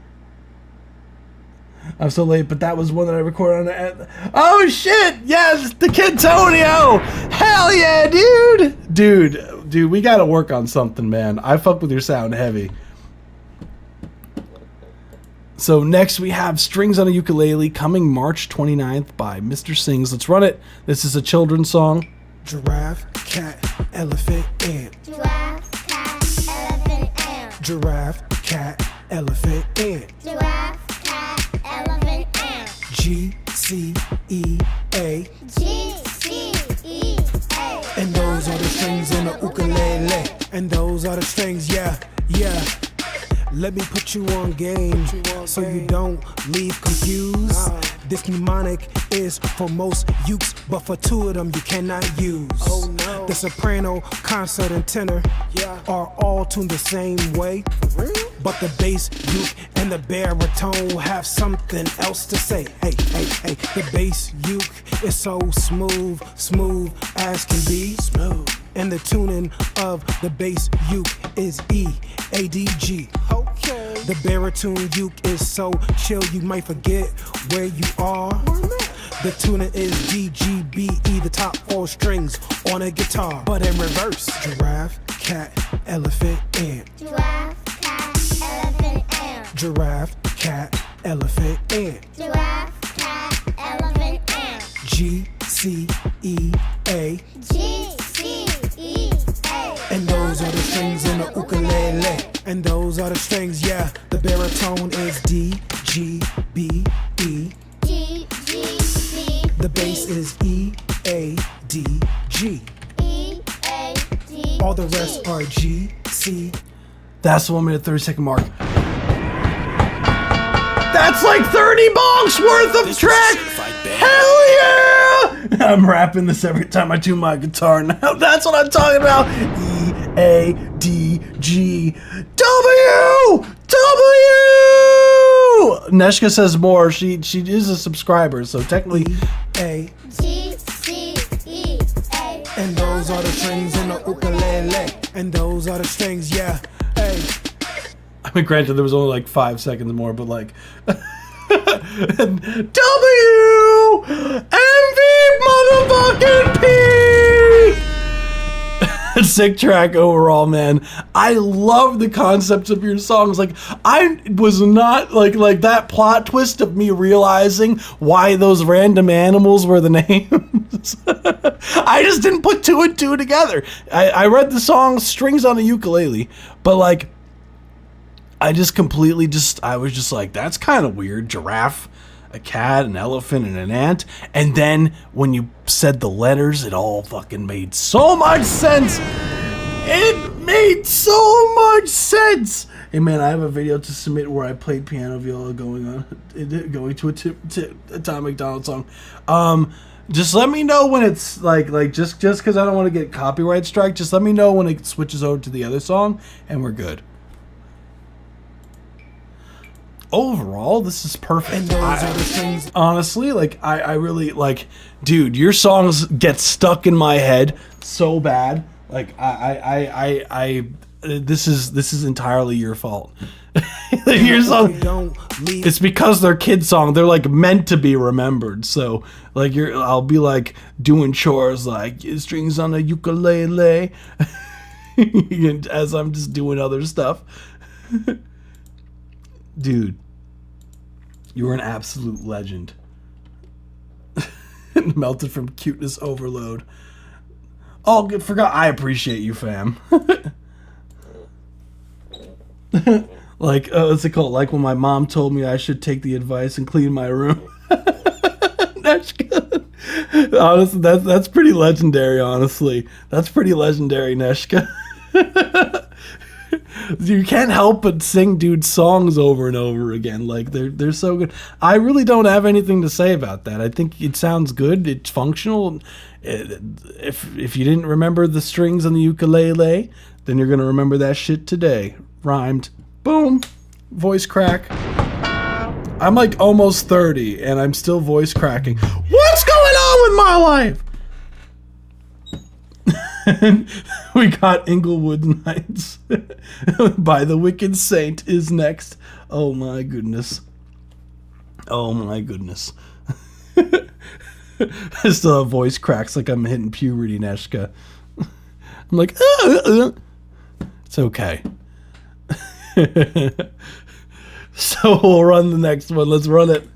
S3: I'm so late, but that was one that I recorded on the... Oh, shit! Yes! The Kid Tonio! Hell yeah, dude! Dude, we gotta work on something, man. I fuck with your sound heavy. So next we have Strings on a Ukulele, coming March 29th by Mr. Sings. Let's run it. This is a children's song.
S9: Giraffe, cat, elephant, ant.
S10: Giraffe, cat, elephant, ant.
S9: Giraffe, cat, elephant, ant.
S10: Giraffe, cat, elephant, ant.
S9: G-C-E-A.
S10: G-C-E-A.
S9: And those are the strings on the ukulele. And those are the strings, yeah. Let me put you on game so you don't leave confused. This mnemonic is for most ukes, but for two of them you cannot use. The soprano, concert, and tenor are all tuned the same way. But the bass, uke, and the baritone have something else to say. Hey, the bass uke is so smooth as can be. And the tuning of the bass uke is E-A-D-G. Okay. The baritone uke is so chill you might forget where you are. The tuning is D-G-B-E, the top four strings on a guitar, but in reverse. Giraffe, cat, elephant, ant.
S10: Giraffe, cat, elephant, ant.
S9: Giraffe, cat, elephant, ant.
S10: Giraffe, cat, elephant, ant.
S9: G-C-E-A.
S10: G-C-E-A.
S9: And those are the strings in the ukulele. And those are the strings, yeah. The baritone is D-G-B-E.
S10: D-G-B.
S9: The bass is E-A-D-G.
S10: E-A-D.
S9: All the rest are G-C.
S3: That's the 1 minute 30-second mark. That's like 30 bonks worth of track. Hell yeah! I'm rapping this every time I tune my guitar. Now that's what I'm talking about. E-A-D-G-W. Neshka says more. She is a subscriber, so technically
S9: A.
S10: G-C-E-A.
S9: And those are the strings in the ukulele. And those are the strings, yeah. Hey.
S3: I mean, granted, there was only like 5 seconds more, but like W-M-V motherfucking P. sick track overall, man. I love the concepts of your songs. Like, I was not like that plot twist of me realizing why those random animals were the names. I just didn't put two and two together. I read the song Strings on a Ukulele, but like, I just completely I was just like, that's kind of weird. Giraffe, a cat, an elephant, and an ant. And then when you said the letters, it all fucking made so much sense. It made so much sense. Hey man, I have a video to submit where I played piano viola going to a Tom McDonald song. Just let me know when it's like just because I don't want to get copyright strike. Just let me know when it switches over to the other song, and we're good. Overall, this is perfect. Honestly, like I really like, dude, your songs get stuck in my head so bad. Like this is entirely your fault. Your song, it's because they're kid song. They're like meant to be remembered. So like I'll be like doing chores like strings on a ukulele as I'm just doing other stuff. Dude, you're an absolute legend. Melted from cuteness overload. Oh, forgot. I appreciate you, fam. Like, what's it called? Like when my mom told me I should take the advice and clean my room. That's good. Honestly, that's pretty legendary. Honestly, that's pretty legendary, Neshka. You can't help but sing dude's songs over and over again. Like they're so good. I really don't have anything to say about that. I think it sounds good. It's functional. If you didn't remember the strings on the ukulele, then you're gonna remember that shit today. Rhymed. Boom. Voice crack. I'm like almost 30 and I'm still voice cracking. What's going on with my life? We got Inglewood Nights by the Wicked Saint is next. Oh my goodness. Oh my goodness. I still have voice cracks like I'm hitting puberty, Neshka. I'm like, it's okay. So we'll run the next one. Let's run it.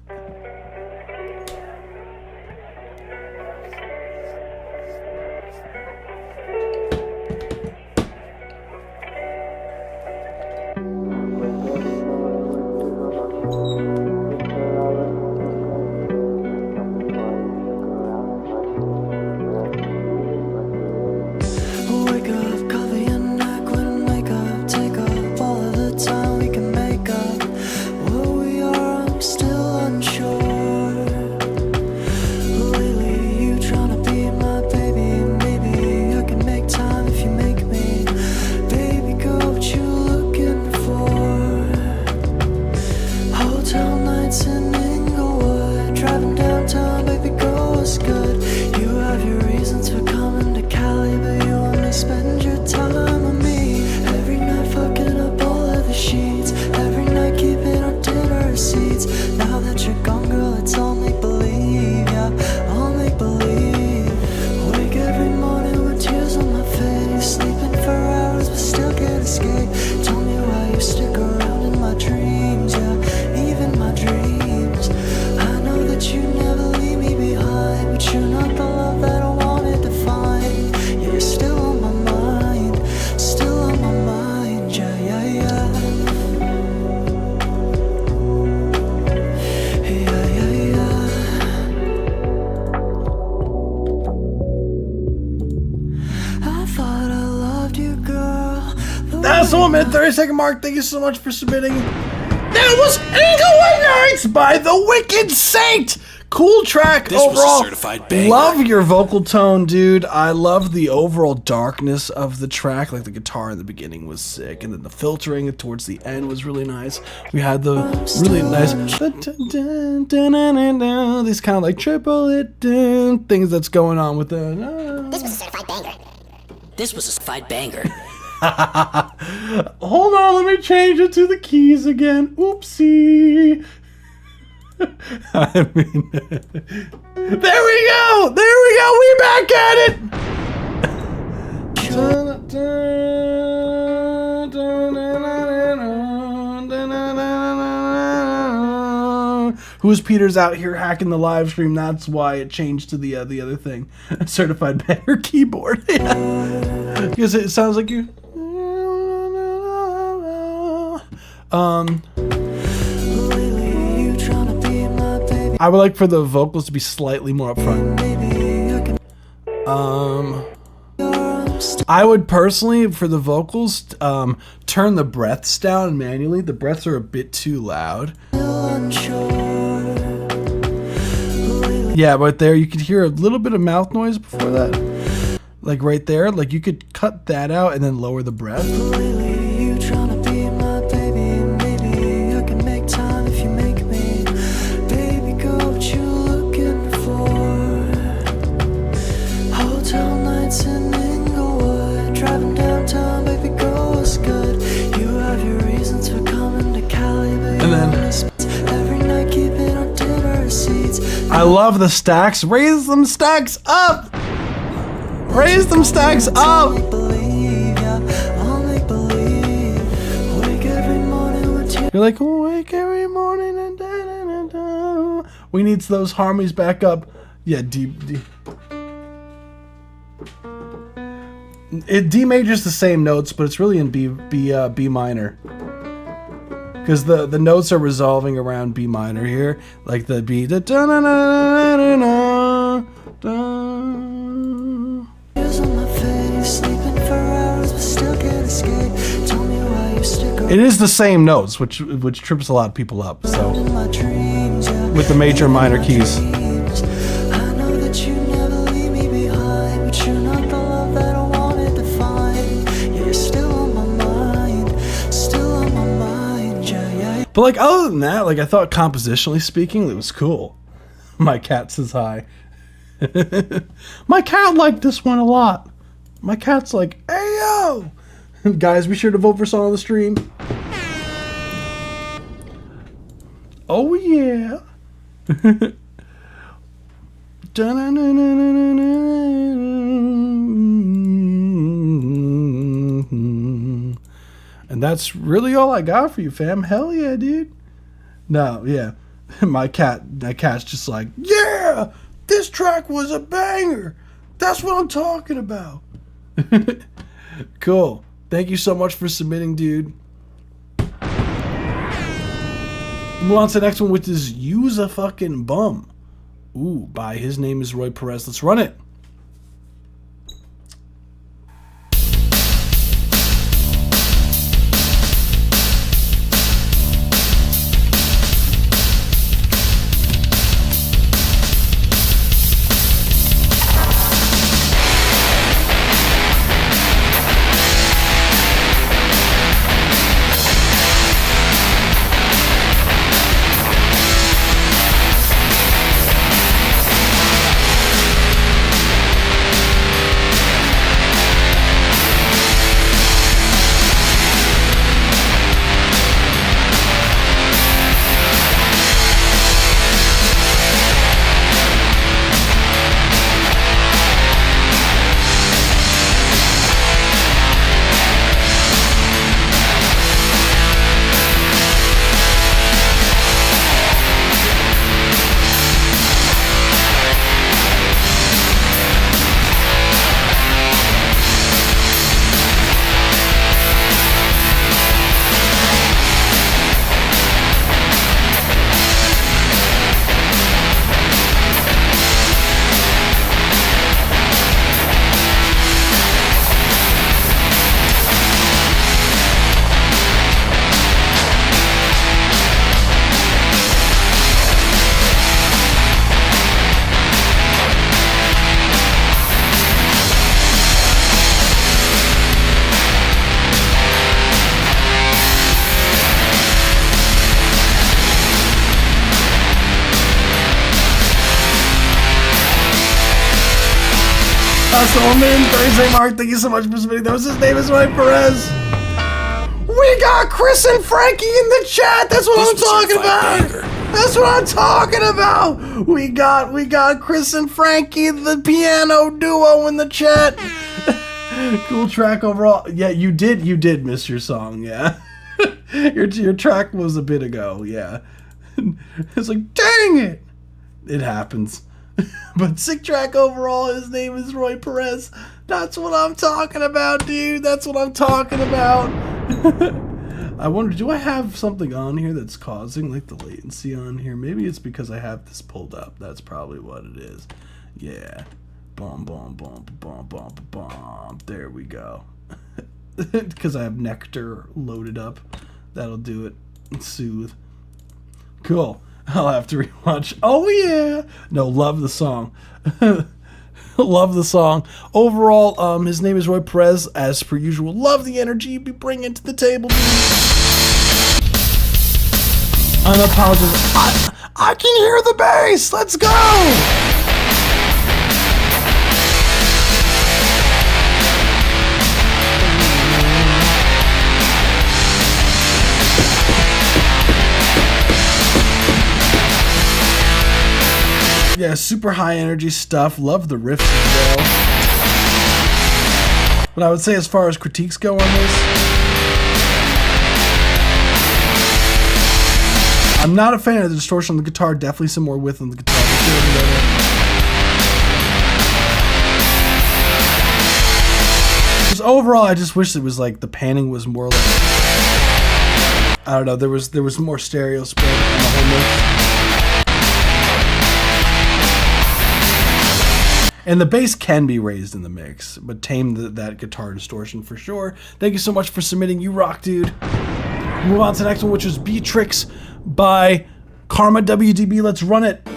S3: That's the 1 minute 30-second mark. Thank you so much for submitting. That was Inglewood Nights by the Wicked Saint. Cool track
S6: This
S3: overall.
S6: was a certified banger.
S3: Love your vocal tone, dude. I love the overall darkness of the track. Like the guitar in the beginning was sick, and then the filtering towards the end was really nice. We had the really nice these kind of like triple it things that's going on with the.
S10: This was a certified banger.
S6: This was a certified banger.
S3: Hold on, let me change it to the keys again. Oopsie. I mean, there we go. We back at it. Who's Peter's out here hacking the live stream? That's why it changed to the other thing. Certified banger keyboard. Because it sounds like you. I would like for the vocals to be slightly more upfront. I would personally, for the vocals, turn the breaths down manually. The breaths are a bit too loud. Yeah, right there, you could hear a little bit of mouth noise before that. Like right there, like you could cut that out and then lower the breath. I love the stacks. Raise them stacks up. Raise them stacks up. You're like, wake every morning and da-da-da-da. We need those harmonies back up. Yeah, D major's the same notes, but it's really in B minor. Because the notes are resolving around B minor here, like the B. It is the same notes, which trips a lot of people up. So with the major and minor keys. But like other than that, like I thought compositionally speaking, it was cool. My cat says hi. My cat liked this one a lot. My cat's like, hey yo! Guys, be sure to vote for song on the stream. Oh yeah. And that's really all I got for you, fam. Hell yeah, dude. No, yeah. My cat's just like, yeah, this track was a banger. That's what I'm talking about. Cool. Thank you so much for submitting, dude. Move on to the next one, which is Use a Fucking Bum. Ooh, by His Name is Roy Perez. Let's run it. Solomon, Thursday Mark, thank you so much for submitting. That was His Name is Roy Perez. We got Chris and Frankie in the chat. That's what I'm talking about. That's what I'm talking about. We got Chris and Frankie, the piano duo, in the chat. Cool track overall. Yeah, you did miss your song, yeah. your track was a bit ago, yeah. It's like, dang it! It happens. But sick track overall, his name is Roy Perez. That's what I'm talking about, dude. That's what I'm talking about. I wonder, do I have something on here that's causing like the latency on here? Maybe it's because I have this pulled up. That's probably what it is. Yeah. Boom, boom, boom, boom, boom, boom. There we go. Because I have Nectar loaded up. That'll do it. Soothe. Cool. I'll have to rewatch. Oh, yeah. No, love the song. Love the song. Overall, his name is Roy Perez. As per usual, love the energy you be bringing to the table. Unapologetic. I can hear the bass. Let's go. Yeah, super high energy stuff. Love the riffs as well. But I would say as far as critiques go on this, I'm not a fan of the distortion on the guitar. Definitely some more width on the guitar. Because overall, I just wish it was like the panning was more like, I don't know. There was more stereo spread on the whole mix. And the bass can be raised in the mix, but tame that guitar distortion for sure. Thank you so much for submitting. You rock, dude. Move on to the next one, which is Beatrix by Karma WDB. Let's run it.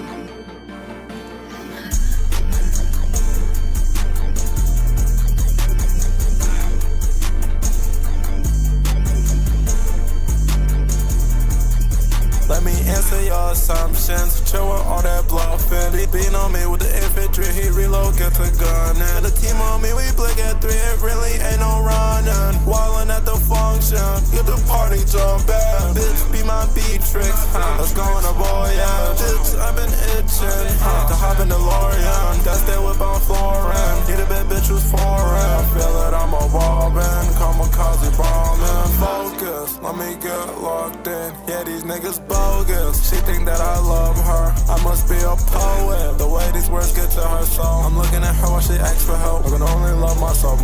S8: Let me answer your assumptions. Chill with all that bluffing. He beat on me with the infantry. He reload, get the gun. And the team on me, we blick at 3. It really ain't no running. Wildin' at the function. Get the party jumpin'. Bitch, be my Beatrix. Let's go on a boy, yeah. Bitch, I've been itching to hop in the DeLorean. That's that whip on flooring. Need a bad bitch who's foreign. Feel it, I'm a ballin'. Kamikaze bombing. Focus, let me get locked in. Yeah, these niggas bogus. She think that I love her. I must be a poet. The way these words get to her soul. I'm looking at her while she asks for help. I can only love myself.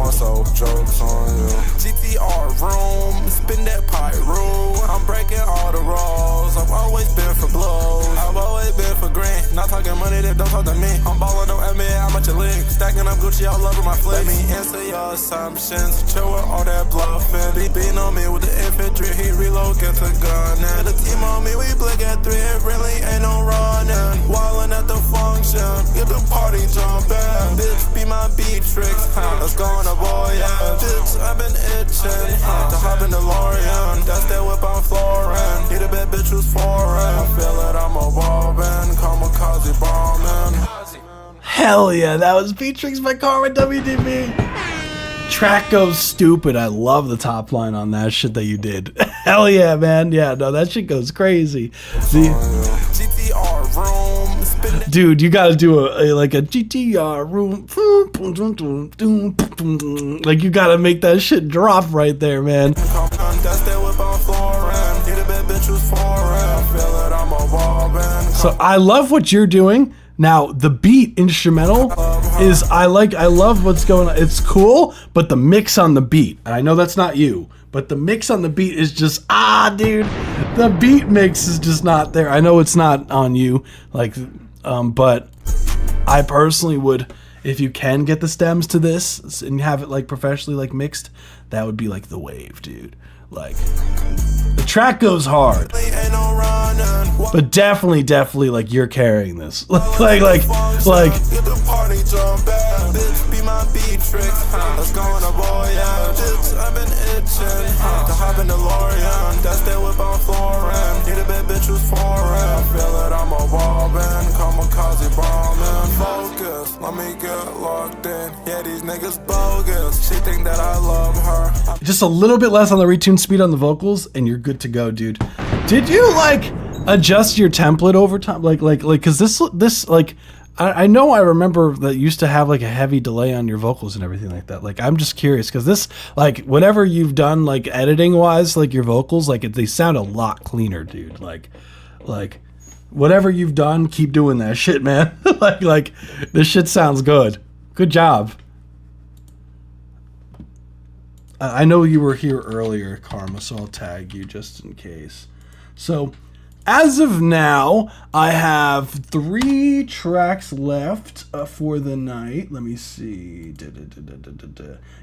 S8: Jokes on you. GTR room, spin that pyro. I'm breaking all the rules. I've always been for blows. I've always been for green. Not talking money, that don't talk to me. I'm ballin', don't admit how much you lean. Stacking up Gucci, all over my fleece. Let me answer your assumptions. Chill with all that bluffing. He beat on me with the infantry. He reload, get the gun. And the team on me, we blick at 3. It really ain't no running. Wildin' at the function. Get the party jumpin'. Bitch, be my Beatrix. Let's go on a boy, yeah. Bitch, I've been itching to hop in the DeLorean. That's that whip on flooring. Need a bad bitch who's foreign. Feel it, I'm a ballin'. Kamikaze bombin'.
S3: Hell yeah, that was Beatrix by Karma WDB. Track goes stupid. I love the top line on that shit that you did. Hell yeah, man. Yeah, no, that shit goes crazy.
S8: GTR room,
S3: dude, you gotta do a GTR room. Like, you gotta make that shit drop right there, man. So I love what you're doing. Now, the beat instrumental is, I love what's going on. It's cool, but the mix on the beat, and I know that's not you, but the mix on the beat is just, dude, the beat mix is just not there. I know it's not on you, like, but I personally would, if you can get the stems to this and have it like professionally like mixed, that would be like the wave, dude. Like, the track goes hard, but definitely like you're carrying this. like.
S8: Get the party jumpin'. Bitch, be my Beatrix. Let's go on a boy, yeah. Bitch, I've been itching to hop in the DeLorean. That's that whip on flooring. Need a bad bitch who's foreign. Feel it, I'm a ballin'. Kamikaze bombin'. Focus, let me get locked in. Yeah, these niggas bogus. She think that I love her.
S3: Just a little bit less on the retune speed on the vocals, and you're good to go, dude. Did you like adjust your template over time? Like, cause this like I know I remember that you used to have like a heavy delay on your vocals and everything like that. Like, I'm just curious because this, like, whatever you've done, like editing wise, like your vocals, like they sound a lot cleaner, dude. Like whatever you've done, keep doing that shit, man. like this shit sounds good. Good job. I know you were here earlier, Karma, so I'll tag you just in case. So, as of now, I have 3 tracks left for the night. Let me see.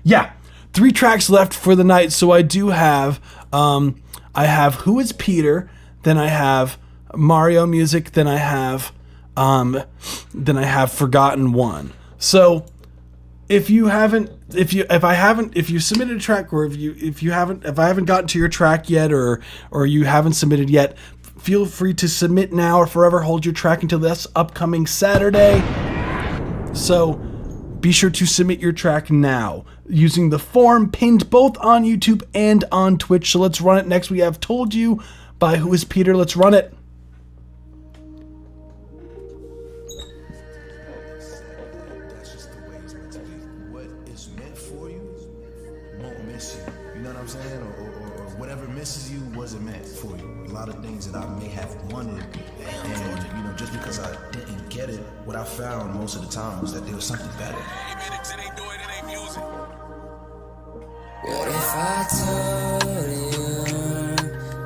S3: Yeah, 3 tracks left for the night. So I do have, I have Who Is Peter? Then I have Mario Music. Then I have Forgotten One. So if you submitted a track, or if I haven't gotten to your track yet, or you haven't submitted yet, feel free to submit now or forever hold your track until this upcoming Saturday. So be sure to submit your track now using the form pinned both on YouTube and on Twitch. So let's run it next. We have Told You by Who Is Peter. Let's run it.
S11: What I found most of the time was that there was something better.
S5: What if I told you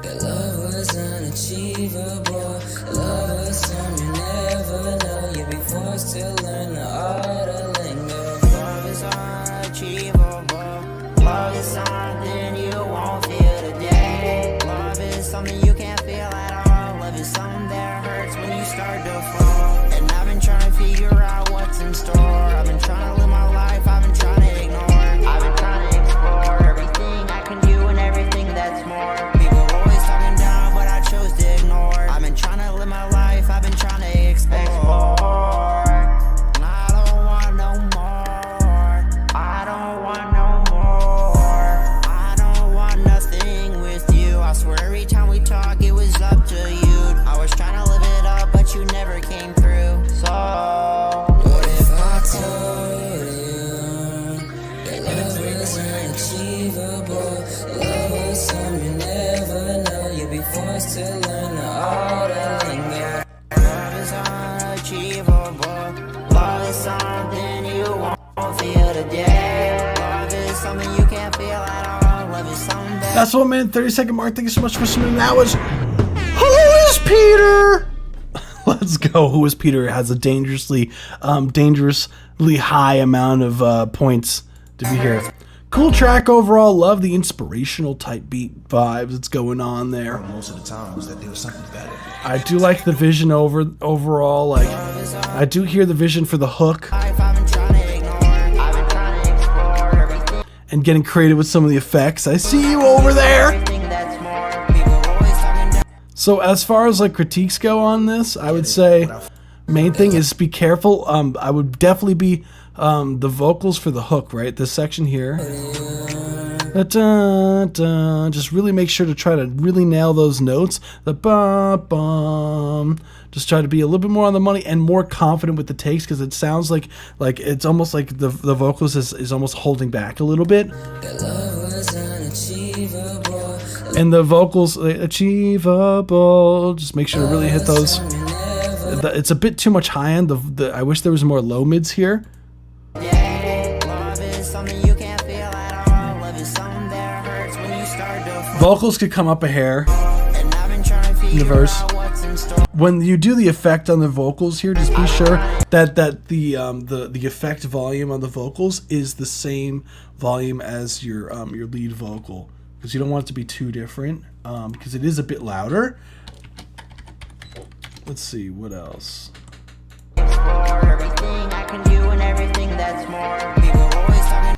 S5: that love was unachievable? Love was something you never know. You'd be forced to learn the art of lingo. Love is unachievable. Love is something you won't feel today. Love is something you can't feel at all. Love is something that hurts when you start to fall. And I've been trying to figure out what's in store. I've been trying to live my life, I've been trying to ignore. I've been trying to explore everything I can do and everything that's more. People always talking down, but I chose to ignore. I've been trying to live my life, I've been trying to explore. And I don't want no more. I don't want no more. I don't want nothing with you. I swear every time we talk, it was up to you. I was trying to live it up, but you never came through. So what if I told you that love was unachievable? Love was something you never know. You'd be forced to learn the art of linger. Love is unachievable. Love is something you won't feel today. Love is something you can't feel at all. Love is something that...
S3: That's one minute, 30-second mark. Thank you so much for submitting. That was Who Is Peter? Let's go. Who Is Peter? It has a dangerously high amount of points to be here. Cool track overall. Love the inspirational type beat vibes that's going on there.
S11: Most of the time was that there was something better.
S3: I do like the vision overall. Like, I do hear the vision for the hook. And getting creative with some of the effects. I see you over there. So as far as like critiques go on this, I would say main thing is be careful. I would definitely be the vocals for the hook, right? This section here. Just really make sure to try to really nail those notes. The bum. Just try to be a little bit more on the money and more confident with the takes, because it sounds like it's almost like the vocals is almost holding back a little bit. And the vocals, achievable. Just make sure to really hit those. It's a bit too much high end. I wish there was more low mids here. Vocals could come up a hair in the verse. When you do the effect on the vocals here, just be sure that the effect volume on the vocals is the same volume as your lead vocal, because you don't want it to be too different, because it is a bit louder. Let's see what else.
S5: Explore everything I can do and everything that's more. People always talking.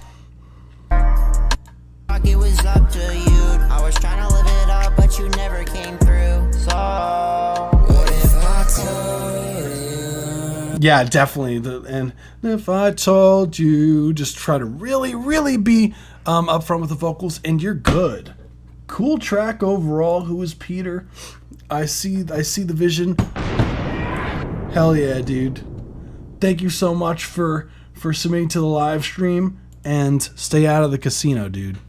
S5: It was up to you. I was trying to live it up, but you never came through. So what if I told you?
S3: Yeah, definitely. And if I told you, just try to really be upfront with the vocals, and you're good. Cool track overall. Who Is Peter? I see the vision. Hell yeah, dude. thank you so much for submitting to the live stream, and stay out of the casino, dude.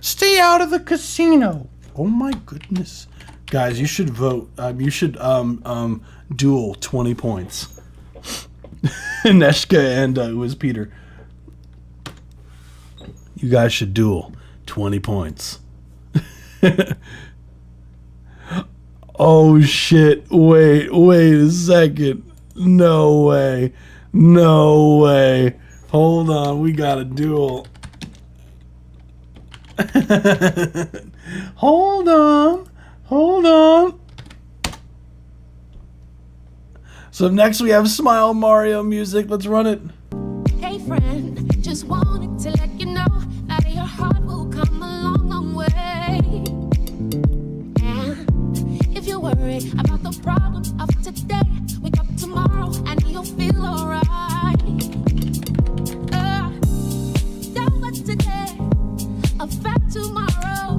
S3: Stay out of the casino. Oh my goodness. Guys, you should vote. You should duel 20 points. Neshka and who was Peter. You guys should duel 20 points. Oh shit. Wait a second. No way. Hold on, we got a duel. Hold on. So next we have Smile Mario music. Let's run it.
S12: Hey friend, just wanted to let you know that your heart will come a long way. And if you're worried about the problems of today, wake up tomorrow and you'll feel alright. Don't let today affect tomorrow.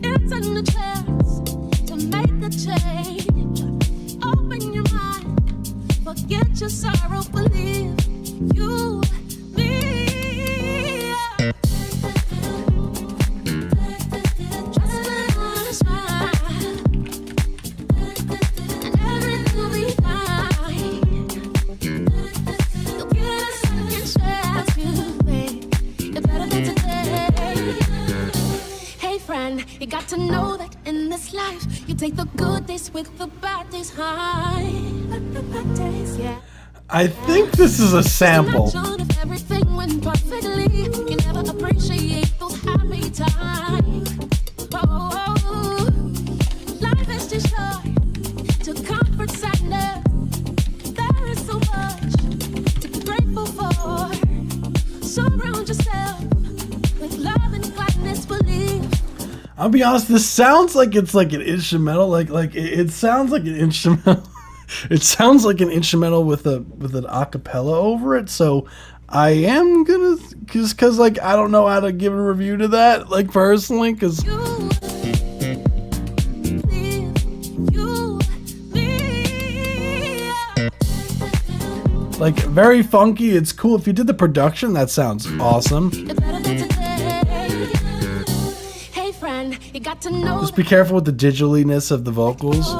S12: It's a chance to make a change. Open your mind, forget your sorrow, believe you. You got to know that in this life, you take the good days with the bad days high. But the bad days, yeah.
S3: I think this is a sample.
S12: Imagine if everything went perfectly. You never appreciate those happy times. Oh, life is too short to comfort sadness. There is so much to be grateful for. Surround yourself with love and gladness, believe.
S3: I'll be honest, this sounds like it's like an instrumental, like it sounds like an instrumental. It sounds like an instrumental with an acapella over it. So I am gonna, cause like I don't know how to give a review to that, like personally, cause like very funky. It's cool. If you did the production, that sounds awesome.
S12: You got to know.
S3: Just be careful with the digitaliness of the vocals.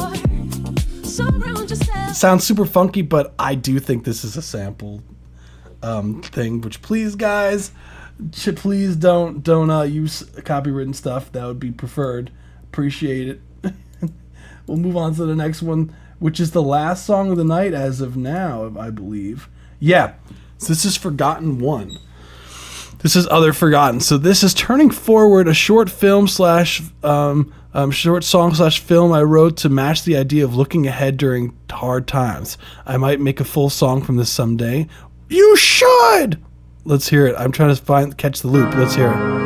S3: It sounds super funky, but I do think this is a sample thing. Which please, guys, please don't use copywritten stuff. That would be preferred. Appreciate it. We'll move on to the next one, which is the last song of the night as of now, I believe. Yeah, so this is Forgotten One. This is Other Forgotten. So this is Turning Forward, a short film slash short song slash film I wrote to match the idea of looking ahead during hard times. I might make a full song from this someday. You should! Let's hear it. I'm trying to catch the loop. Let's hear it.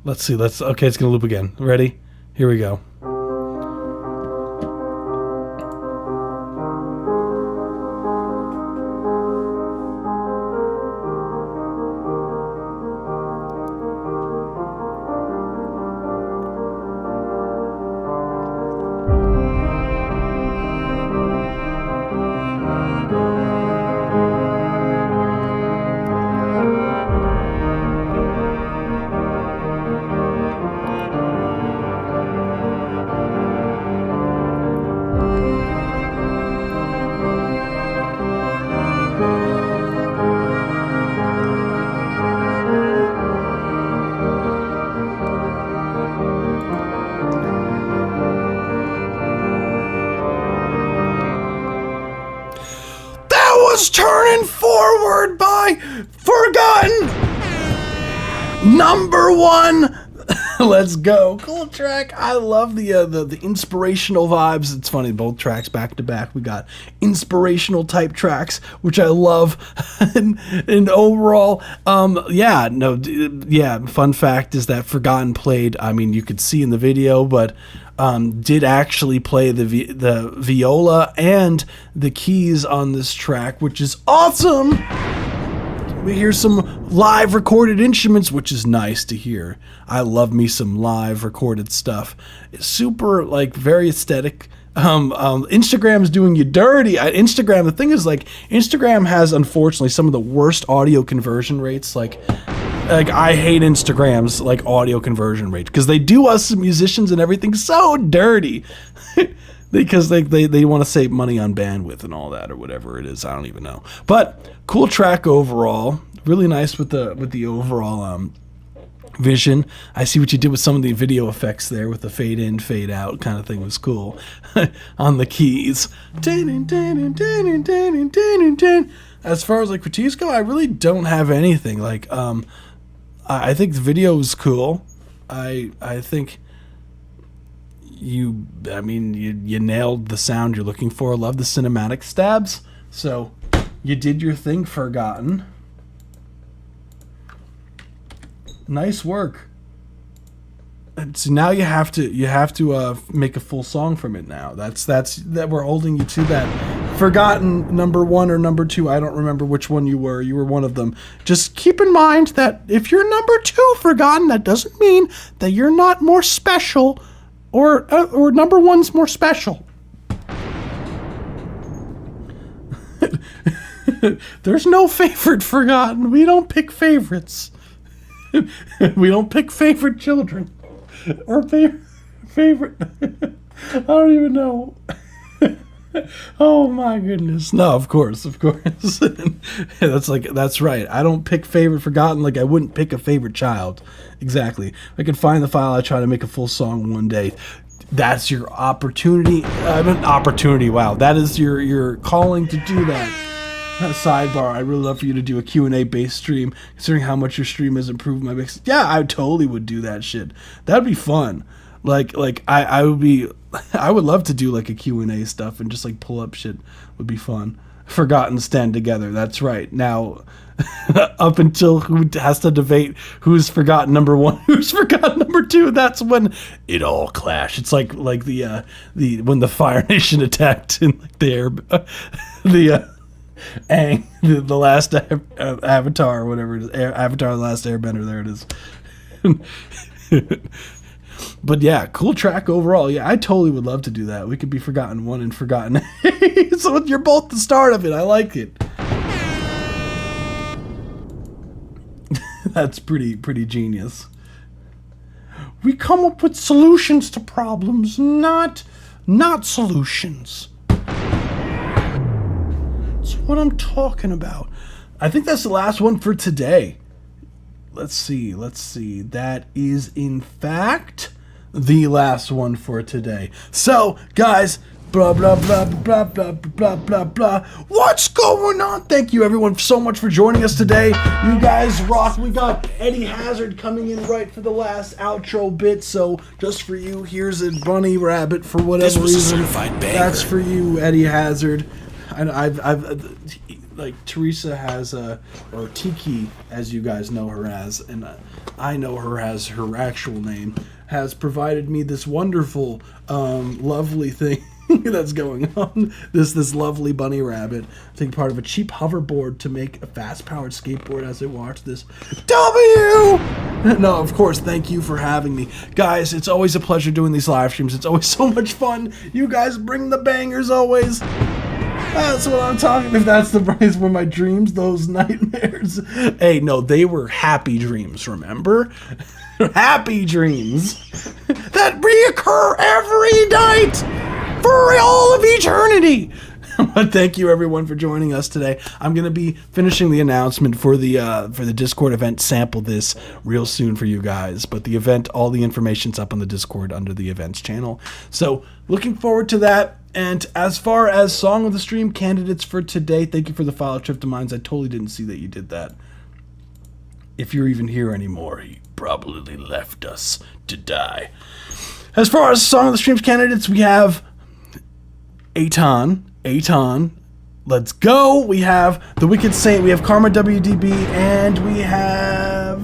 S3: Let's see. Okay, it's gonna loop again. Ready? Here we go. Was Turning Forward by Forgotten. Number one Let's go. Cool track. I love the inspirational vibes. It's funny, both tracks back to back. We got inspirational type tracks, which I love. and overall, fun fact is that Forgotten played, I mean, you could see in the video, but did actually play the viola and the keys on this track, which is awesome. We hear some live recorded instruments, which is nice to hear. I love me some live recorded stuff. It's super, like, very aesthetic. Instagram is doing you dirty. Instagram, the thing is, like, Instagram has, unfortunately, some of the worst audio conversion rates. Like I hate Instagram's, like, audio conversion rate, because they do us musicians and everything so dirty. Because they want to save money on bandwidth and all that, or whatever it is. I don't even know. But cool track overall. Really nice with the overall vision. I see what you did with some of the video effects there with the fade in, fade out kind of thing was cool. On the keys. As far as like critiques go, I really don't have anything. Like I think the video is cool. I think you nailed the sound you're looking for. Love the cinematic stabs. So you did your thing, Forgotten. Nice work. So now you have to make a full song from it now. That's that we're holding you to that. Forgotten number 1 or number 2, I don't remember which one you were. You were one of them. Just keep in mind that if you're number 2, Forgotten, that doesn't mean that you're not more special. Or number 1's more special. There's no favorite, Forgotten. We don't pick favorites. We don't pick favorite children. Or favorite. I don't even know. Oh my goodness. No, of course. That's right. I don't pick favorite, Forgotten, like I wouldn't pick a favorite child. Exactly. If I could find the file, I'd try to make a full song one day. That's your opportunity. Wow. That is your calling to do that. Sidebar, I'd really love for you to do a Q&A based stream, considering how much your stream has improved my mix. Yeah, I totally would do that shit. That'd be fun. I would love to do like a Q&A stuff and just like pull up shit. Would be fun. Forgotten stand together. That's right. Now, up until who has to debate who's Forgotten number 1, who's Forgotten number 2, that's when it all clashed. It's like the when the Fire Nation attacked in like the air, Aang, the last Avatar or whatever it is, Avatar: The Last Airbender. There it is. But yeah, cool track overall. Yeah, I totally would love to do that. We could be Forgotten 1 and Forgotten 8. So you're both the start of it. I like it. That's pretty genius. We come up with solutions to problems, not solutions. That's what I'm talking about. I think that's the last one for today. Let's see. That is, in fact, the last one for today. So, guys, blah, blah, blah, blah, blah, blah, blah, blah. What's going on? Thank you, everyone, so much for joining us today. You guys rock. We got Eddie Hazard coming in right for the last outro bit. So, just for you, here's a bunny rabbit for whatever reason.
S6: This was a certified banger.
S3: That's for you, Eddie Hazard. And I've like Teresa has or Tiki, as you guys know her as, and I know her as her actual name, has provided me this wonderful, lovely thing that's going on. This lovely bunny rabbit. I think part of a cheap hoverboard to make a fast-powered skateboard as I watch this. No, of course, thank you for having me. Guys, it's always a pleasure doing these live streams. It's always so much fun. You guys bring the bangers always. That's what I'm talking. If that's the price for my dreams, those nightmares. Hey, no, they were happy dreams, remember? Happy dreams that reoccur every night for all of eternity. But thank you, everyone, for joining us today. I'm going to be finishing the announcement for the Discord event. Sample this real soon for you guys. But the event, all the information's up on the Discord under the events channel. So looking forward to that. And as far as Song of the Stream candidates for today, thank you for the follow, Trip to Minds. I totally didn't see that you did that. if you're even here anymore, he probably left us to die. As far as Song of the Streams candidates, we have Aton. Let's go. We have The Wicked Saint. We have Karma WDB. And we have...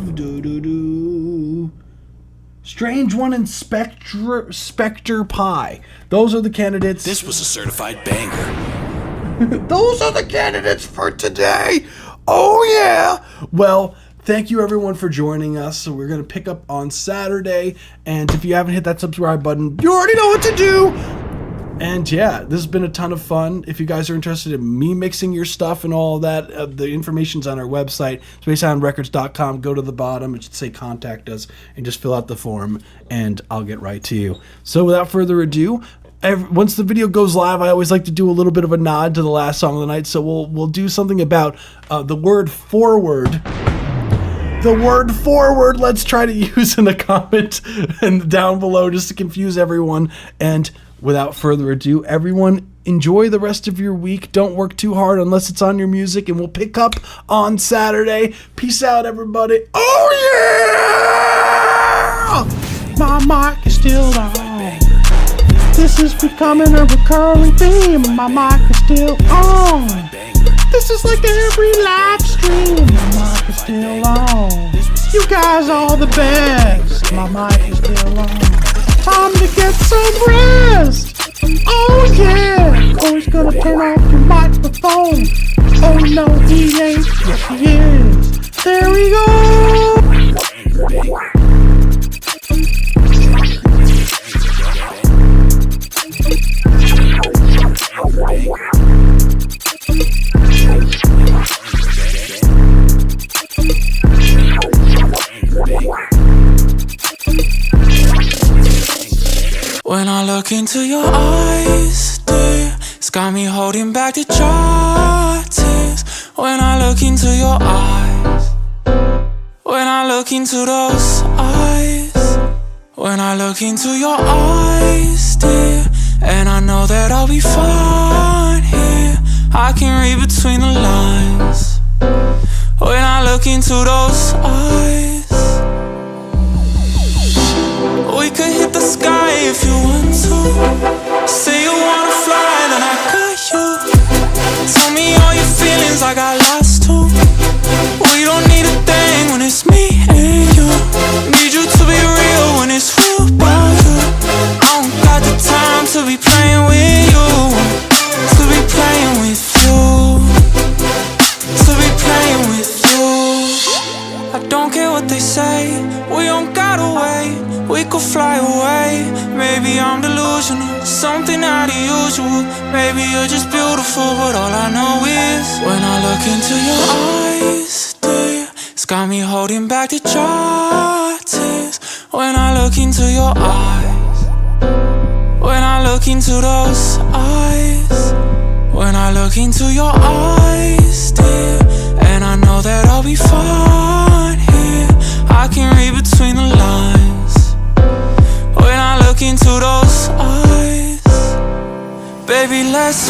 S3: Strange One and Spectre Pie. Those are the candidates.
S6: This was a certified banger.
S3: Those are the candidates for today. Oh, yeah. Well, thank you, everyone, for joining us. So we're going to pick up on Saturday. And if you haven't hit that subscribe button, you already know what to do. And yeah, this has been a ton of fun. If you guys are interested in me mixing your stuff and all that, the information's on our website, spacehoundrecords.com. Go to the bottom. It should say contact us and just fill out the form and I'll get right to you. So without further ado, once the video goes live, I always like to do a little bit of a nod to the last song of the night. So we'll do something about the word forward. The word forward, let's try to use in a comment and down below just to confuse everyone. And without further ado, everyone, enjoy the rest of your week. Don't work too hard unless it's on your music, and we'll pick up on Saturday. Peace out, everybody. Oh, yeah!
S9: My mic is still on. This is becoming a recurring theme. My mic is still on. This is like every live stream. My mic is still on. You guys are the best. My mic is still on. Time to get some rest. Oh yeah. Always gonna turn off your microphone. Oh no, he ain't. Yes, he is. There we go.
S1: When I look into your eyes, dear, it's got me holding back the dry tears. When I look into your eyes, when I look into those eyes, when I look into your eyes, dear, and I know that I'll be fine here. I can read between the lines. When I look into those eyes, we could hit the sky if you want to. Say you wanna fly, then I got you. Tell me all your feelings, I got lost too. We don't need a thing when it's me and you. Need you to be real when it's real about you. I don't got the time to be playing with you. To be playing with you. To be playing with you. I don't care what they say. We don't gotta wait. We could fly away. Maybe I'm delusional, something out of usual. Maybe you're just beautiful, but all I know is when I look into your eyes, dear, it's got me holding back the dry tears. When I look into your eyes, when I look into those eyes, when I look into your eyes, dear, and I know that I'll be fine here. I can read between the lines. When I look into those eyes, baby, let's